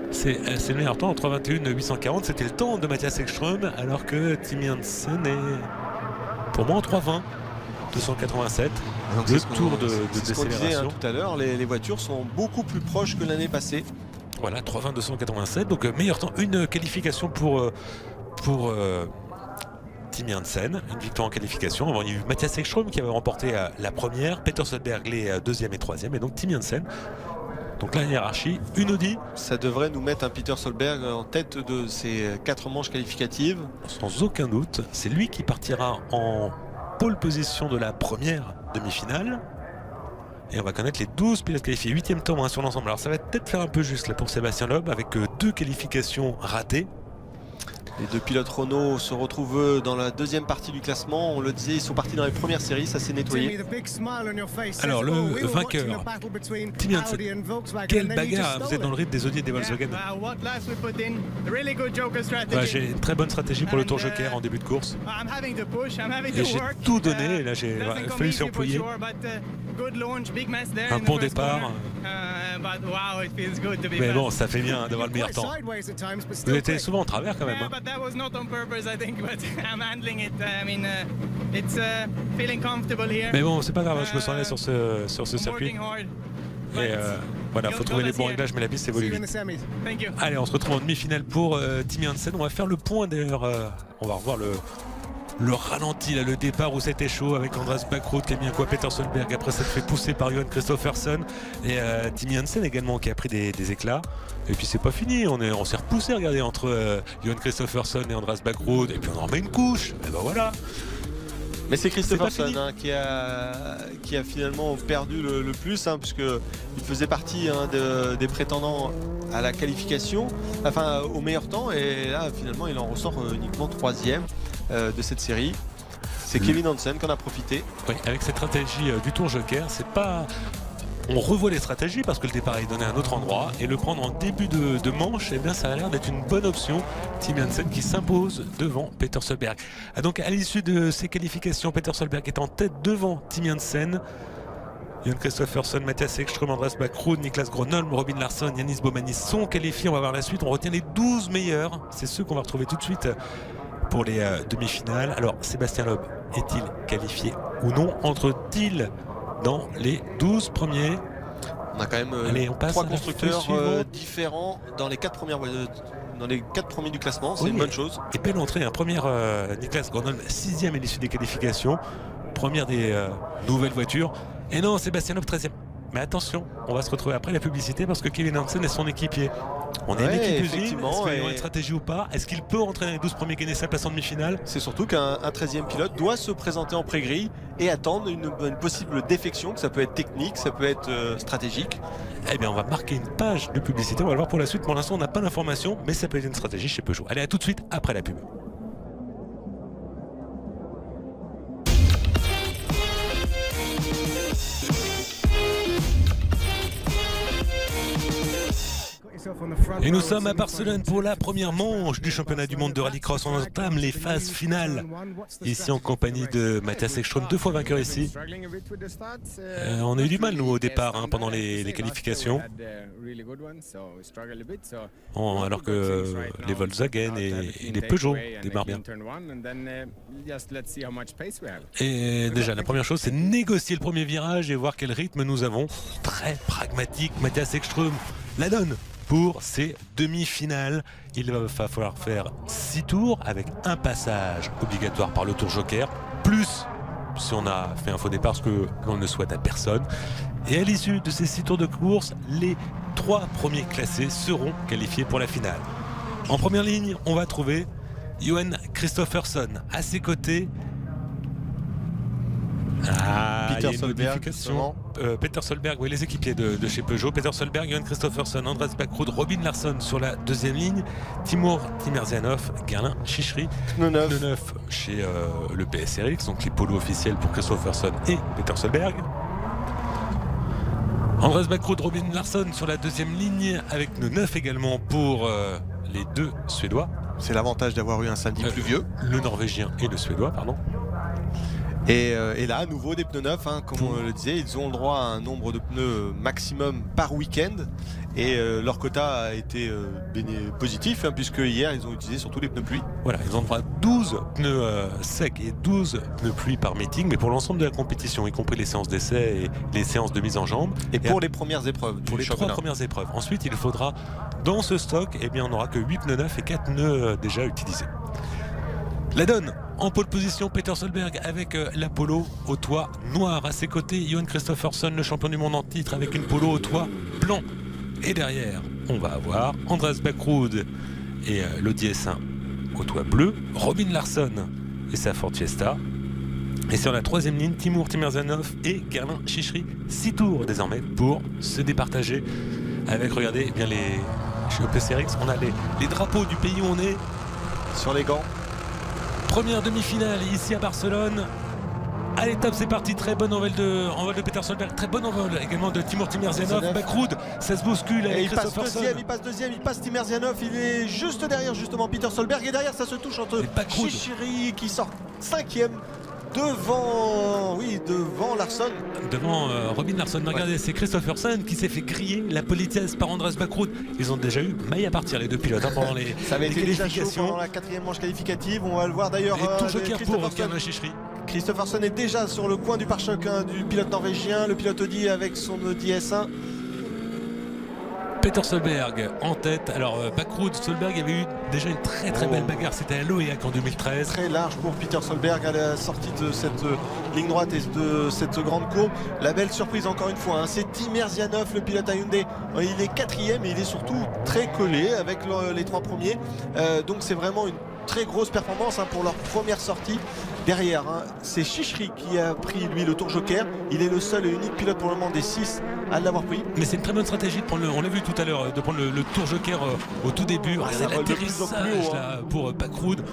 C'est le meilleur temps en 3:21.840. C'était le temps de Mathias Ekström alors que Tim Jensen est pour moi en 3:20. 287. Donc le tour de décélération. Disait, tout à l'heure, les voitures sont beaucoup plus proches que l'année passée. Voilà, 3:20, 287. Donc meilleur temps, une qualification pour Tim Jensen, une victoire en qualification. Il y a eu Mathias Ekström qui avait remporté la première, Peter Solberg les deuxième et troisième, et donc Tim Jensen. Donc la hiérarchie, une Audi. Ça devrait nous mettre un Peter Solberg en tête de ces 4 manches qualificatives. Sans aucun doute, c'est lui qui partira en pole position de la première demi-finale. Et on va connaître les 12 pilotes qualifiés, 8e temps sur l'ensemble. Alors ça va peut-être faire un peu juste là pour Sébastien Loeb avec 2 qualifications ratées. Les deux pilotes Renault se retrouvent dans la deuxième partie du classement. On le disait, ils sont partis dans les premières séries, ça s'est nettoyé. Alors le vainqueur, Tim Hansen. Quelle bagarre, vous êtes dans le rythme des Audi et des Volkswagen. J'ai une très bonne stratégie pour le tour Joker en début de course. Et j'ai tout donné, et là j'ai fallu s'y employer. Un bon départ. Mais bon, ça fait bien d'avoir le meilleur temps. Vous étiez souvent en travers quand même. Hein. Mais bon, c'est pas grave, je me sens à l'aise sur ce circuit. Et voilà, il faut trouver les bons réglages, mais la piste évolue vite. Allez, on se retrouve en demi-finale pour Tim Hansen. On va faire le point d'ailleurs. On va revoir le ralenti, là, le départ où c'était chaud avec Andreas Backrud qui a mis un coup à Peter Solberg. Après, ça se fait pousser par Johan Kristoffersson et Tim Hansen également qui a pris des éclats. Et puis c'est pas fini, on s'est repoussé, regardez, entre Johan Kristofferson et Andreas Backrud. Et puis on en remet une couche. Et ben voilà. Mais c'est Kristofferson qui a finalement perdu le plus, puisqu'il faisait partie des prétendants à la qualification, enfin au meilleur temps, et là finalement il en ressort uniquement 3e de cette série. C'est Kevin Hansen qui en a profité. Oui, avec cette stratégie du tour Joker, c'est pas... On revoit les stratégies parce que le départ est donné à un autre endroit et le prendre en début de manche, eh bien, ça a l'air d'être une bonne option. Tim Hansen qui s'impose devant Peter Solberg. Donc à l'issue de ces qualifications, Peter Solberg est en tête devant Tim Hansen. Johan Kristofferson, Mathias Ekström, Andreas Backrud, Niklas Gronholm, Robin Larsson, Yanis Baumanis sont qualifiés. On va voir la suite. On retient les 12 meilleurs. C'est ceux qu'on va retrouver tout de suite pour les demi-finales. Alors Sébastien Loeb est-il qualifié ou non? Entre-t-il dans les 12 premiers? On a quand même 3 constructeurs différents dans les 4 premiers du classement. C'est une bonne chose. Et belle entrée, premier Niklas Gronholm, 6e à l'issue des qualifications, première des nouvelles voitures. Et non, Sébastien Loeb 13e. Mais attention, on va se retrouver après la publicité parce que Kevin Hansen est son équipier. On est une équipe usine, est-ce qu'il y aura une stratégie ou pas? Est-ce qu'il peut rentrer dans les 12 premiers, gagner sa place en demi-finale? C'est surtout qu'un 13e pilote doit se présenter en pré-grille et attendre une possible défection, que ça peut être technique, ça peut être stratégique. Eh bien, on va marquer une page de publicité, on va le voir pour la suite. Pour l'instant, on n'a pas d'informations, mais ça peut être une stratégie chez Peugeot. Allez, à tout de suite après la pub. Et nous sommes à Barcelone pour la première manche du championnat du monde de rallycross. On entame les phases finales. Ici en compagnie de Mathias Ekström, 2 fois vainqueur ici. On a eu du mal nous au départ pendant les qualifications. Alors que les Volkswagen et les Peugeot démarrent bien. Et déjà la première chose c'est négocier le premier virage et voir quel rythme nous avons. Très pragmatique, Mathias Ekström la donne. Pour ces demi-finales, il va falloir faire 6 tours avec un passage obligatoire par le tour Joker, plus si on a fait un faux départ, ce que l'on ne souhaite à personne. Et à l'issue de ces 6 tours de course, les 3 premiers classés seront qualifiés pour la finale. En première ligne, on va trouver Johan Kristofferson. À ses côtés, Peter Solberg, Peter Solberg, oui, les équipiers de chez Peugeot. Peter Solberg, Johan Kristofferson, Andreas Backrud, Robin Larsson sur la deuxième ligne, Timur Timerzianov, Gerlin Chichery, pneu neuf chez le PSRX, donc les polos officiels pour Kristofferson et Peter Solberg. Andreas Backrud, Robin Larsson sur la deuxième ligne avec pneu neuf également pour les 2 Suédois. C'est l'avantage d'avoir eu un samedi pluvieux. Le Norvégien et le Suédois, pardon. Et là, à nouveau, des pneus neufs, comme on le disait, ils ont le droit à un nombre de pneus maximum par week-end. Et leur quota a été positif, puisque hier, ils ont utilisé surtout les pneus pluie. Voilà, ils ont le droit à 12 pneus secs et 12 pneus pluie par meeting, mais pour l'ensemble de la compétition, y compris les séances d'essai et les séances de mise en jambe. Et pour les premières épreuves pour les 3 premières épreuves. Ensuite, il faudra, dans ce stock, on n'aura que 8 pneus neufs et 4 pneus déjà utilisés. La donne en pole position, Peter Solberg avec la polo au toit noir. À ses côtés, Johan Kristofferson, le champion du monde en titre, avec une polo au toit blanc. Et derrière, on va avoir Andreas Backrud et l'Audi S1 au toit bleu. Robin Larsson et sa Ford Fiesta. Et sur la troisième ligne, Timur Timerzianov et Gerlin Chichery. 6 tours désormais pour se départager. Avec, regardez, chez OPCRX, on a les drapeaux du pays où on est. sur les gants. Première demi-finale ici à Barcelone. Allez, top, c'est parti. Très bonne envol de Peter Solberg. Très bonne envol également de Timur Timirzianov. Backroud, ça se bouscule avec Christopherson. Il passe Timirzianov. Il est juste derrière justement Peter Solberg. Et derrière, ça se touche entre Chichiri qui sort 5e. Devant Larsson. Devant Robin Larsson. Regardez, c'est Christopherson qui s'est fait griller la politesse par Andreas Backroud. Ils ont déjà eu maille à partir, les deux pilotes, pendant les ça avait été déjà chaud qualifications. pendant la 4e manche qualificative. On va le voir d'ailleurs. Et tout joker pour Bjarne Chicheri. Christopherson est déjà sur le coin du pare-choc du pilote norvégien. Le pilote Audi avec son Audi S1. Peter Solberg en tête. Alors Backroud, Solberg, il y avait eu déjà une très belle bagarre. C'était à l'OEAC en 2013. Très large pour Peter Solberg à la sortie de cette ligne droite et de cette grande courbe. La belle surprise encore une fois, c'est Timirzianov, le pilote à Hyundai. Il est 4e et il est surtout très collé avec les 3 premiers. Donc c'est vraiment une très grosse performance pour leur première sortie. Derrière, c'est Chicheri qui a pris lui le tour joker. Il est le seul et unique pilote pour le moment des 6 à l'avoir pris. Mais c'est une très bonne stratégie de prendre on l'a vu tout à l'heure, de prendre le tour joker au tout début. C'est l'atterrissage pour Backroud.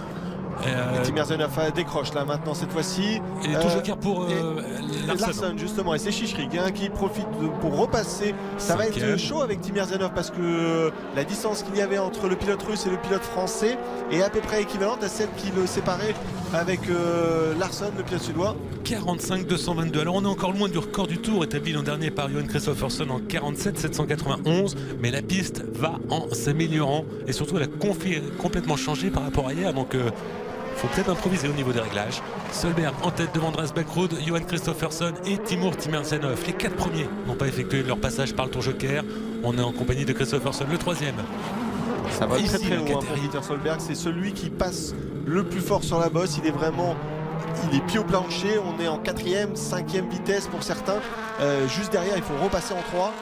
Timirzianov décroche là maintenant cette fois-ci. Et tour joker pour Larsson justement. Et c'est Chicheri qui profite pour repasser. Ça va être chaud avec Timirzianov parce que la distance qu'il y avait entre le pilote russe et le pilote français est à peu près équivalente à celle qui le séparait avec Larsson, le pilote suédois. 45-222. Alors on est encore loin du record du tour établi l'an dernier par Johan Christopherson en 47-791. Mais la piste va en s'améliorant et surtout elle a complètement changé par rapport à hier. Donc faut peut-être improviser au niveau des réglages. Solberg en tête devant Andreas Backroud, Johan Christopherson et Timur Timirzianov. Les 4 premiers n'ont pas effectué leur passage par le tour joker. On est en compagnie de Christopherson, le 3e. Ça va très très loin pour Peter Solberg. C'est celui qui passe le plus fort sur la bosse. Il est pied au plancher. On est en 4e, 5e vitesse pour certains. Juste derrière, il faut repasser en 3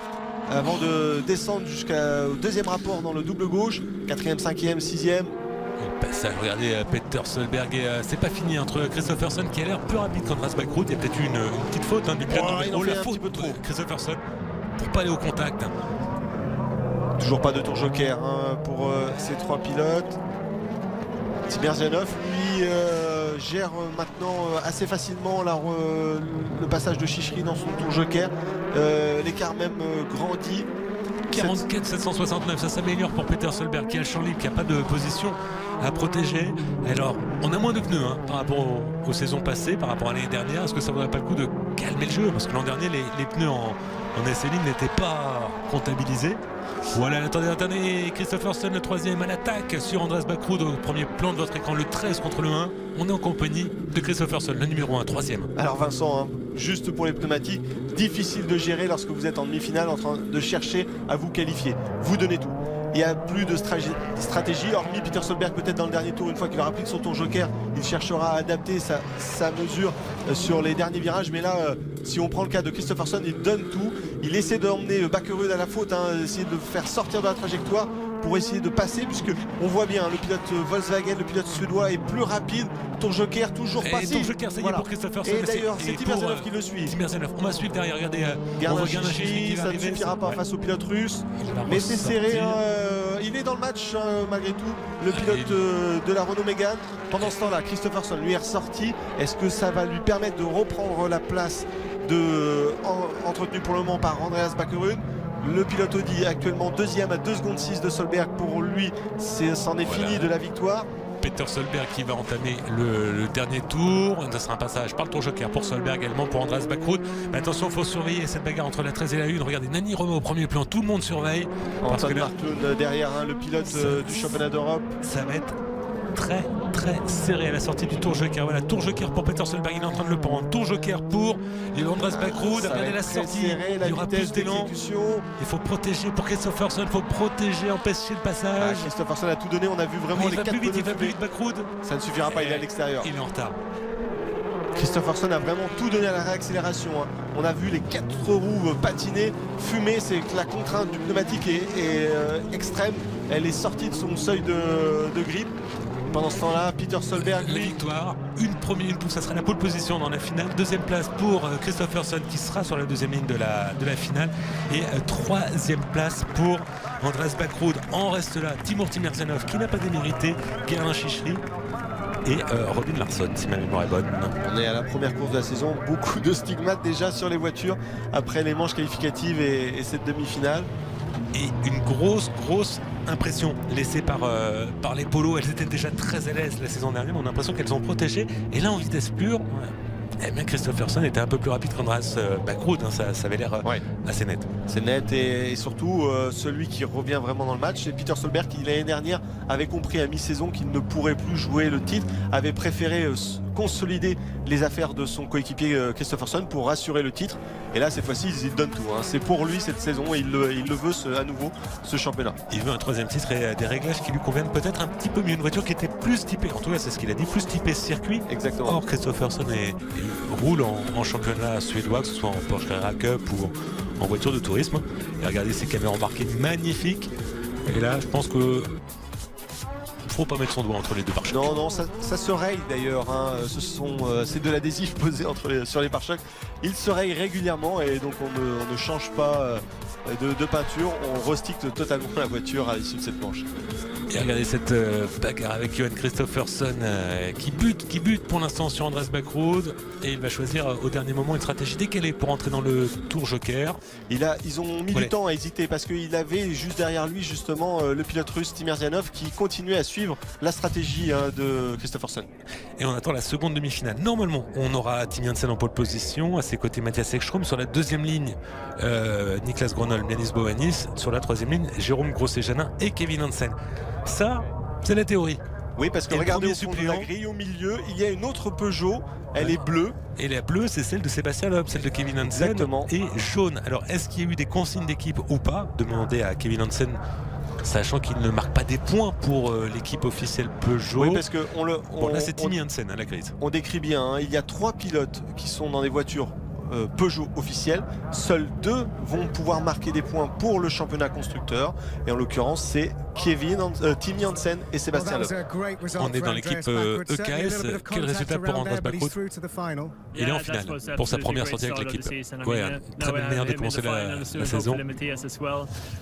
avant de descendre jusqu'au 2e rapport dans le double gauche. 4e, 5e, 6e. Passage, regardez Peter Solberg, c'est pas fini entre Christopherson qui a l'air plus rapide qu'Andreas Backroud. Il y a peut-être eu une petite faute du pilote il la fait un faute petit peu trop. Christopherson pour pas aller au contact. Toujours pas de tour joker pour ces 3 pilotes. Timirzianov lui gère maintenant assez facilement le passage de Chicheri dans son tour joker. L'écart même grandit. 44-769, ça s'améliore pour Peter Solberg qui a le champ libre, qui n'a pas de position à protéger. Alors on a moins de pneus par rapport aux saisons passées, par rapport à l'année dernière. Est-ce que ça ne vaudrait pas le coup de calmer le jeu? Parce que l'an dernier les pneus en essai libre n'étaient pas comptabilisés. Voilà, attendez, Christopherson le 3e à l'attaque sur Andreas Backroud au premier plan de votre écran, le 13 contre le 1. On est en compagnie de Christopherson, le numéro 1, 3e. Alors Vincent, juste pour les pneumatiques, difficile de gérer lorsque vous êtes en demi-finale en train de chercher à vous qualifier. Vous donnez tout. Il n'y a plus de stratégie, hormis Peter Solberg peut-être dans le dernier tour, une fois qu'il aura pris son tour joker, il cherchera à adapter sa mesure sur les derniers virages. Mais là, si on prend le cas de Christopherson, il donne tout. Il essaie d'emmener Backroud à la faute, essayer de le faire sortir de la trajectoire pour essayer de passer, puisque on voit bien le pilote Volkswagen, le pilote suédois est plus rapide. Tour joker toujours passé. Tour joker, ça y est pour Christopherson. Et d'ailleurs, c'est Timirzianov qui le suit. Timirzianov, on va suivre derrière. Regardez, Bjarne Chicheri, ça ne suffira pas face au pilote russe. Mais c'est serré. Il est dans le match malgré tout, le pilote de la Renault Mégane. Pendant ce temps-là, Christopherson lui est ressorti. Est-ce que ça va lui permettre de reprendre la place entretenue pour le moment par Andreas Backroud? Le pilote Audi actuellement 2e à 2 secondes 6 de Solberg. Pour lui, c'en est fini de la victoire. Peter Solberg qui va entamer le dernier tour. Ça sera un passage par le tour joker pour Solberg également, pour Andreas Backroud. Mais attention, il faut surveiller cette bagarre entre la 13 et la 1. Regardez, Nani Roma au premier plan, tout le monde surveille. Anton Martoun derrière, le pilote du championnat d'Europe. Ça va être très serré à la sortie du tour joker. Voilà, tour joker pour Peter Solberg, il est en train de le prendre. Tour joker pour Andreas Backroud. Regardez la sortie, serré, il y aura plus d'élan. Il faut protéger pour Christopherson, il faut protéger, empêcher le passage. Christopherson a tout donné, on a vu vraiment les 4 pneus. Il va plus vite Backroud. Ça ne suffira pas, il est à l'extérieur. Il est en retard. Christopherson a vraiment tout donné à la réaccélération. On a vu les 4 roues patiner, fumer. C'est que la contrainte du pneumatique est extrême. Elle est sortie de son seuil de grippe. pendant ce temps-là, Peter Solberg, La victoire, ça sera la pole position dans la finale. Deuxième place pour Kristoffersson qui sera sur la deuxième ligne de la finale. Et troisième place pour Andras Backrud. En reste là Timur Timirzianov qui n'a pas démérité, Guerin Chichri et Robin Larsson, si ma mémoire est bonne. On est à la première course de la saison, beaucoup de stigmates déjà sur les voitures après les manches qualificatives et cette demi-finale. Et une grosse impression laissée par les polos. Elles étaient déjà très à l'aise la saison dernière, mais on a l'impression qu'elles ont protégé. Et là en vitesse pure, eh bien Kristoffersson était un peu plus rapide qu'Andras Backrud, hein, ça avait l'air assez net. C'est net et surtout celui qui revient vraiment dans le match, c'est Peter Solberg qui l'année dernière avait compris à mi-saison qu'il ne pourrait plus jouer le titre, avait préféré consolider les affaires de son coéquipier Kristoffersson pour rassurer le titre. Et là cette fois-ci il donne tout, hein. C'est pour lui cette saison et il le veut à nouveau ce championnat. Il veut un troisième titre et des réglages qui lui conviennent peut-être un petit peu mieux, une voiture qui était plus typée, en tout cas c'est ce qu'il a dit, plus typée circuit. Exactement. Or Kristoffersson roule en championnat suédois, que ce soit en Porsche Carrera Cup ou en voiture de tourisme. Et regardez ces caméras embarquées magnifiques. Et là je pense que faut pas mettre son doigt entre les deux pare-chocs. Non, ça se raye d'ailleurs, hein. C'est de l'adhésif posé sur les pare-chocs. Il se raye régulièrement et donc on ne change pas de peinture, on restycle totalement la voiture à l'issue de cette manche. Et regardez cette bagarre avec Johan Kristoffersson qui bute pour l'instant sur Andras Backrud, et il va choisir au dernier moment une stratégie décalée pour entrer dans le tour joker. Ils ont mis du temps à hésiter parce qu'il avait juste derrière lui justement le pilote russe Timirzianov qui continuait à suivre la stratégie de Kristoffersson. Et on attend la seconde demi-finale. Normalement on aura Tim Jensen en pole position, à ses côtés Mathias Ekström, sur la deuxième ligne Niklas Gronholm, Yanis Bovanis, sur la troisième ligne Jérôme Grosset-Janin et Kevin Hansen. Ça, c'est la théorie. Oui, parce que regardez au fond de la grille, au milieu, il y a une autre Peugeot, elle est bleue. Et la bleue, c'est celle de Sébastien Loeb, celle de Kevin Hansen. Exactement. Et jaune. Alors, est-ce qu'il y a eu des consignes d'équipe ou pas? Demandez à Kevin Hansen, sachant qu'il ne marque pas des points pour l'équipe officielle Peugeot. Oui, parce que là, c'est Timmy Hansen, la grise. On décrit bien, hein, il y a 3 pilotes qui sont dans des voitures Peugeot officielle, seuls 2 vont pouvoir marquer des points pour le championnat constructeur, et en l'occurrence c'est Timmy Hansen et Sébastien Loeb. On est dans l'équipe EKS. Quel résultat pour Andras Backrud? Il est en finale pour sa première sortie avec l'équipe. Ouais, une très belle manière de commencer la saison.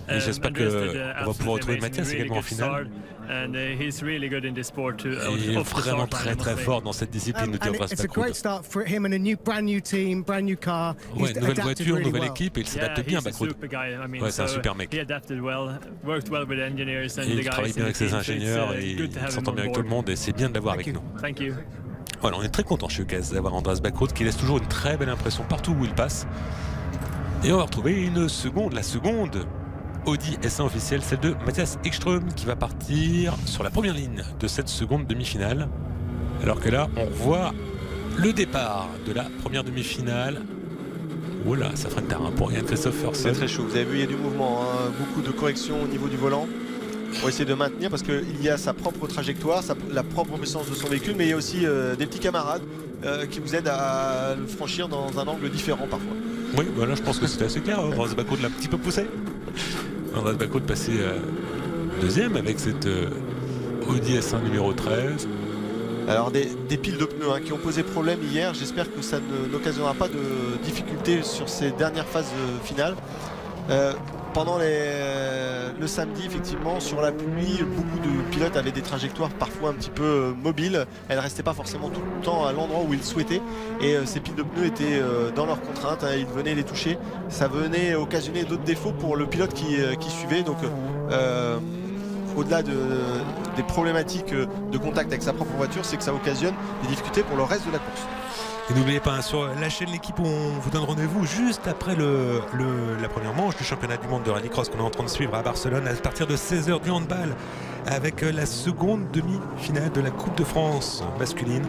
Et j'espère qu'on va pouvoir retrouver Mathias également en finale. Et il est vraiment très fort dans cette discipline de Andras Backrud. Ouais, nouvelle voiture, nouvelle équipe, et il s'adapte bien, Backrud. Ouais, c'est un super mec. Et il travaille bien avec ses ingénieurs et il s'entend bien avec tout le monde, et c'est bien de l'avoir avec nous. Voilà, on est très content chez EKS d'avoir Andras Backrud qui laisse toujours une très belle impression partout où il passe. Et on va retrouver la seconde Audi S1 officielle, celle de Mathias Ekström, qui va partir sur la première ligne de cette seconde demi-finale. Alors que là, on voit le départ de la première demi-finale. Voilà, ça fera le terrain pour Johan Kristoffersson. C'est très chaud, vous avez vu, il y a du mouvement, hein, beaucoup de corrections au niveau du volant pour essayer de maintenir, parce qu'il y a sa propre trajectoire, la propre puissance de son véhicule, mais il y a aussi des petits camarades qui vous aident à le franchir dans un angle différent parfois. Oui, voilà, je pense que c'était assez clair. Andras Backrud l'a un petit peu poussé. Andras Backrud passé deuxième avec cette Audi S1 numéro 13. Alors des piles de pneus qui ont posé problème hier, j'espère que ça n'occasionnera pas de difficultés sur ces dernières phases finales. Pendant le samedi, effectivement, sur la pluie, beaucoup de pilotes avaient des trajectoires parfois un petit peu mobiles. Elles ne restaient pas forcément tout le temps à l'endroit où ils souhaitaient. Et ces piles de pneus étaient dans leurs contraintes, ils venaient les toucher. Ça venait occasionner d'autres défauts pour le pilote qui suivait. Donc au-delà des problématiques de contact avec sa propre voiture, c'est que ça occasionne des difficultés pour le reste de la course. Et n'oubliez pas, sur la chaîne L'équipe, on vous donne rendez-vous juste après la première manche du championnat du monde de rallycross qu'on est en train de suivre à Barcelone, à partir de 16h du handball, avec la seconde demi-finale de la Coupe de France masculine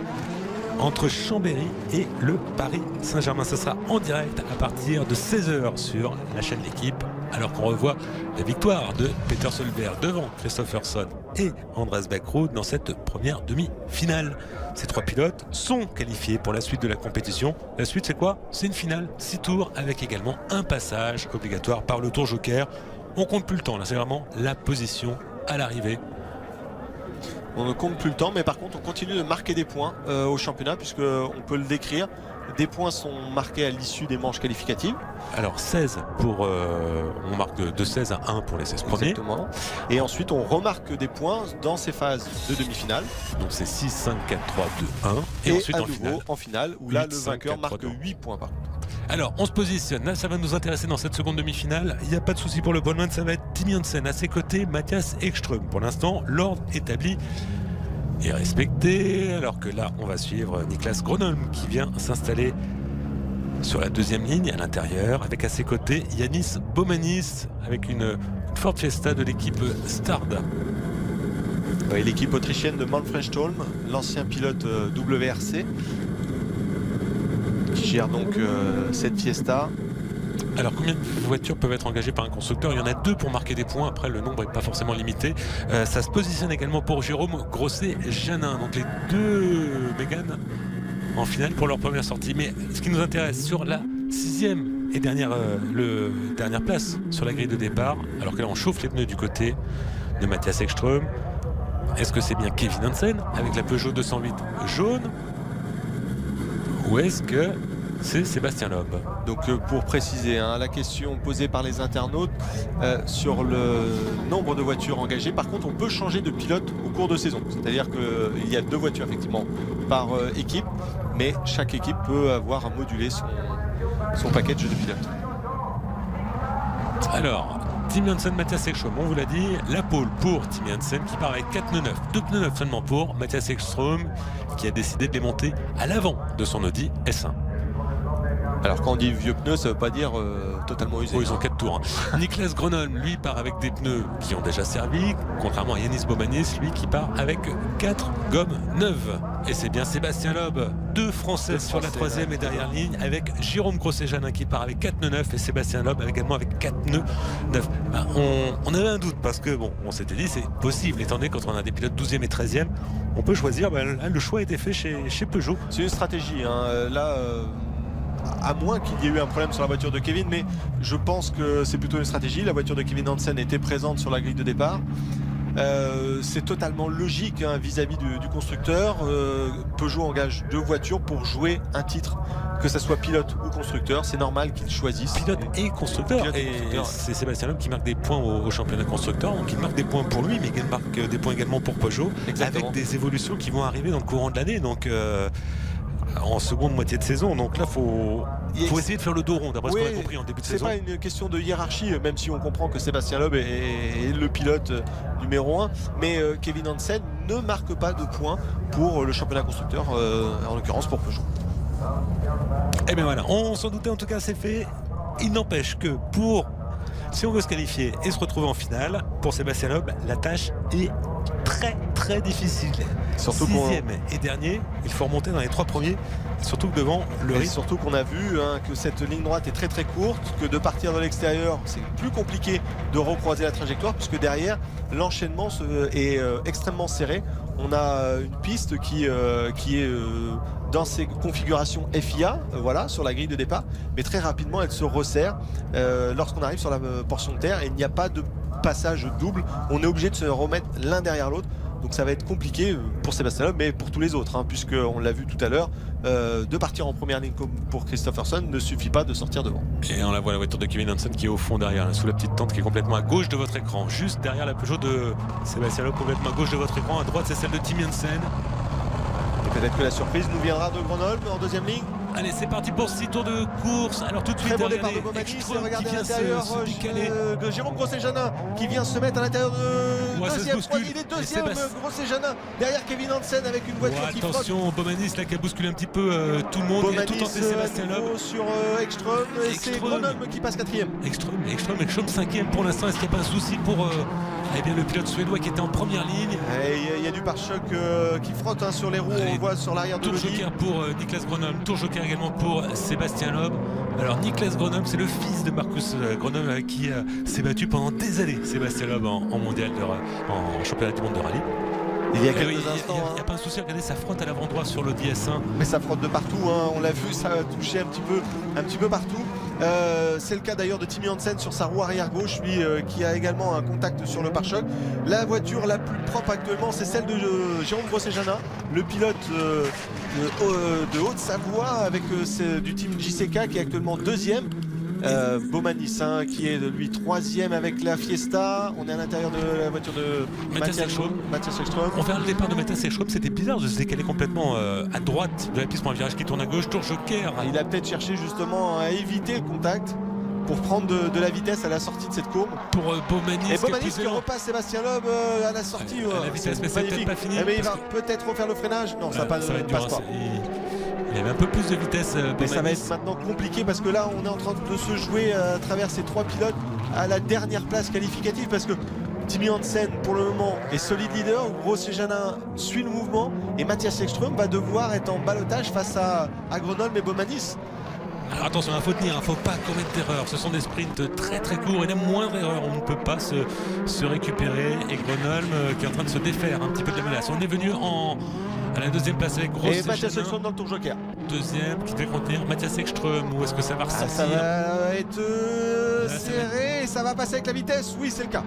entre Chambéry et le Paris Saint-Germain. Ce sera en direct à partir de 16h sur la chaîne L'équipe, alors qu'on revoit la victoire de Peter Solberg devant Kristoffersson et Andras Backrud dans cette première demi-finale. Ces 3 pilotes sont qualifiés pour la suite de la compétition. La suite, c'est quoi? C'est une finale 6 tours avec également un passage obligatoire par le tour joker. On compte plus le temps, là c'est vraiment la position à l'arrivée. On ne compte plus le temps, mais par contre on continue de marquer des points au championnat, puisque on peut le décrire. Des points sont marqués à l'issue des manches qualificatives. Alors 16 pour... on marque de 16 à 1 pour les 16 premiers. Exactement. Et ensuite on remarque des points dans ces phases de demi-finale. Donc c'est 6, 5, 4, 3, 2, 1. Et ensuite à en nouveau finale. en finale, où 8, là le 5, vainqueur 4, marque 3, 2. 8 points par contre. Alors on se positionne, là ça va nous intéresser dans cette seconde demi-finale. Il n'y a pas de souci pour le poleman, ça va être Tim Janssen. À ses côtés, Mathias Ekström. Pour l'instant, l'ordre établi est respecté. Alors que là, on va suivre Niklas Gronholm qui vient s'installer sur la deuxième ligne à l'intérieur, avec à ses côtés Yanis Bomanis, avec une forte fiesta de l'équipe Stard. Ouais, l'équipe autrichienne de Manfred Stolm, l'ancien pilote WRC, qui gère donc cette fiesta. Alors combien de voitures peuvent être engagées par un constructeur? Il y en a 2 pour marquer des points, après le nombre n'est pas forcément limité. Ça se positionne également pour Jérôme Grosset-Janin, donc les 2 Mégane en finale pour leur première sortie. Mais ce qui nous intéresse sur la 6e et dernière place sur la grille de départ, alors que là on chauffe les pneus du côté de Mathias Ekström. Est-ce que c'est bien Kevin Hansen avec la Peugeot 208 jaune, ou est-ce que c'est Sébastien Loeb? Donc pour préciser, la question posée par les internautes sur le nombre de voitures engagées. Par contre, on peut changer de pilote au cours de saison. C'est-à-dire qu'il y a 2 voitures effectivement par équipe, mais chaque équipe peut avoir à moduler son package de pilotes. Alors, Tim Janssen, Mathias Ekström, on vous l'a dit, la pole pour Tim Janssen qui part avec 4 pneus neufs, 2 pneus neufs seulement pour Mathias Ekström qui a décidé de les monter à l'avant de son Audi S1. Alors quand on dit vieux pneus, ça veut pas dire totalement usé. Oh, ils ont 4 tours. Niklas Gronholm, lui, part avec des pneus qui ont déjà servi, contrairement à Yanis Bomanis, lui qui part avec 4 gommes neuves. Et c'est bien Sébastien Loeb, 2 Français sur la 3e et derrière ligne, avec Jérôme Grosset-Janin qui part avec 4 pneus neufs et Sébastien Loeb également avec 4 pneus neufs. On avait un doute parce que bon, on s'était dit c'est possible, étant donné quand on a des pilotes 12e et 13e, on peut choisir. Là, le choix a été fait chez Peugeot. C'est une stratégie. À moins qu'il y ait eu un problème sur la voiture de Kevin, mais je pense que c'est plutôt une stratégie. La voiture de Kevin Hansen était présente sur la grille de départ. C'est totalement logique vis-à-vis du constructeur. Peugeot engage 2 voitures pour jouer un titre, que ce soit pilote ou constructeur. C'est normal qu'ils choisissent. Pilote et constructeur. Et c'est Sébastien Loeb qui marque des points au championnat constructeur. Donc il marque des points pour lui, mais il marque des points également pour Peugeot. Exactement. Avec des évolutions qui vont arriver dans le courant de l'année. Donc en seconde moitié de saison, donc là faut essayer de faire le dos rond d'après ce qu'on a compris en début de saison. C'est pas une question de hiérarchie, même si on comprend que Sébastien Loeb est le pilote numéro 1, mais Kevin Hansen ne marque pas de points pour le championnat constructeur, en l'occurrence pour Peugeot. Et bien voilà, on s'en doutait, en tout cas c'est fait. Il n'empêche que si on veut se qualifier et se retrouver en finale, pour Sébastien Loeb, la tâche est très difficile. Surtout 6e et dernier, il faut remonter dans les 3 premiers, surtout que devant le rythme. Surtout qu'on a vu que cette ligne droite est très courte, que de partir de l'extérieur c'est plus compliqué de recroiser la trajectoire, puisque derrière l'enchaînement est extrêmement serré. On a une piste qui est dans ses configurations FIA, sur la grille de départ, mais très rapidement elle se resserre lorsqu'on arrive sur la portion de terre et il n'y a pas de passage double. On est obligé de se remettre l'un derrière l'autre. Donc ça va être compliqué pour Sébastien Loeb, mais pour tous les autres, puisqu'on l'a vu tout à l'heure, de partir en première ligne comme pour Christopherson ne suffit pas de sortir devant. Et on la voit, la voiture de Kevin Hansen qui est au fond derrière, sous la petite tente qui est complètement à gauche de votre écran, juste derrière la Peugeot de Sébastien Loeb, complètement à gauche de votre écran. À droite, c'est celle de Tim Janssen. Et peut-être que la surprise nous viendra de Gronholm en deuxième ligne. Allez, c'est parti pour 6 tours de course. Alors tout de suite, très bon départ de Bomanis, regardez à l'intérieur de Jérôme Grosset-Janin qui vient se mettre à l'intérieur de deuxième. Il est deuxième, Grosset-Janin derrière Kevin Hansen avec une voiture qui frotte. Attention, Bomanis là qui a bousculé un petit peu tout le monde. Bomanis, il a tout tenté Sébastien Loeb sur Ekström, et c'est Gronholm qui passe 4e. Ekström 5e pour l'instant. Est-ce qu'il n'y a pas un souci pour le pilote suédois qui était en première ligne? Il y a du pare-choc qui frotte sur les roues. On le voit sur l'arrière de Tour joker pour Niklas Gronholm, tour joker également pour Sébastien Loeb. Alors Niklas Gronholm, c'est le fils de Marcus Gronholm avec qui s'est battu pendant des années Sébastien Loeb en mondial en championnat du monde de rallye. Il y a Il quelques n'y instants. a pas un souci, regardez, ça frotte à l'avant-droit sur le DS1. Mais ça frotte de partout, hein. On l'a vu, ça a touché un petit peu partout. C'est le cas d'ailleurs de Timmy Hansen sur sa roue arrière gauche, lui qui a également un contact sur le pare-choc. La voiture la plus propre actuellement, c'est celle de Jérôme Grosjean, le pilote de Haute-Savoie avec du team JCK qui est actuellement deuxième. Baumanis qui est lui troisième avec la Fiesta. On est à l'intérieur de la voiture de Mathias Ekström. On verra le départ de Mathias Ekström, c'était bizarre de se décaler complètement à droite de la piste pour un virage qui tourne à gauche. Tour Joker. Il a peut-être cherché justement à éviter le contact pour prendre de la vitesse à la sortie de cette courbe. Pour Baumanis. Et Baumanis qui repasse Sébastien Loeb à la sortie. À la vitesse, mais c'est peut-être pas fini. Mais il va peut-être refaire le freinage. Non, ça va être dur, passe pas. Il avait un peu plus de vitesse. Mais ça va être maintenant compliqué parce que là on est en train de se jouer à travers ces trois pilotes à la dernière place qualificative parce que Timmy Hansen pour le moment est solide leader, Grosjean suit le mouvement et Mathias Ekström va devoir être en ballottage face à Grenoble et Baumanis. Alors attention, il faut tenir, il ne faut pas commettre d'erreur. Ce sont des sprints très très courts et la moindre erreur, on ne peut pas se récupérer. Et Grenoble qui est en train de se défaire un petit peu de la menace. On est venu à la deuxième place avec Grosjean. Et Mathias Ekström dans le tour joker. Deuxième qui devait contenir Mathias Ekström. Où est-ce que ça va ressortir? Ça va être serré et ça va passer avec la vitesse. Oui, c'est le cas.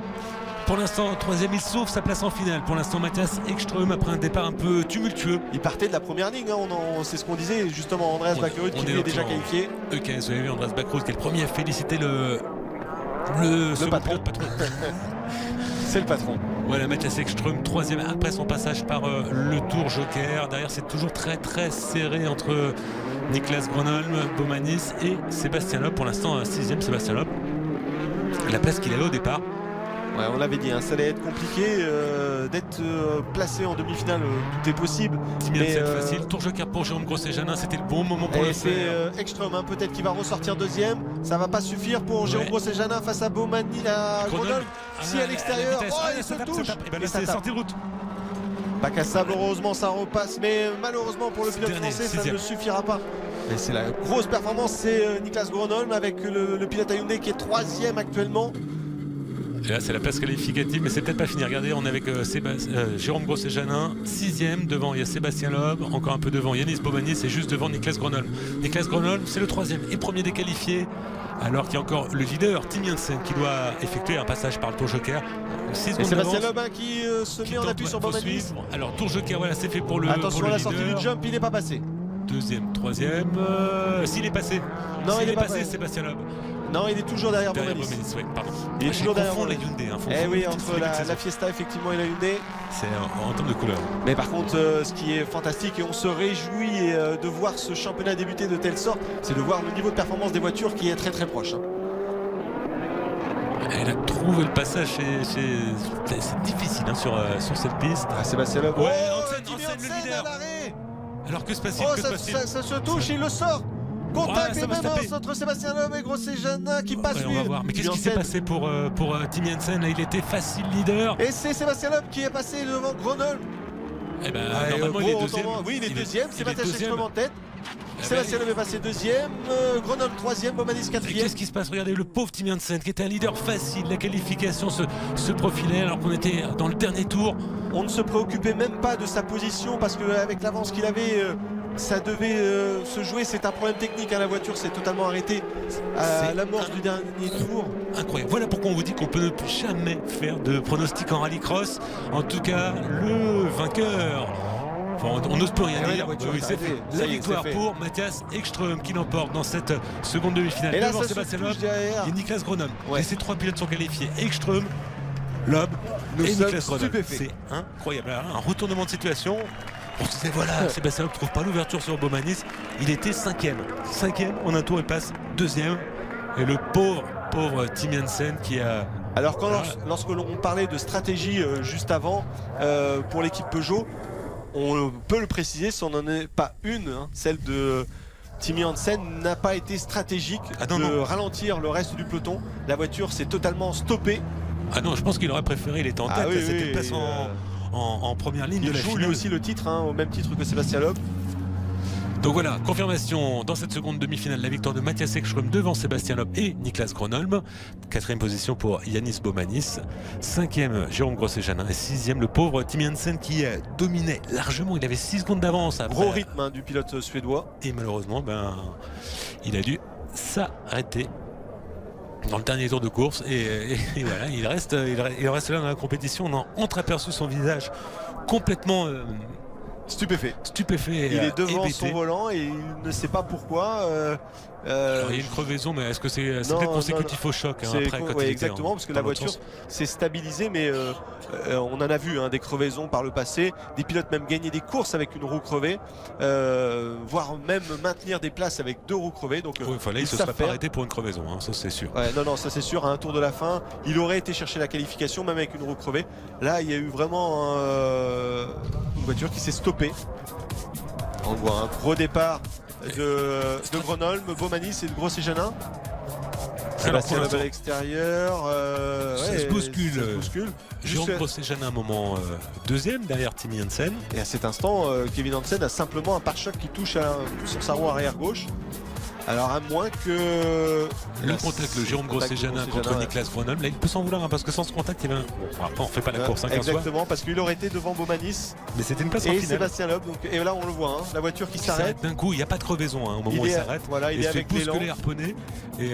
Pour l'instant, troisième, il sauve sa place en finale. Pour l'instant, Mathias Ekström, après un départ un peu tumultueux. Il partait de la première ligne, hein. C'est ce qu'on disait justement. Andreas Bakkerud qui lui est déjà qualifié. EKS, vous avez vu Andreas Bakkerud qui est le premier à féliciter le patron. C'est le patron. Voilà, Mathias Ekström, troisième après son passage par le Tour Joker. Derrière, c'est toujours très très serré entre Niklas Grönholm, Baumanis et Sébastien Loeb. Pour l'instant, sixième Sébastien Loeb. La place qu'il avait au départ. Ouais, on l'avait dit, hein, ça allait être compliqué d'être placé en demi-finale, tout est possible. C'est facile. Tour Joker pour Jérôme Grosjean, c'était le bon moment pour le faire. C'est Ekström, hein, peut-être qu'il va ressortir deuxième. Ça va pas suffire pour Jérôme Grosjean face à Baumanis, à Grenoble. Si à l'extérieur, il se touche. Et c'est sorti de route. Bac à sable, heureusement ça repasse, mais malheureusement pour le pilote français, ça ne suffira pas. Et c'est la grosse performance, c'est Niklas Grönholm avec le pilote Hyundai qui est troisième actuellement. Et là, c'est la place qualificative, mais c'est peut-être pas fini. Regardez, on est avec Jérôme Grosjean, sixième. Devant, il y a Sébastien Loeb. Encore un peu devant, Yanis Baumanis. Et juste devant, Niklas Grönholm. Niklas Grönholm, c'est le troisième et premier déqualifié. Alors qu'il y a encore le leader, Timmy Hansen, qui doit effectuer un passage par le Tour Joker. Et Sébastien Loeb qui se met en appui sur Baumanis. Alors, Tour Joker, voilà, c'est fait pour le Attention à la leader. sortie du jump, il n'est pas passé. Deuxième, troisième. S'il est passé. Non, il est pas passé, Sébastien Loeb. Non, il est toujours derrière Baumanis. Ouais, pardon. Il est toujours derrière la Hyundai. Oui, entre la Fiesta effectivement et la Hyundai. C'est en termes de couleur. Mais par contre, ce qui est fantastique et on se réjouit de voir ce championnat débuter de telle sorte, c'est de voir le niveau de performance des voitures qui est très très proche. Elle a trouvé le passage, c'est difficile sur cette piste. Sébastien Loeb. Ouais, Hansen le leader. Alors que se passe-t-il? Ça se touche et il le sort. Contact et même entre Sébastien Loeb et Grosjean qui passe lui. On va voir. Mais qu'est-ce qui s'est passé pour Timmy Hansen? Là, il était facile leader. Et c'est Sébastien Loeb qui est passé devant Grenoble. Eh ben, normalement, il est deuxième. Oui, il est deuxième. C'est Mathias Ekström en tête. Sébastien Loeb est passé deuxième, Grenoble troisième, Baumanis quatrième. Qu'est-ce qui se passe? Regardez le pauvre Timmy Hansen qui était un leader facile. La qualification se profilait alors qu'on était dans le dernier tour. On ne se préoccupait même pas de sa position parce qu'avec l'avance qu'il avait, ça devait se jouer. C'est un problème technique. La voiture s'est totalement arrêtée à l'amorce du dernier tour. Incroyable. Voilà pourquoi on vous dit qu'on peut ne plus jamais faire de pronostic en rallycross. En tout cas, le vainqueur. Enfin, on n'ose plus rien dire. C'est fait. La victoire pour Mathias Ekström qui l'emporte dans cette seconde demi-finale. Et là, devant Sébastien Loeb et Niklas Grönholm. Et ces trois pilotes sont qualifiés. Ekström, Loeb et Niklas Grönholm. C'est incroyable. Alors, un retournement de situation. On se disait voilà, Sébastien Loeb ne trouve pas l'ouverture sur Baumanis. Il était cinquième. Cinquième en un tour, il passe deuxième. Et le pauvre Timmy Hansen qui a... Alors lorsque l'on parlait de stratégie juste avant pour l'équipe Peugeot, on peut le préciser, si on n'en est pas une, celle de Timmy Hansen n'a pas été stratégique de ralentir le reste du peloton. La voiture s'est totalement stoppée. Ah non, je pense qu'il aurait préféré, il était en tête, c'était une place en première ligne de la finale. Il joue lui aussi le titre, au même titre que Sébastien Loeb. Donc voilà, confirmation dans cette seconde demi-finale, la victoire de Mathias Ekström devant Sébastien Loeb et Niklas Gronholm. 4e position pour Yanis Baumanis. 5e, Jérôme Grosset-Janin. Et 6e, le pauvre Tim Jensen qui dominait largement. Il avait 6 secondes d'avance. Gros rythme du pilote suédois. Et malheureusement, il a dû s'arrêter dans le dernier tour de course. Et voilà, il reste là dans la compétition. On a entreaperçu son visage complètement... Stupéfait. Il est devant son volant et il ne sait pas pourquoi. Alors, il y a une crevaison, mais est-ce que c'est peut-être consécutif au choc après, exactement, parce que la voiture s'est stabilisée, mais on en a vu des crevaisons par le passé. Des pilotes même gagner des courses avec une roue crevée, voire même maintenir des places avec 2 roues crevées. Donc, il se serait pas arrêté pour une crevaison, ça c'est sûr. Non, ça c'est sûr. À un tour de la fin, il aurait été chercher la qualification, même avec une roue crevée. Là, il y a eu vraiment une voiture qui s'est stoppée. On voit un gros départ de Gronholm, Baumanis et de Grosset-Janin. Sébastien Loeb à l'extérieur. Ça se bouscule. Jérôme Grosset-Janin un moment 2e derrière Tim Jensen. Et à cet instant, Kevin Hansen a simplement un pare-choc qui touche sur sa roue arrière gauche. Alors à moins que... Le contact, le Jérôme Grosset-Janin contre Niklas Gronholm, là il peut s'en vouloir parce que sans ce contact, il a... après on fait pas la course. Exactement, parce qu'il aurait été devant Baumanis. Mais c'était une place en finale. Et Sébastien Loeb, et là on le voit, la voiture qui s'arrête. D'un coup, il n'y a pas de crevaison au moment où il s'arrête. Voilà, il est avec l'élan. Il harponné. Et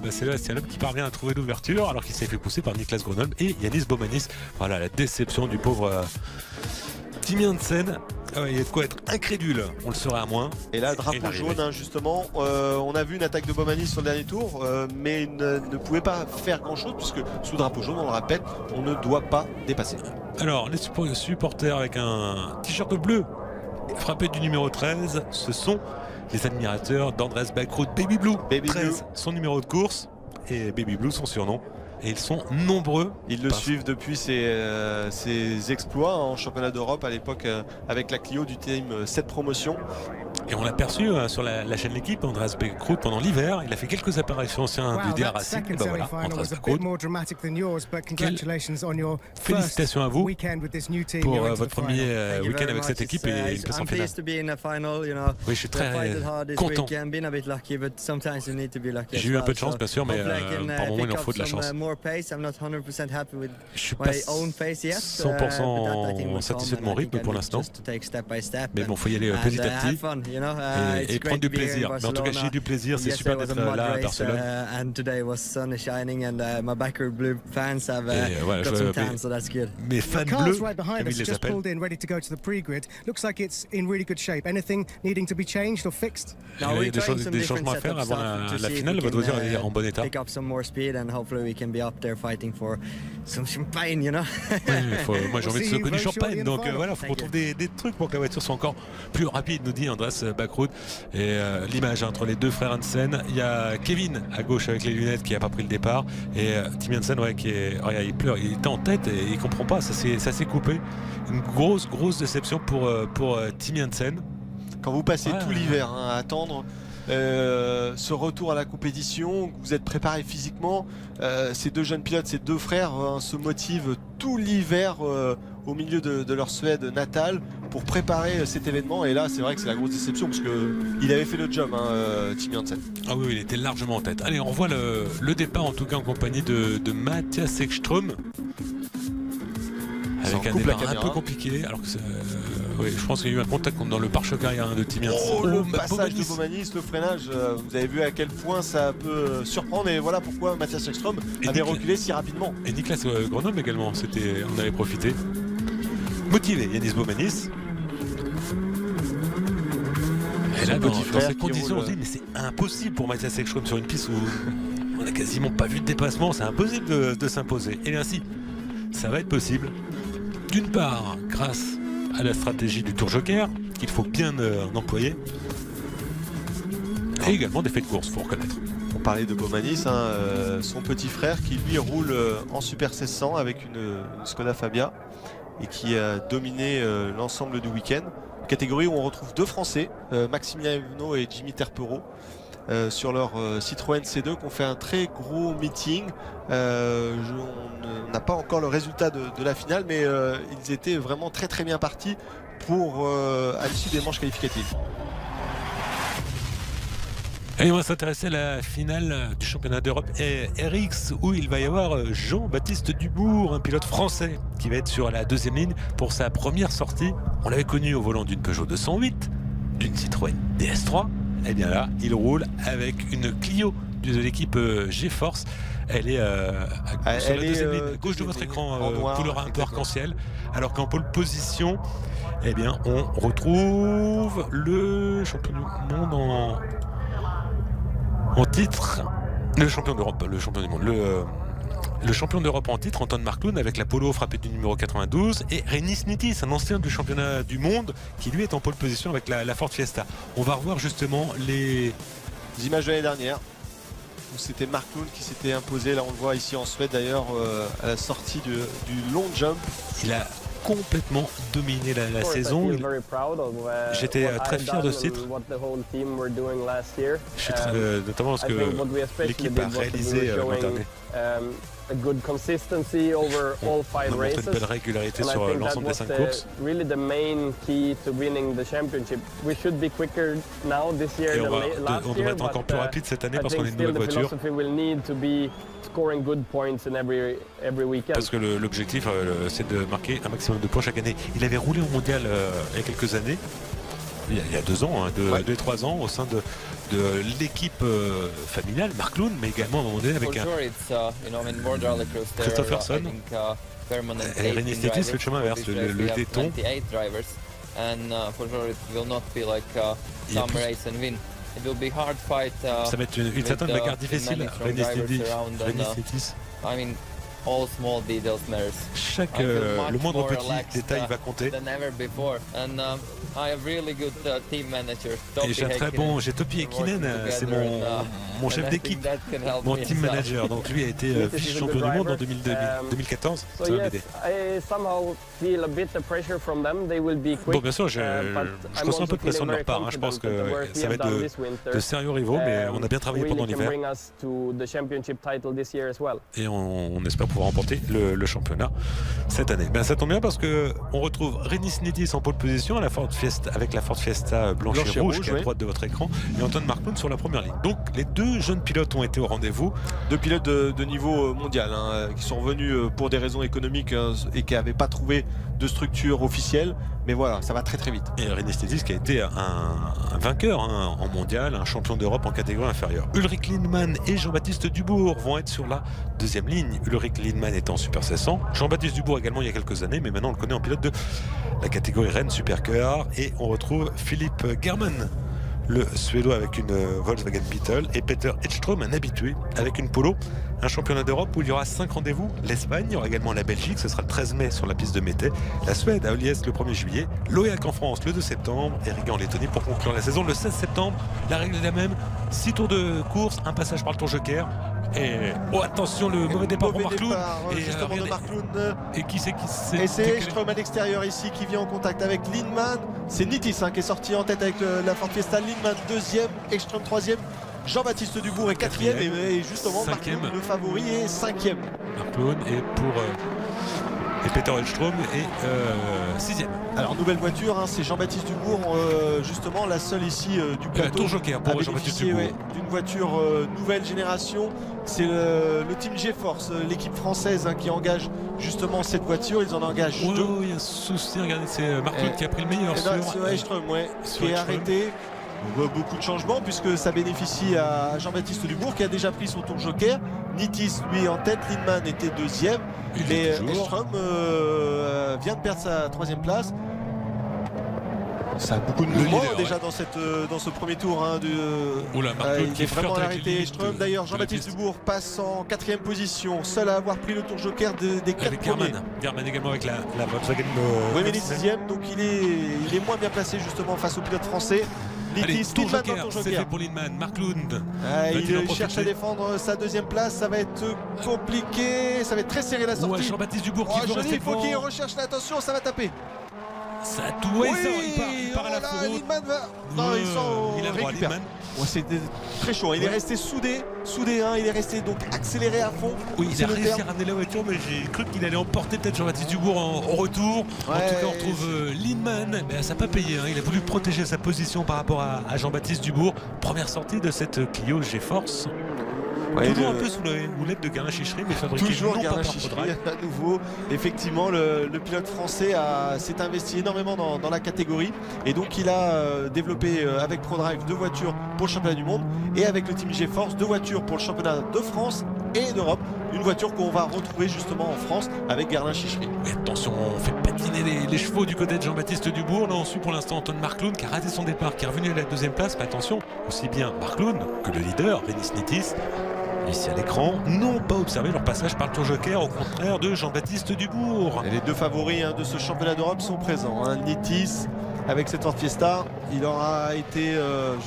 c'est Sébastien Loeb qui parvient à trouver l'ouverture alors qu'il s'est fait pousser par Niklas Gronholm et Yanis Baumanis. Voilà la déception du pauvre Tim Jensen. Il y a de quoi être incrédule, on le serait à moins. Et là, drapeau jaune, justement. On a vu une attaque de Baumanis sur le dernier tour, mais il ne pouvait pas faire grand-chose, puisque sous drapeau jaune, on le répète, on ne doit pas dépasser. Alors, les supporters avec un t-shirt bleu frappé du numéro 13, ce sont les admirateurs d'Andrés Backrut, Baby Blue. 13, son numéro de course, et Baby Blue, son surnom. Et ils sont nombreux. Ils le suivent depuis ses exploits en championnat d'Europe à l'époque avec la Clio du team 7 promotion. Et on l'a perçu sur la chaîne L'équipe, Andrés Backrut pendant l'hiver. Il a fait quelques apparitions au sein du DR Racing. Voilà, Andrés Backrut. Félicitations à vous pour votre premier week-end avec cette équipe et une place en finale. Oui, je suis très content. J'ai eu un peu de chance, bien sûr, mais par moment, il en faut de la chance. Je suis pas 100% satisfait de mon rythme pour l'instant. Mais bon, il faut y aller petit à petit et prendre du plaisir. Mais en tout cas, j'ai eu du plaisir. C'est super d'être là à Barcelone. Et voilà, mes fans bleus, comme ils les appellent. Il y a des changements à faire avant la finale. Votre voiture est en bon état. Moi j'ai envie de secouer du champagne, donc voilà, il faut qu'on trouve des trucs pour que la voiture soit encore plus rapide, nous dit Andrés Backrut. Et l'image entre les deux frères Hansen, il y a Kevin à gauche avec les lunettes qui n'a pas pris le départ, et Tim Jensen regarde, il pleure, il était en tête et il comprend pas, ça s'est coupé. Une grosse déception pour Tim Jensen. Quand vous passez tout l'hiver à attendre ce retour à la compétition, vous êtes préparé physiquement, ces deux jeunes pilotes, ces deux frères se motivent tout l'hiver au milieu de leur Suède natale pour préparer cet événement, et là c'est vrai que c'est la grosse déception parce qu'il avait fait le job, Tim Jensen. Ah oui, il était largement en tête. Allez, on revoit le départ en tout cas en compagnie de Mathias Ekström. Avec un départ un peu compliqué, alors que oui, je pense qu'il y a eu un contact dans le pare-choc arrière de Tim Jensen. Le passage de Baumanis, le freinage, vous avez vu à quel point ça peut surprendre, et voilà pourquoi Mathias Ekström avait reculé si rapidement. Et Niklas Gronholm également, on avait profité. Motivé, Yanis Baumanis. Et là, dans ces conditions, on se dit, mais c'est impossible pour Mathias Ekström sur une piste où on n'a quasiment pas vu de dépassement, c'est impossible de s'imposer. Et ainsi, ça va être possible. D'une part, grâce à la stratégie du Tour Joker, qu'il faut bien employer, et également des faits de course, il faut reconnaître. On parlait de Baumanis, son petit frère qui lui roule en Super 1600 avec une Skoda Fabia et qui a dominé l'ensemble du week-end. Catégorie où on retrouve deux Français, Maximilien Evenot et Jimmy Terpereau, sur leur Citroën C2, qui ont fait un très gros meeting. On n'a pas encore le résultat de la finale, mais ils étaient vraiment très bien partis pour à l'issue des manches qualificatives. Et on va s'intéresser à la finale du championnat d'Europe RX où il va y avoir Jean-Baptiste Dubourg, un pilote français qui va être sur la deuxième ligne pour sa première sortie. On l'avait connu au volant d'une Peugeot 208, d'une Citroën DS3. Et bien là, il roule avec une Clio de l'équipe G-Force. Elle est sur la deuxième ligne, gauche de votre écran, couleur un peu arc-en-ciel. Alors qu'en pole position, eh bien, on retrouve le champion du monde en titre, le champion d'Europe, le champion du monde, le champion d'Europe en titre, Anton Marklund, avec la Polo frappée du numéro 92, et Reinis Nitis, un ancien du championnat du monde, qui lui est en pole position avec la Ford Fiesta. On va revoir justement les images de l'année dernière, où c'était Marklund qui s'était imposé. Là, on le voit ici en Suède d'ailleurs, à la sortie du long jump. Il a complètement dominé la saison. J'étais très fier de ce titre. Je suis notamment parce que l'équipe a réalisé l'an dernier. On a montré une belle régularité sur l'ensemble des 5 courses. Et on doit être encore plus rapide cette année parce qu'on est une nouvelle voiture. Parce que l'objectif, c'est de marquer un maximum de points chaque année. Il avait roulé au mondial il y a quelques années, il y a 2 ans, 2 et 3 ans, au sein de l'équipe familiale, Marklund, mais également à un moment donné avec Christopherson. Et Reinis Nitis fait le chemin inverse, le Dayton. Ça va être une certaine bagarre difficile, Reinis Nitis. Le moindre petit détail va compter. Et j'ai Topi Ekinen, c'est mon chef d'équipe, mon team manager. Donc lui a été vice-champion du monde en 2014. Ça va m'aider. Bon, bien sûr, je ressens un peu de pression de leur part. Je pense que ça va être de sérieux rivaux, mais on a bien travaillé pendant l'hiver. Et on espère pouvoir remporter le championnat cette année. Ben, ça tombe bien parce que on retrouve Reinis Nitis en pole position à la Ford Fiesta, avec la Ford Fiesta blanche et rouge qui est à droite de votre écran, et Anton Marklund sur la première ligne. Donc les 2 jeunes pilotes ont été au rendez-vous. 2 pilotes de niveau mondial qui sont venus pour des raisons économiques et qui n'avaient pas trouvé de structure officielle. Mais voilà, ça va très très vite. Et Reinis Nitis qui a été un vainqueur en mondial, un champion d'Europe en catégorie inférieure. Ulrich Lindmann et Jean-Baptiste Dubourg vont être sur la deuxième ligne. Ulrich Lindmann est en Super 600. Jean-Baptiste Dubourg également il y a quelques années, mais maintenant on le connaît en pilote de la catégorie Rennes Supercar. Et on retrouve Philippe German, le Suédois avec une Volkswagen Beetle, et Peter Edström, un habitué avec une Polo. Un championnat d'Europe où il y aura 5 rendez-vous. L'Espagne, il y aura également la Belgique, ce sera le 13 mai sur la piste de Mété. La Suède à Oliès le 1er juillet. Loyac en France le 2 septembre. Et Riga en Lettonie pour conclure la saison le 16 septembre. La règle est la même. 6 tours de course, un passage par le tour Joker. Et attention, le mauvais départ pour Marklund. Et qui c'est Et c'est Edström à l'extérieur ici qui vient en contact avec Lindmann. C'est Nitis qui est sorti en tête avec la Ford Fiesta. Lindmann 2e, Edström 3e. Jean-Baptiste Dubourg est 4e et justement Marklund le favori est 5e. Marklund et Peter Edström est 6e. Alors nouvelle voiture, c'est Jean-Baptiste Dubourg, justement la seule ici du plateau. Tour Joker pour Jean-Baptiste Dubourg. D'une voiture nouvelle génération. C'est le team G-Force, l'équipe française qui engage justement cette voiture. Ils en engagent 2. Il y a un souci, regardez, c'est Marklund qui a pris le meilleur sur Edström, qui est arrêté. On voit beaucoup de changements puisque ça bénéficie à Jean-Baptiste Dubourg qui a déjà pris son tour Joker. Nitis lui en tête, Lindmann était 2e. Et Edström vient de perdre sa 3e place. Ça a beaucoup de mouvements déjà dans ce premier tour. Il est vraiment arrêté. Edström. D'ailleurs, Jean-Baptiste Dubourg passe en 4e position, seul à avoir pris le tour Joker des 4 premiers. German également avec la Volkswagen. Oui, mais il est 6e, donc il est moins bien placé justement face au pilote français. Nitis, tour Joker, c'est fait pour Lindmann. Marklund. Il cherche à défendre sa 2e place. Ça va être compliqué. Ça va être très serré la sortie. Jean-Baptiste Dubourg qui veut rester il faut qu'il recherche l'attention. Ça va taper. Ça a tout. Ouais, il part à la faute. Lindman va... Non, il a le droit, récupère. Lindman. Ouais, c'était très chaud. Il est resté soudé, hein, il est resté donc accéléré à fond. Oui, il C'est a le réussi terme. à ramener la voiture, mais j'ai cru qu'il allait emporter peut-être Jean-Baptiste Dubourg en retour. En Ouais, tout cas, on retrouve Lindman. Mais ça n'a pas payé. Il a voulu protéger sa position par rapport à Jean-Baptiste Dubourg. Première sortie de cette Clio GeForce. Ouais, Toujours un peu sous la houlette de Garin Chichery, mais fabriqué Toujours non pas Garin par Chichery ProDrive. à nouveau. Effectivement, le pilote français s'est investi énormément dans la catégorie et donc il a développé avec ProDrive 2 voitures pour le championnat du monde et avec le team GeForce 2 voitures pour le championnat de France et d'Europe. Une voiture qu'on va retrouver justement en France avec Garin Chichery. Mais attention, on fait patiner les chevaux du côté de Jean-Baptiste Dubourg. Là, on suit pour l'instant Anton Markloun qui a raté son départ, qui est revenu à la deuxième place. Mais attention, aussi bien Markloun que le leader, Renis Nitis, ici à l'écran, n'ont pas observé leur passage par le Tour Joker, au contraire de Jean-Baptiste Dubourg. Et les 2 favoris de ce championnat d'Europe sont présents. Nitis avec cette Ford Fiesta, il aura été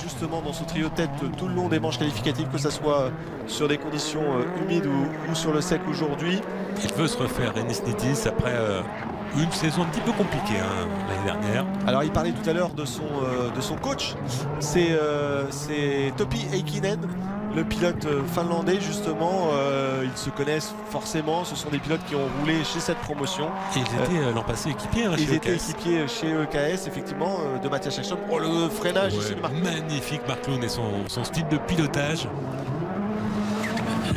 justement dans ce trio de tête tout le long des manches qualificatives, que ce soit sur des conditions humides ou sur le sec aujourd'hui. Il veut se refaire, Renis Nitis, après une saison un petit peu compliquée l'année dernière. Alors il parlait tout à l'heure de son coach, c'est Topi Heikkinen, le pilote finlandais justement. Ils se connaissent forcément, ce sont des pilotes qui ont roulé chez cette promotion. Et ils étaient l'an passé équipiers Ils chez étaient EKS. équipiers chez EKS effectivement de Mathias Ekström. Oh, le freinage ici de Marc. Magnifique Markloun et son style de pilotage.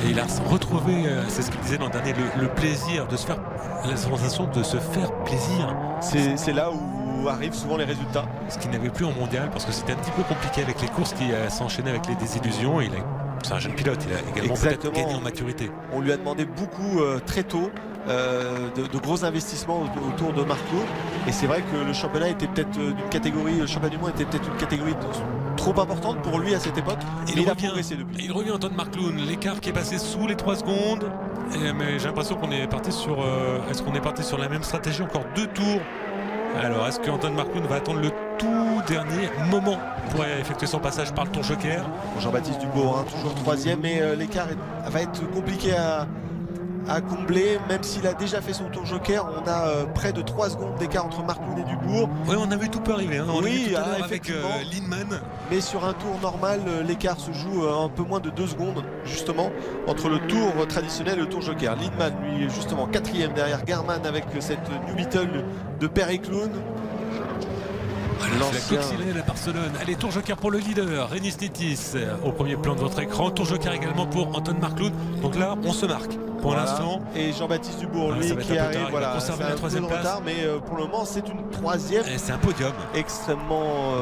Et il a retrouvé, c'est ce qu'il disait l'an dernier, le plaisir de se faire, la sensation de se faire plaisir. C'est là où arrivent souvent les résultats. Ce qu'il n'avait plus en mondial parce que c'était un petit peu compliqué avec les courses qui s'enchaînaient avec les désillusions. C'est un jeune pilote, il a également peut-être Exactement. gagné en maturité. On lui a demandé beaucoup très tôt de gros investissements autour de Markloun. Et c'est vrai que le championnat était peut-être d'une catégorie, le championnat du monde était peut-être une catégorie trop importante pour lui à cette époque. Mais il a progressé depuis. Il revient Anton Markloun, l'écart qui est passé sous les 3 secondes. Mais j'ai l'impression qu'on est parti sur. Est-ce qu'on est parti sur la même stratégie? Encore 2 tours. Alors, est-ce que Anton Markloun va attendre le tout dernier moment pour effectuer son passage par le Tour Joker? Jean-Baptiste Dubourg, toujours 3e, mais l'écart va être compliqué à combler, même s'il a déjà fait son Tour Joker. On a près de 3 secondes d'écart entre Markloun et Dubourg. Oui, on a vu tout peu arriver. On Oui, a vu tout à l'heure avec effectivement. Lindman. Mais sur un tour normal, l'écart se joue un peu moins de 2 secondes, justement, entre le tour traditionnel et le Tour Joker. Lindman, lui, est justement 4e derrière Garman avec cette New Beetle de Père Clown. La coccinelle à Barcelone. Allez, Tour Joker pour le leader, Renis Nitis, au premier plan de votre écran. Tour Joker également pour Anton Markloun. Donc là, on se marque pour Voilà. l'instant. Et Jean-Baptiste Dubourg, Ah, lui, ça va être qui un peu arrive, tard. Il va voilà, conserver c'est la un peu 3e de place. retard, mais pour le moment, c'est une 3e. Et c'est un podium. Extrêmement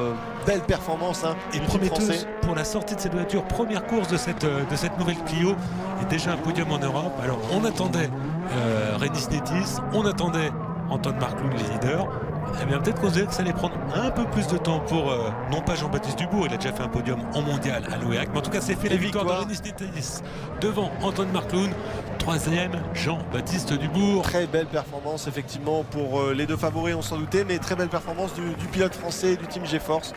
belle performance. Et du team prometteuse français. pour la sortie de cette voiture. Première course de cette nouvelle Clio. Et déjà un podium en Europe. Alors, on attendait Renis Nitis, on attendait Anton Markloun, les leaders. Eh bien, peut-être qu'on se disait que ça allait prendre un peu plus de temps pour, non pas Jean-Baptiste Dubourg, il a déjà fait un podium en mondial à l'OEAC, mais en tout cas, c'est fait la victoire de Renis Nitis devant Anton Markloun. 3e, Jean-Baptiste Dubourg. Très belle performance, effectivement, pour les 2 favoris, on s'en doutait, mais très belle performance du pilote français et du team GeForce.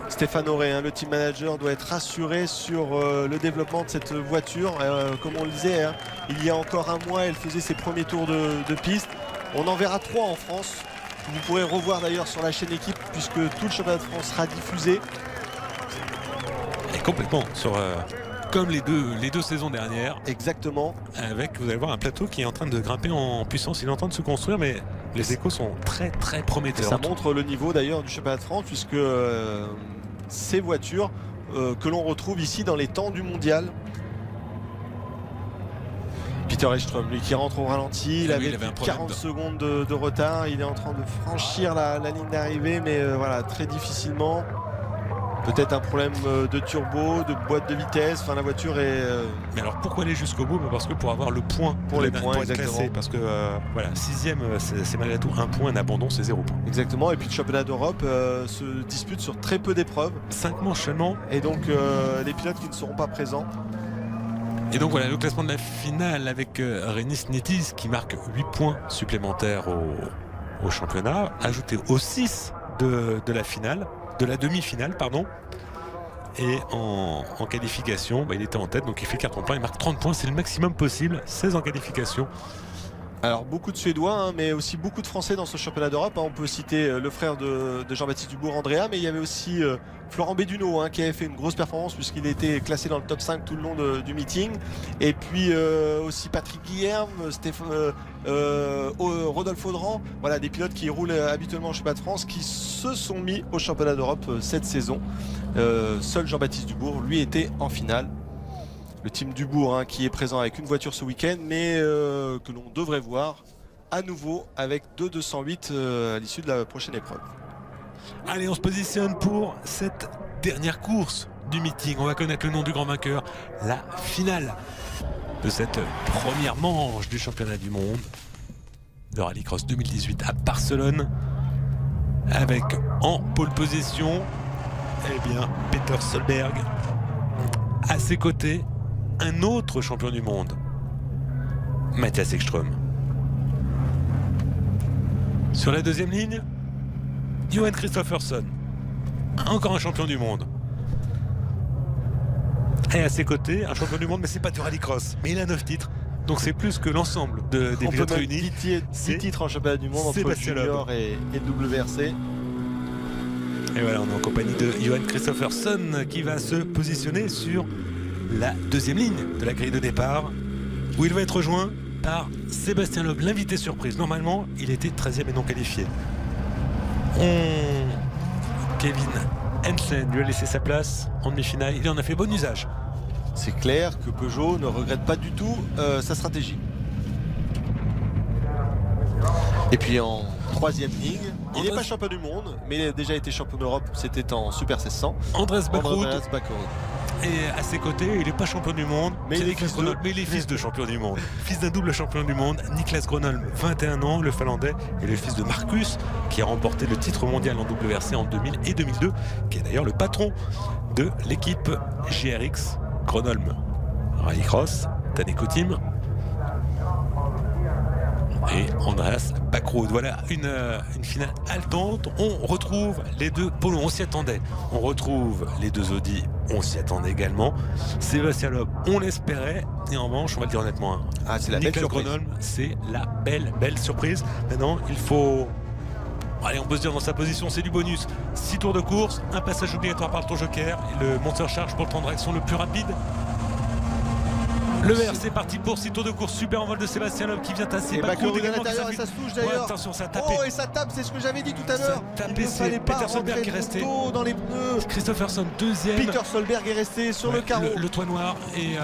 Stéphane Auré, le team manager, doit être rassuré sur le développement de cette voiture. Comme on le disait, il y a encore un mois, elle faisait ses premiers tours de piste. On en verra 3 en France. Vous pourrez revoir d'ailleurs sur la chaîne équipe, puisque tout le championnat de France sera diffusé. Et complètement sur comme les deux saisons dernières. Exactement. Avec, vous allez voir, un plateau qui est en train de grimper en puissance. Il est en train de se construire, mais les échos sont très très prometteurs. Ça montre le niveau d'ailleurs du championnat de France, puisque ces voitures que l'on retrouve ici dans les temps du mondial. Peter Ekström, lui qui rentre au ralenti, il avait un 40 secondes de retard, il est en train de franchir la ligne d'arrivée, mais voilà, très difficilement. Peut-être un problème de turbo, de boîte de vitesse, enfin la voiture est... Mais alors pourquoi aller jusqu'au bout? Parce que pour avoir le point, Pour les être points, classé, exactement. parce que voilà, 6e, c'est malgré tout un point, un abandon, c'est 0 point. Exactement, et puis le championnat d'Europe se dispute sur très peu d'épreuves. 5 manches seulement. Et donc les pilotes qui ne seront pas présents. Et donc voilà le classement de la finale avec Renis Nitis qui marque 8 points supplémentaires au championnat, ajouté aux 6 de la finale, de la demi-finale, pardon. Et en qualification, il était en tête, donc il fait carton plein, il marque 30 points, c'est le maximum possible, 16 en qualification. Alors beaucoup de Suédois, hein, mais aussi beaucoup de Français dans ce championnat d'Europe. Hein. On peut citer le frère de Jean-Baptiste Dubourg, Andrea, mais il y avait aussi Florent Béduneau, hein, qui avait fait une grosse performance puisqu'il était classé dans le top 5 tout le long du meeting. Et puis aussi Patrick Guilherme, Rodolphe Audran, voilà, des pilotes qui roulent habituellement au championnat de France, qui se sont mis au championnat d'Europe cette saison. Seul Jean-Baptiste Dubourg, lui, était en finale. Le team Dubourg, hein, qui est présent avec une voiture ce week-end, mais que l'on devrait voir à nouveau avec 208 à l'issue de la prochaine épreuve. Allez, on se positionne pour cette dernière course du meeting. On va connaître le nom du grand vainqueur, la finale de cette première manche du championnat du monde de Rallycross 2018 à Barcelone, avec en pole position Peter Solberg. À ses côtés, un autre champion du monde, Mattias Ekström. Sur la deuxième ligne, Johan Kristoffersson, encore un champion du monde. Et à ses côtés, un champion du monde, mais c'est pas du rallycross, mais il a 9 titres, donc c'est plus que l'ensemble des pilotes réunis. 10 titres en championnat du monde entre junior et WRC. Et voilà, on est en compagnie de Johan Kristoffersson qui va se positionner sur la deuxième ligne de la grille de départ, où il va être rejoint par Sébastien Loeb, l'invité surprise. Normalement, il était 13e et non qualifié. Kevin Hensen lui a laissé sa place en demi-finale. Il en a fait bon usage. C'est clair que Peugeot ne regrette pas du tout sa stratégie. Et puis en troisième ligne, il n'est pas champion du monde, mais il a déjà été champion d'Europe, c'était en Super 1600. Andreas Backrud. Et à ses côtés, il n'est pas champion du monde, mais il est fils de champion du monde. Fils d'un double champion du monde, Niklas Gronholm, 21 ans, le Finlandais, et le fils de Marcus, qui a remporté le titre mondial en WRC en 2000 et 2002, qui est d'ailleurs le patron de l'équipe GRX Gronholm Rallycross, Taneco Team. Et Andreas Backrud. Voilà une finale haletante. On retrouve les deux polos, on s'y attendait. On retrouve les deux Audi, on s'y attendait également. Sébastien Loeb, on l'espérait. Et en revanche, on va le dire honnêtement, c'est la Niklas belle surprise. Gronholm, c'est la belle surprise. Maintenant, il faut... Allez, on peut se dire dans sa position, c'est du bonus. 6 tours de course, un passage obligatoire par le tour joker. Et le monteur charge pour le temps de réaction le plus rapide. Le vert, c'est parti pour 6 tours de course. Super envol de Sébastien Loeb qui vient tasser. Et Backrud à l'intérieur et ça se touche d'ailleurs. Attention, ça a tapé. Oh, et ça tape, c'est ce que j'avais dit tout à l'heure. Il ne fallait pas rentrer qui est resté dans les pneus. Kristoffersson, deuxième. Peter Solberg est resté sur le carreau. Le toit noir et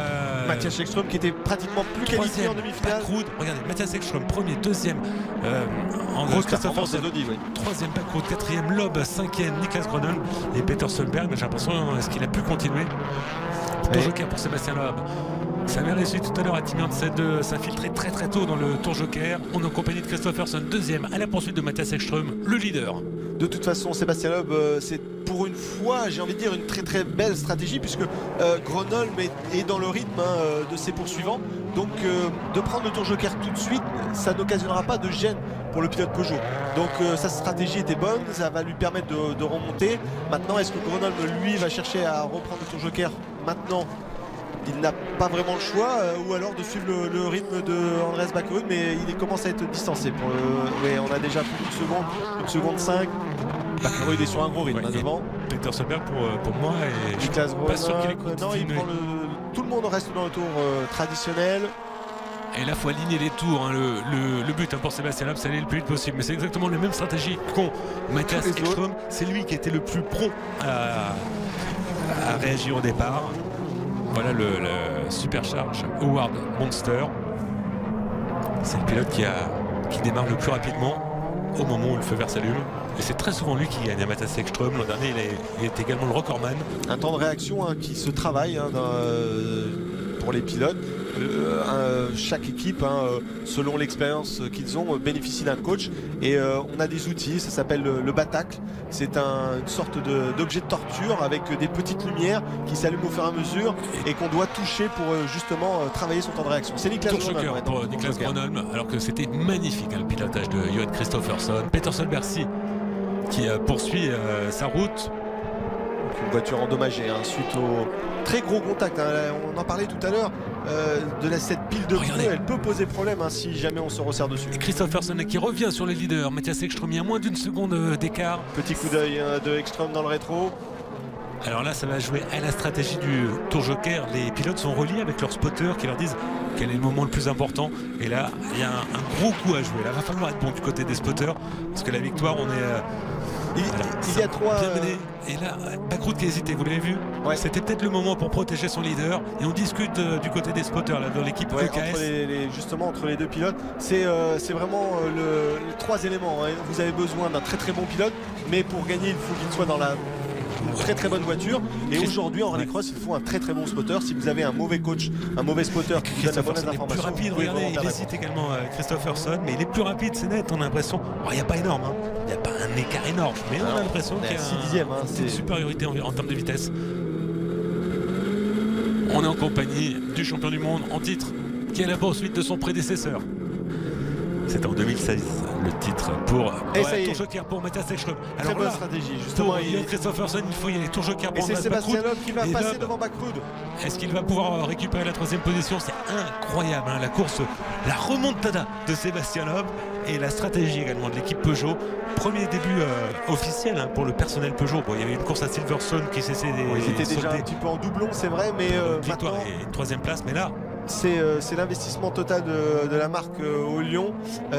Mattias Ekström qui était pratiquement plus qualifié en demi-finale. Backrud, regardez, Mattias Ekström, premier, deuxième. Grosse performance Audi, oui. Troisième Backrud, quatrième Loeb, cinquième Niklas Gronholm et Peter Solberg. Mais j'ai l'impression, est-ce qu'il a pu continuer? Tour joker pour Sébastien Loeb. Ça avait réussi tout à l'heure à Tim Jansen de s'infiltrer très tôt dans le tour joker. On est en compagnie de Kristoffersson, deuxième à la poursuite de Mattias Ekström, le leader. De toute façon, Sébastien Loeb, c'est pour une fois, j'ai envie de dire, une très belle stratégie puisque Gronholm est dans le rythme de ses poursuivants. Donc de prendre le tour joker tout de suite, ça n'occasionnera pas de gêne pour le pilote Peugeot. Donc sa stratégie était bonne, ça va lui permettre de remonter. Maintenant, est-ce que Gronholm, lui, va chercher à reprendre le tour joker maintenant? Il n'a pas vraiment le choix, ou alors de suivre le rythme de Andreas Backrud, mais il commence à être distancé. On a déjà plus d'une seconde 5. Backrud est sur un gros rythme devant. Peter Solberg pour moi et Niklas je suis pas sûr qu'il est non, il prend tout le monde reste dans le tour traditionnel. Et là, il faut aligner les tours. Hein. Le but pour Sébastien Loeb, c'est aller le plus vite possible. Mais c'est exactement la même stratégie qu'ont Mattias Ekström. C'est lui qui était le plus prompt à réagir au départ. Voilà le Supercharge Howard Monster. C'est le pilote qui démarre le plus rapidement au moment où le feu vert s'allume. Et c'est très souvent lui qui gagne à Mattias Ekström. L'an dernier, il est également le recordman. Un temps de réaction qui se travaille pour les pilotes. Chaque équipe, selon l'expérience qu'ils ont, bénéficie d'un coach. Et on a des outils, ça s'appelle le Batacle. C'est une sorte d'objet de torture avec des petites lumières qui s'allument au fur et à mesure et qu'on doit toucher pour justement travailler son temps de réaction. C'est Niklas Gronholm. Pour Niklas Gronholm, alors que c'était magnifique le pilotage de Johan Kristoffersson. Peter Solberg qui poursuit sa route. une voiture endommagée suite au très gros contact. On en parlait tout à l'heure cette pile de pneus, elle peut poser problème si jamais on se resserre dessus. Et Kristoffersson qui revient sur les leaders. Matthias Ekström, il y a moins d'une seconde d'écart. Petit coup d'œil de Ekström dans le rétro. Alors là, ça va jouer à la stratégie du Tour Joker. Les pilotes sont reliés avec leurs spotters qui leur disent quel est le moment le plus important. Et là, il y a un gros coup à jouer. Là, il va falloir être bon du côté des spotters parce que la victoire, on est... il y a trois... Bien mené. Et là, Bakroud qui a hésité, vous l'avez vu, c'était peut-être le moment pour protéger son leader. Et on discute du côté des spotters, là, dans l'équipe EKS. Justement, entre les deux pilotes, c'est vraiment les trois éléments. Vous avez besoin d'un très très bon pilote, mais pour gagner, il faut qu'il soit dans une très très bonne voiture. Et aujourd'hui en rallycross, il faut un très très bon spotter. Si vous avez un mauvais coach, un mauvais spotter qui vous donne la bonne information, plus rapide, regardez, il hésite également Kristoffersson, mais il est plus rapide, c'est net. On a l'impression, il n'y a pas énorme, il n'y a pas un écart énorme, mais on a l'impression qu'il y a 6 dixièmes, une supériorité en termes de vitesse. On est en compagnie du champion du monde en titre, qui est à la poursuite de son prédécesseur. C'était en 2016 le titre pour Tour Joker pour Matthias Ekström. Très bonne stratégie. Justement, pour Kristoffersson, il faut y aller. Tour Joker pour c'est Sébastien Loeb qui va passer devant Bakroud. Est-ce qu'il va pouvoir récupérer la 3e position? C'est incroyable, la course, la remontada de Sébastien Loeb et la stratégie également de l'équipe Peugeot. Premier début officiel pour le personnel Peugeot. Bon, il y avait une course à Silverstone qui s'est ils étaient déjà un petit peu en doublon, c'est vrai, mais victoire et une 3e place, mais là. C'est l'investissement total de la marque au Lyon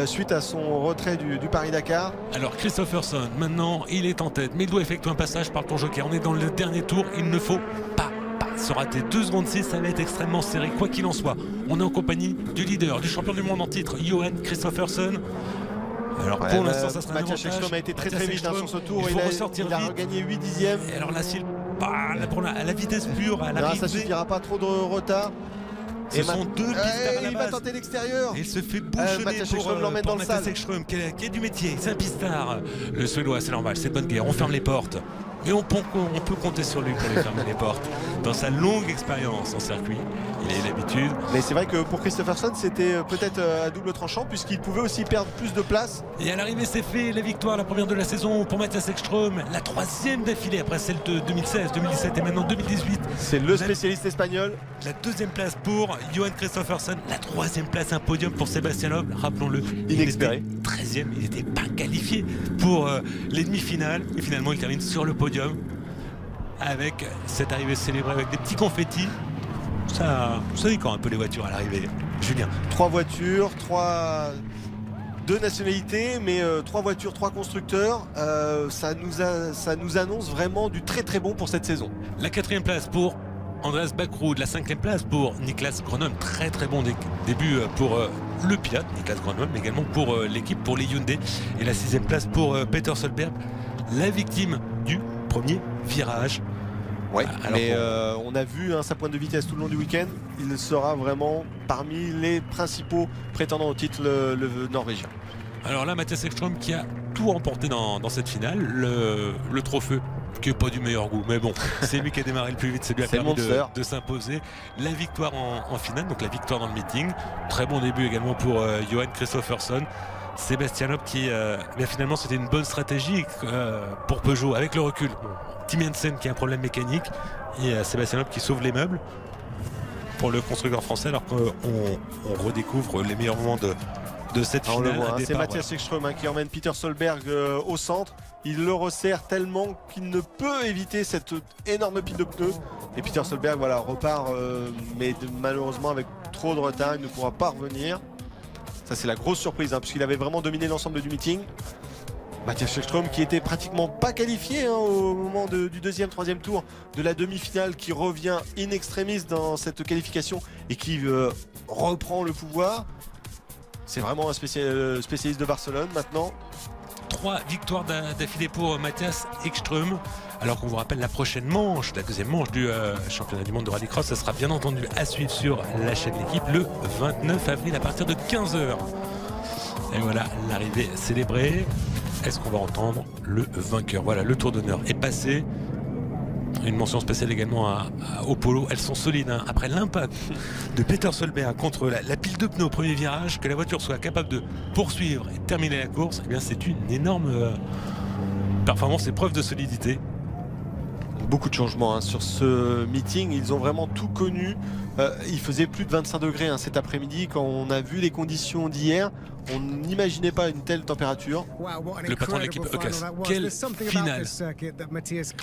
suite à son retrait du Paris-Dakar. Alors Kristoffersson, maintenant, il est en tête, mais il doit effectuer un passage par le Tour Joker. On est dans le dernier tour, il ne faut pas se rater. 2 secondes 6, ça va être extrêmement serré, quoi qu'il en soit. On est en compagnie du leader, du champion du monde en titre, Johan Kristoffersson. Alors pour l'instant, ça sera un Mathias avantage. Ekström a été très vite sur ce tour. Il a regagné 8 dixièmes. Et alors là, pour la vitesse pure, à l'arrivée, ça suffira pas, trop de retard. Ce sont 2 pistes à la il base. va tenter l'extérieur. Et il se fait bouchonner Mathias Ekström l'emmène dans le Matthias sale. Ekström qui est du métier, c'est un pistard. Le Suédois, c'est normal, c'est bonne guerre, on ferme les portes. Mais on peut compter sur lui pour lui fermer les portes. Dans sa longue expérience en circuit, il a l'habitude. Mais c'est vrai que pour Kristoffersson, c'était peut-être à double tranchant puisqu'il pouvait aussi perdre plus de place. Et à l'arrivée, c'est fait, la victoire, la première de la saison pour Matthias Ekström, la 3e d'affilée après celle de 2016, 2017 et maintenant 2018. C'est le spécialiste espagnol. La 2e place pour Johan Kristoffersson, la 3e place, un podium pour Sébastien Loeb, rappelons-le. Inexpéré. 13e, il n'était pas qualifié pour les demi-finales et finalement il termine sur le podium avec cette arrivée célébrée avec des petits confettis. Ça décore un peu les voitures à l'arrivée. Julien. 3 voitures, 2 nationalités, mais 3 voitures, 3 constructeurs. Ça nous annonce vraiment du très très bon pour cette saison. La 4e place pour Andreas Bakroud, la 5e place pour Niklas Gronholm. Très très bon début pour le pilote Niklas Gronholm, mais également pour l'équipe, pour les Hyundai. Et la 6e place pour Peter Solberg, la victime du premier virage. Ouais, mais on a vu sa pointe de vitesse tout le long du week-end. Il sera vraiment parmi les principaux prétendants au titre, le Norvégien. Alors là, Matthias Ekström qui a tout remporté dans cette finale. Le trophée qui n'est pas du meilleur goût, mais bon, c'est lui qui a démarré le plus vite, c'est lui qui a permis de s'imposer. La victoire en finale, donc la victoire dans le meeting. Très bon début également pour Johan Kristoffersson. Sébastien Loeb qui finalement c'était une bonne stratégie pour Peugeot avec le recul. Tim Jensen qui a un problème mécanique et Sébastien Loeb qui sauve les meubles pour le constructeur français alors qu'on redécouvre les meilleurs moments de cette finale. On le voit, c'est Matthias Ekström qui emmène Peter Solberg au centre. Il le resserre tellement qu'il ne peut éviter cette énorme pile de pneus. Et Peter Solberg repart, mais malheureusement avec trop de retard, il ne pourra pas revenir. Ça c'est la grosse surprise puisqu'il avait vraiment dominé l'ensemble du meeting. Matthias Ekström qui était pratiquement pas qualifié au moment du 2e, 3e tour de la demi-finale, qui revient in extremis dans cette qualification et qui reprend le pouvoir. C'est vraiment un spécialiste de Barcelone maintenant. 3 victoires d'affilée pour Matthias Ekström. Alors qu'on vous rappelle la prochaine manche, la 2e manche du championnat du monde de rallycross, ça sera bien entendu à suivre sur la chaîne L'équipe le 29 avril à partir de 15 h. Et voilà l'arrivée célébrée. Est-ce qu'on va entendre le vainqueur? Voilà, le tour d'honneur est passé. Une mention spéciale également au polo. Elles sont solides après l'impact de Peter Solberg contre la pile de pneus au premier virage. Que la voiture soit capable de poursuivre et de terminer la course, eh bien c'est une énorme performance et preuve de solidité. Beaucoup de changements sur ce meeting. Ils ont vraiment tout connu. Il faisait plus de 25 degrés cet après-midi. Quand on a vu les conditions d'hier, on n'imaginait pas une telle température. Le patron de l'équipe Eucas, quelle finale!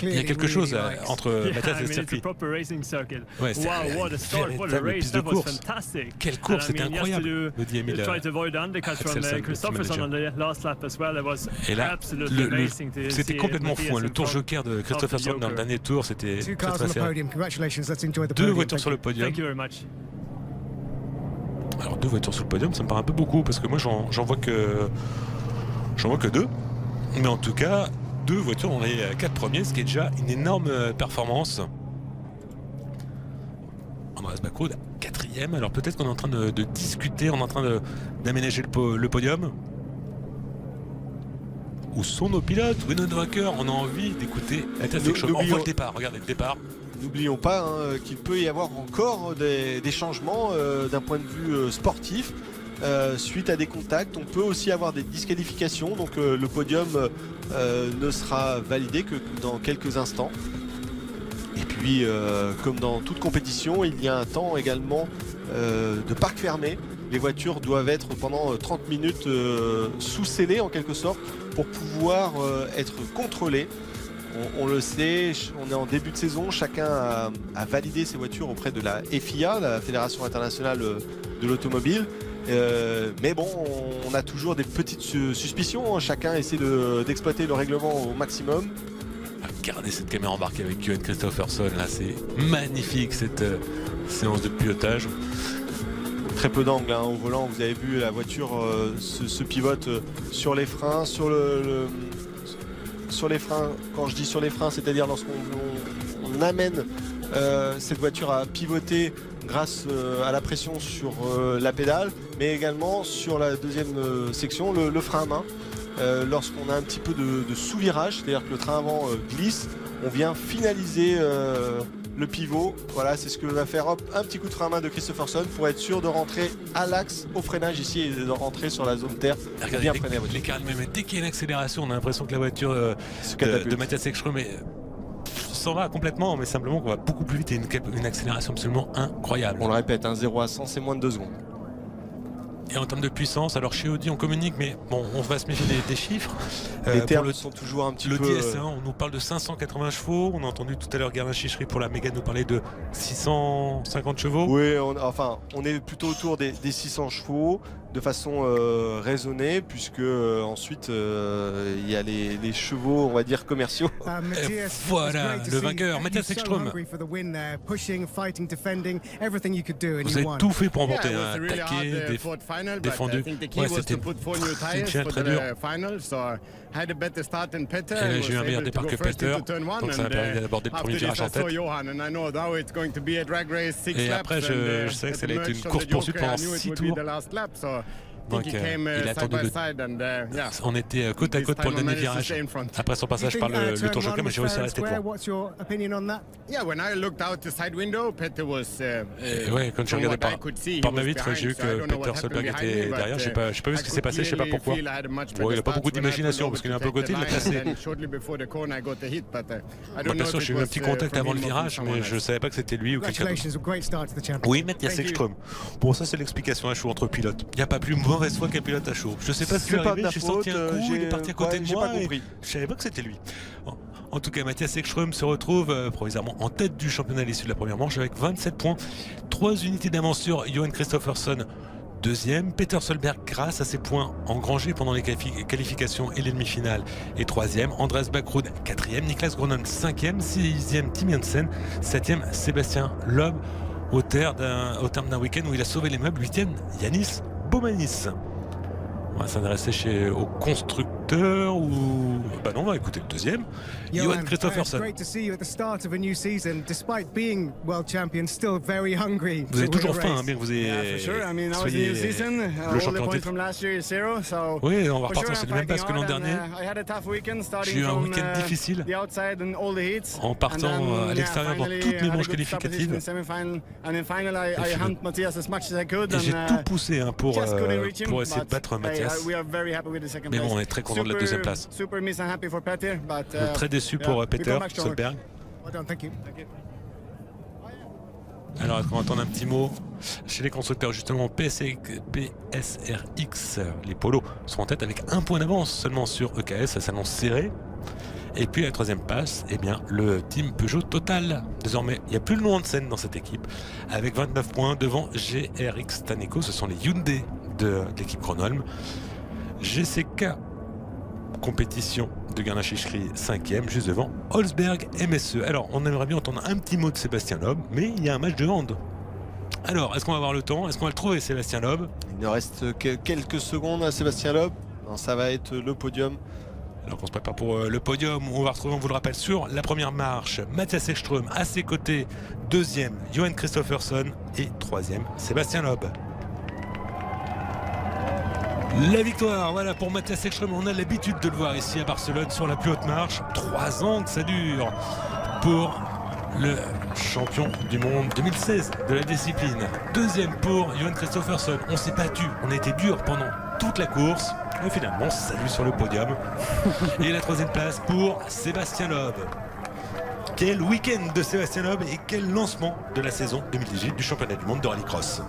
Il y a quelque chose entre Mathias et le circuit. Ouais, c'est une véritable piste de course. Quelle course, c'était incroyable, me dit Emile Axelsen, et là, c'était complètement fou. Le tour joker de Christopherson dans le dernier tour, c'était très très serré. 2 voitures sur le podium. Alors 2 voitures sur le podium, ça me paraît un peu beaucoup parce que moi j'en vois que 2. Mais en tout cas, 2 voitures dans les 4 premiers, ce qui est déjà une énorme performance. Andreas Backrud, 4e. Alors peut-être qu'on est en train de discuter, on est en train d'aménager le podium. Où sont nos pilotes? Où est notre vainqueur? On a envie d'écouter Mathias Ekström. On voit le départ, regardez le départ. N'oublions pas qu'il peut y avoir encore des changements d'un point de vue sportif. Suite à des contacts, on peut aussi avoir des disqualifications. Donc le podium ne sera validé que dans quelques instants. Et puis, comme dans toute compétition, il y a un temps également de parc fermé. Les voitures doivent être pendant 30 minutes sous scellé en quelque sorte pour pouvoir être contrôlées. On le sait, on est en début de saison, chacun a validé ses voitures auprès de la FIA, la Fédération Internationale de l'Automobile. Mais bon, on a toujours des petites suspicions, chacun essaie d'exploiter le règlement au maximum. Regardez cette caméra embarquée avec Johan Christopherson, là c'est magnifique cette séance de pilotage. Très peu d'angle au volant, vous avez vu la voiture se pivote sur les freins, sur les freins. Quand je dis sur les freins, c'est-à-dire lorsqu'on amène cette voiture à pivoter grâce à la pression sur la pédale, mais également sur la deuxième section, le frein à main. Lorsqu'on a un petit peu de sous-virage, c'est-à-dire que le train avant glisse, on vient finaliser le pivot. Voilà, c'est ce que va faire un petit coup de frein à main de Christopherson pour être sûr de rentrer à l'axe au freinage ici et de rentrer sur la zone terre. Regardez, bien freiner la voiture. Même dès qu'il y a une accélération, on a l'impression que la voiture de Mathias Ekström s'en va complètement, mais simplement qu'on va beaucoup plus vite et une accélération absolument incroyable. On le répète, 0 à 100 c'est moins de 2 secondes. Et en termes de puissance, alors chez Audi on communique, mais bon, on va se méfier des chiffres. Les termes sont toujours un petit peu... Le DS1, on nous parle de 580 chevaux. On a entendu tout à l'heure Gerdin Chichery pour la Mégane nous parler de 650 chevaux. Oui, on est plutôt autour des 600 chevaux de façon raisonnée, puisque ensuite il y a les chevaux, on va dire, commerciaux. Et voilà, le vainqueur, Mathias Ekström. Vous avez tout fait pour emporter, attaqué, défendu. Ouais, c'était une finale très dure. Et là, j'ai eu un meilleur départ que Peter, donc ça m'a permis d'aborder le premier virage en tête. Et après, je savais que ça allait être une course-poursuite pendant 6 tours. Donc il a attendu on était côte à côte pour le dernier virage. Après son passage par le tour joker, mais j'ai réussi à rester devant. Et ouais, quand je regardais par ma vitre, j'ai vu que Peter Solberg était derrière. J'ai pas vu ce qui s'est passé, je sais pas pourquoi. Bon, il a pas beaucoup d'imagination parce qu'il est un peu à côté, il l'a placé. Bien sûr, j'ai eu un petit contact avant le virage, mais je savais pas que c'était lui ou quelqu'un d'autre. Oui, Mathias Ekström. Bon, ça c'est l'explication à chaud entre pilotes. Il n'y a pas plus mauvaise foi qu'un pilote à chaud. Je sais pas ce qui est arrivé, j'ai senti un coup, il est parti à côté de moi et je savais pas que c'était lui. En tout cas, Mathias Ekström se retrouve provisoirement en tête du championnat à l'issue de la première manche avec 27 points, 3 unités d'avance sur Johan Christopherson, deuxième. Peter Solberg, grâce à ses points engrangés pendant les qualifications et les demi-finales, est troisième. Andreas Backrud, quatrième. Niklas Groenholm, cinquième. Sixième, Tim Jensen. Septième, Sébastien Loeb. Au terme d'un week-end où il a sauvé les meubles. Huitième, Yanis Boumanis. On va s'intéresser aux constructeurs ou... Bah non, on va écouter le deuxième. Johan Christopherson. Vous avez toujours faim, bien que vous soyez le champion de titre. Oui, on va repartir sur les mêmes bases que l'an dernier. J'ai eu un week-end difficile en partant à l'extérieur dans toutes mes manches qualificatives. Et j'ai tout poussé pour essayer de battre Mathias. Mais bon, on est très content de la deuxième place. Très déçu pour Peter Solberg. Alors, est-ce qu'on va entendre un petit mot chez les constructeurs, justement, PSRX, les polos sont en tête avec 1 point d'avance seulement sur EKS, ça s'annonce serré. Et puis à la troisième place, eh bien, le team Peugeot Total. Désormais, il n'y a plus le nom de scène dans cette équipe, avec 29 points devant GRX Taneco, ce sont les Hyundai de l'équipe Chronolm. GCK compétition de Garnachicherie 5e, juste devant Holzberg MSE. Alors, on aimerait bien entendre un petit mot de Sébastien Loeb, mais il y a un match de hand. Alors, est-ce qu'on va avoir le temps? Est-ce qu'on va le trouver, Sébastien Loeb? Il ne reste que quelques secondes à Sébastien Loeb. Non, ça va être le podium. Alors qu'on se prépare pour le podium, on va retrouver, on vous le rappelle, sur la première marche, Mathias Ekström, à ses côtés, 2e, Johan Kristoffersson, et 3e, Sébastien Loeb. La victoire, voilà, pour Mathias Ekström. On a l'habitude de le voir ici à Barcelone sur la plus haute marche. 3 ans que ça dure pour le champion du monde 2016 de la discipline. 2e pour Johan Kristoffersson. On s'est battu, on a été dur pendant toute la course. Et finalement, salut sur le podium. Et la 3e place pour Sébastien Loeb. Quel week-end de Sébastien Loeb et quel lancement de la saison 2018 du championnat du monde de rallycross.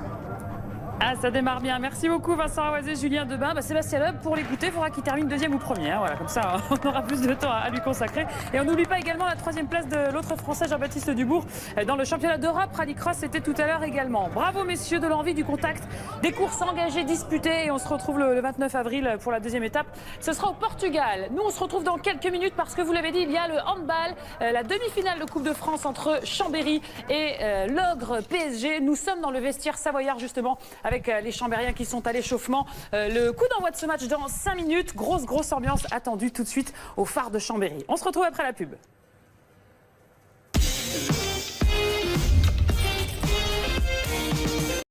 Ah, ça démarre bien. Merci beaucoup Vincent Awazé, Julien Debain. Sébastien Loeb, pour l'écouter, il faudra qu'il termine 2e ou 1er. Hein. Voilà, comme ça, on aura plus de temps à lui consacrer. Et on n'oublie pas également la 3e place de l'autre Français, Jean-Baptiste Dubourg, dans le championnat d'Europe rallycross. C'était tout à l'heure également. Bravo messieurs, de l'envie, du contact, des courses engagées, disputées. Et on se retrouve le 29 avril pour la 2e étape. Ce sera au Portugal. Nous, on se retrouve dans quelques minutes parce que vous l'avez dit, il y a le handball, la demi-finale de Coupe de France entre Chambéry et l'Ogre PSG. Nous sommes dans le vestiaire savoyard justement avec les Chambériens qui sont à l'échauffement. Le coup d'envoi de ce match dans 5 minutes. Grosse ambiance attendue tout de suite au phare de Chambéry. On se retrouve après la pub.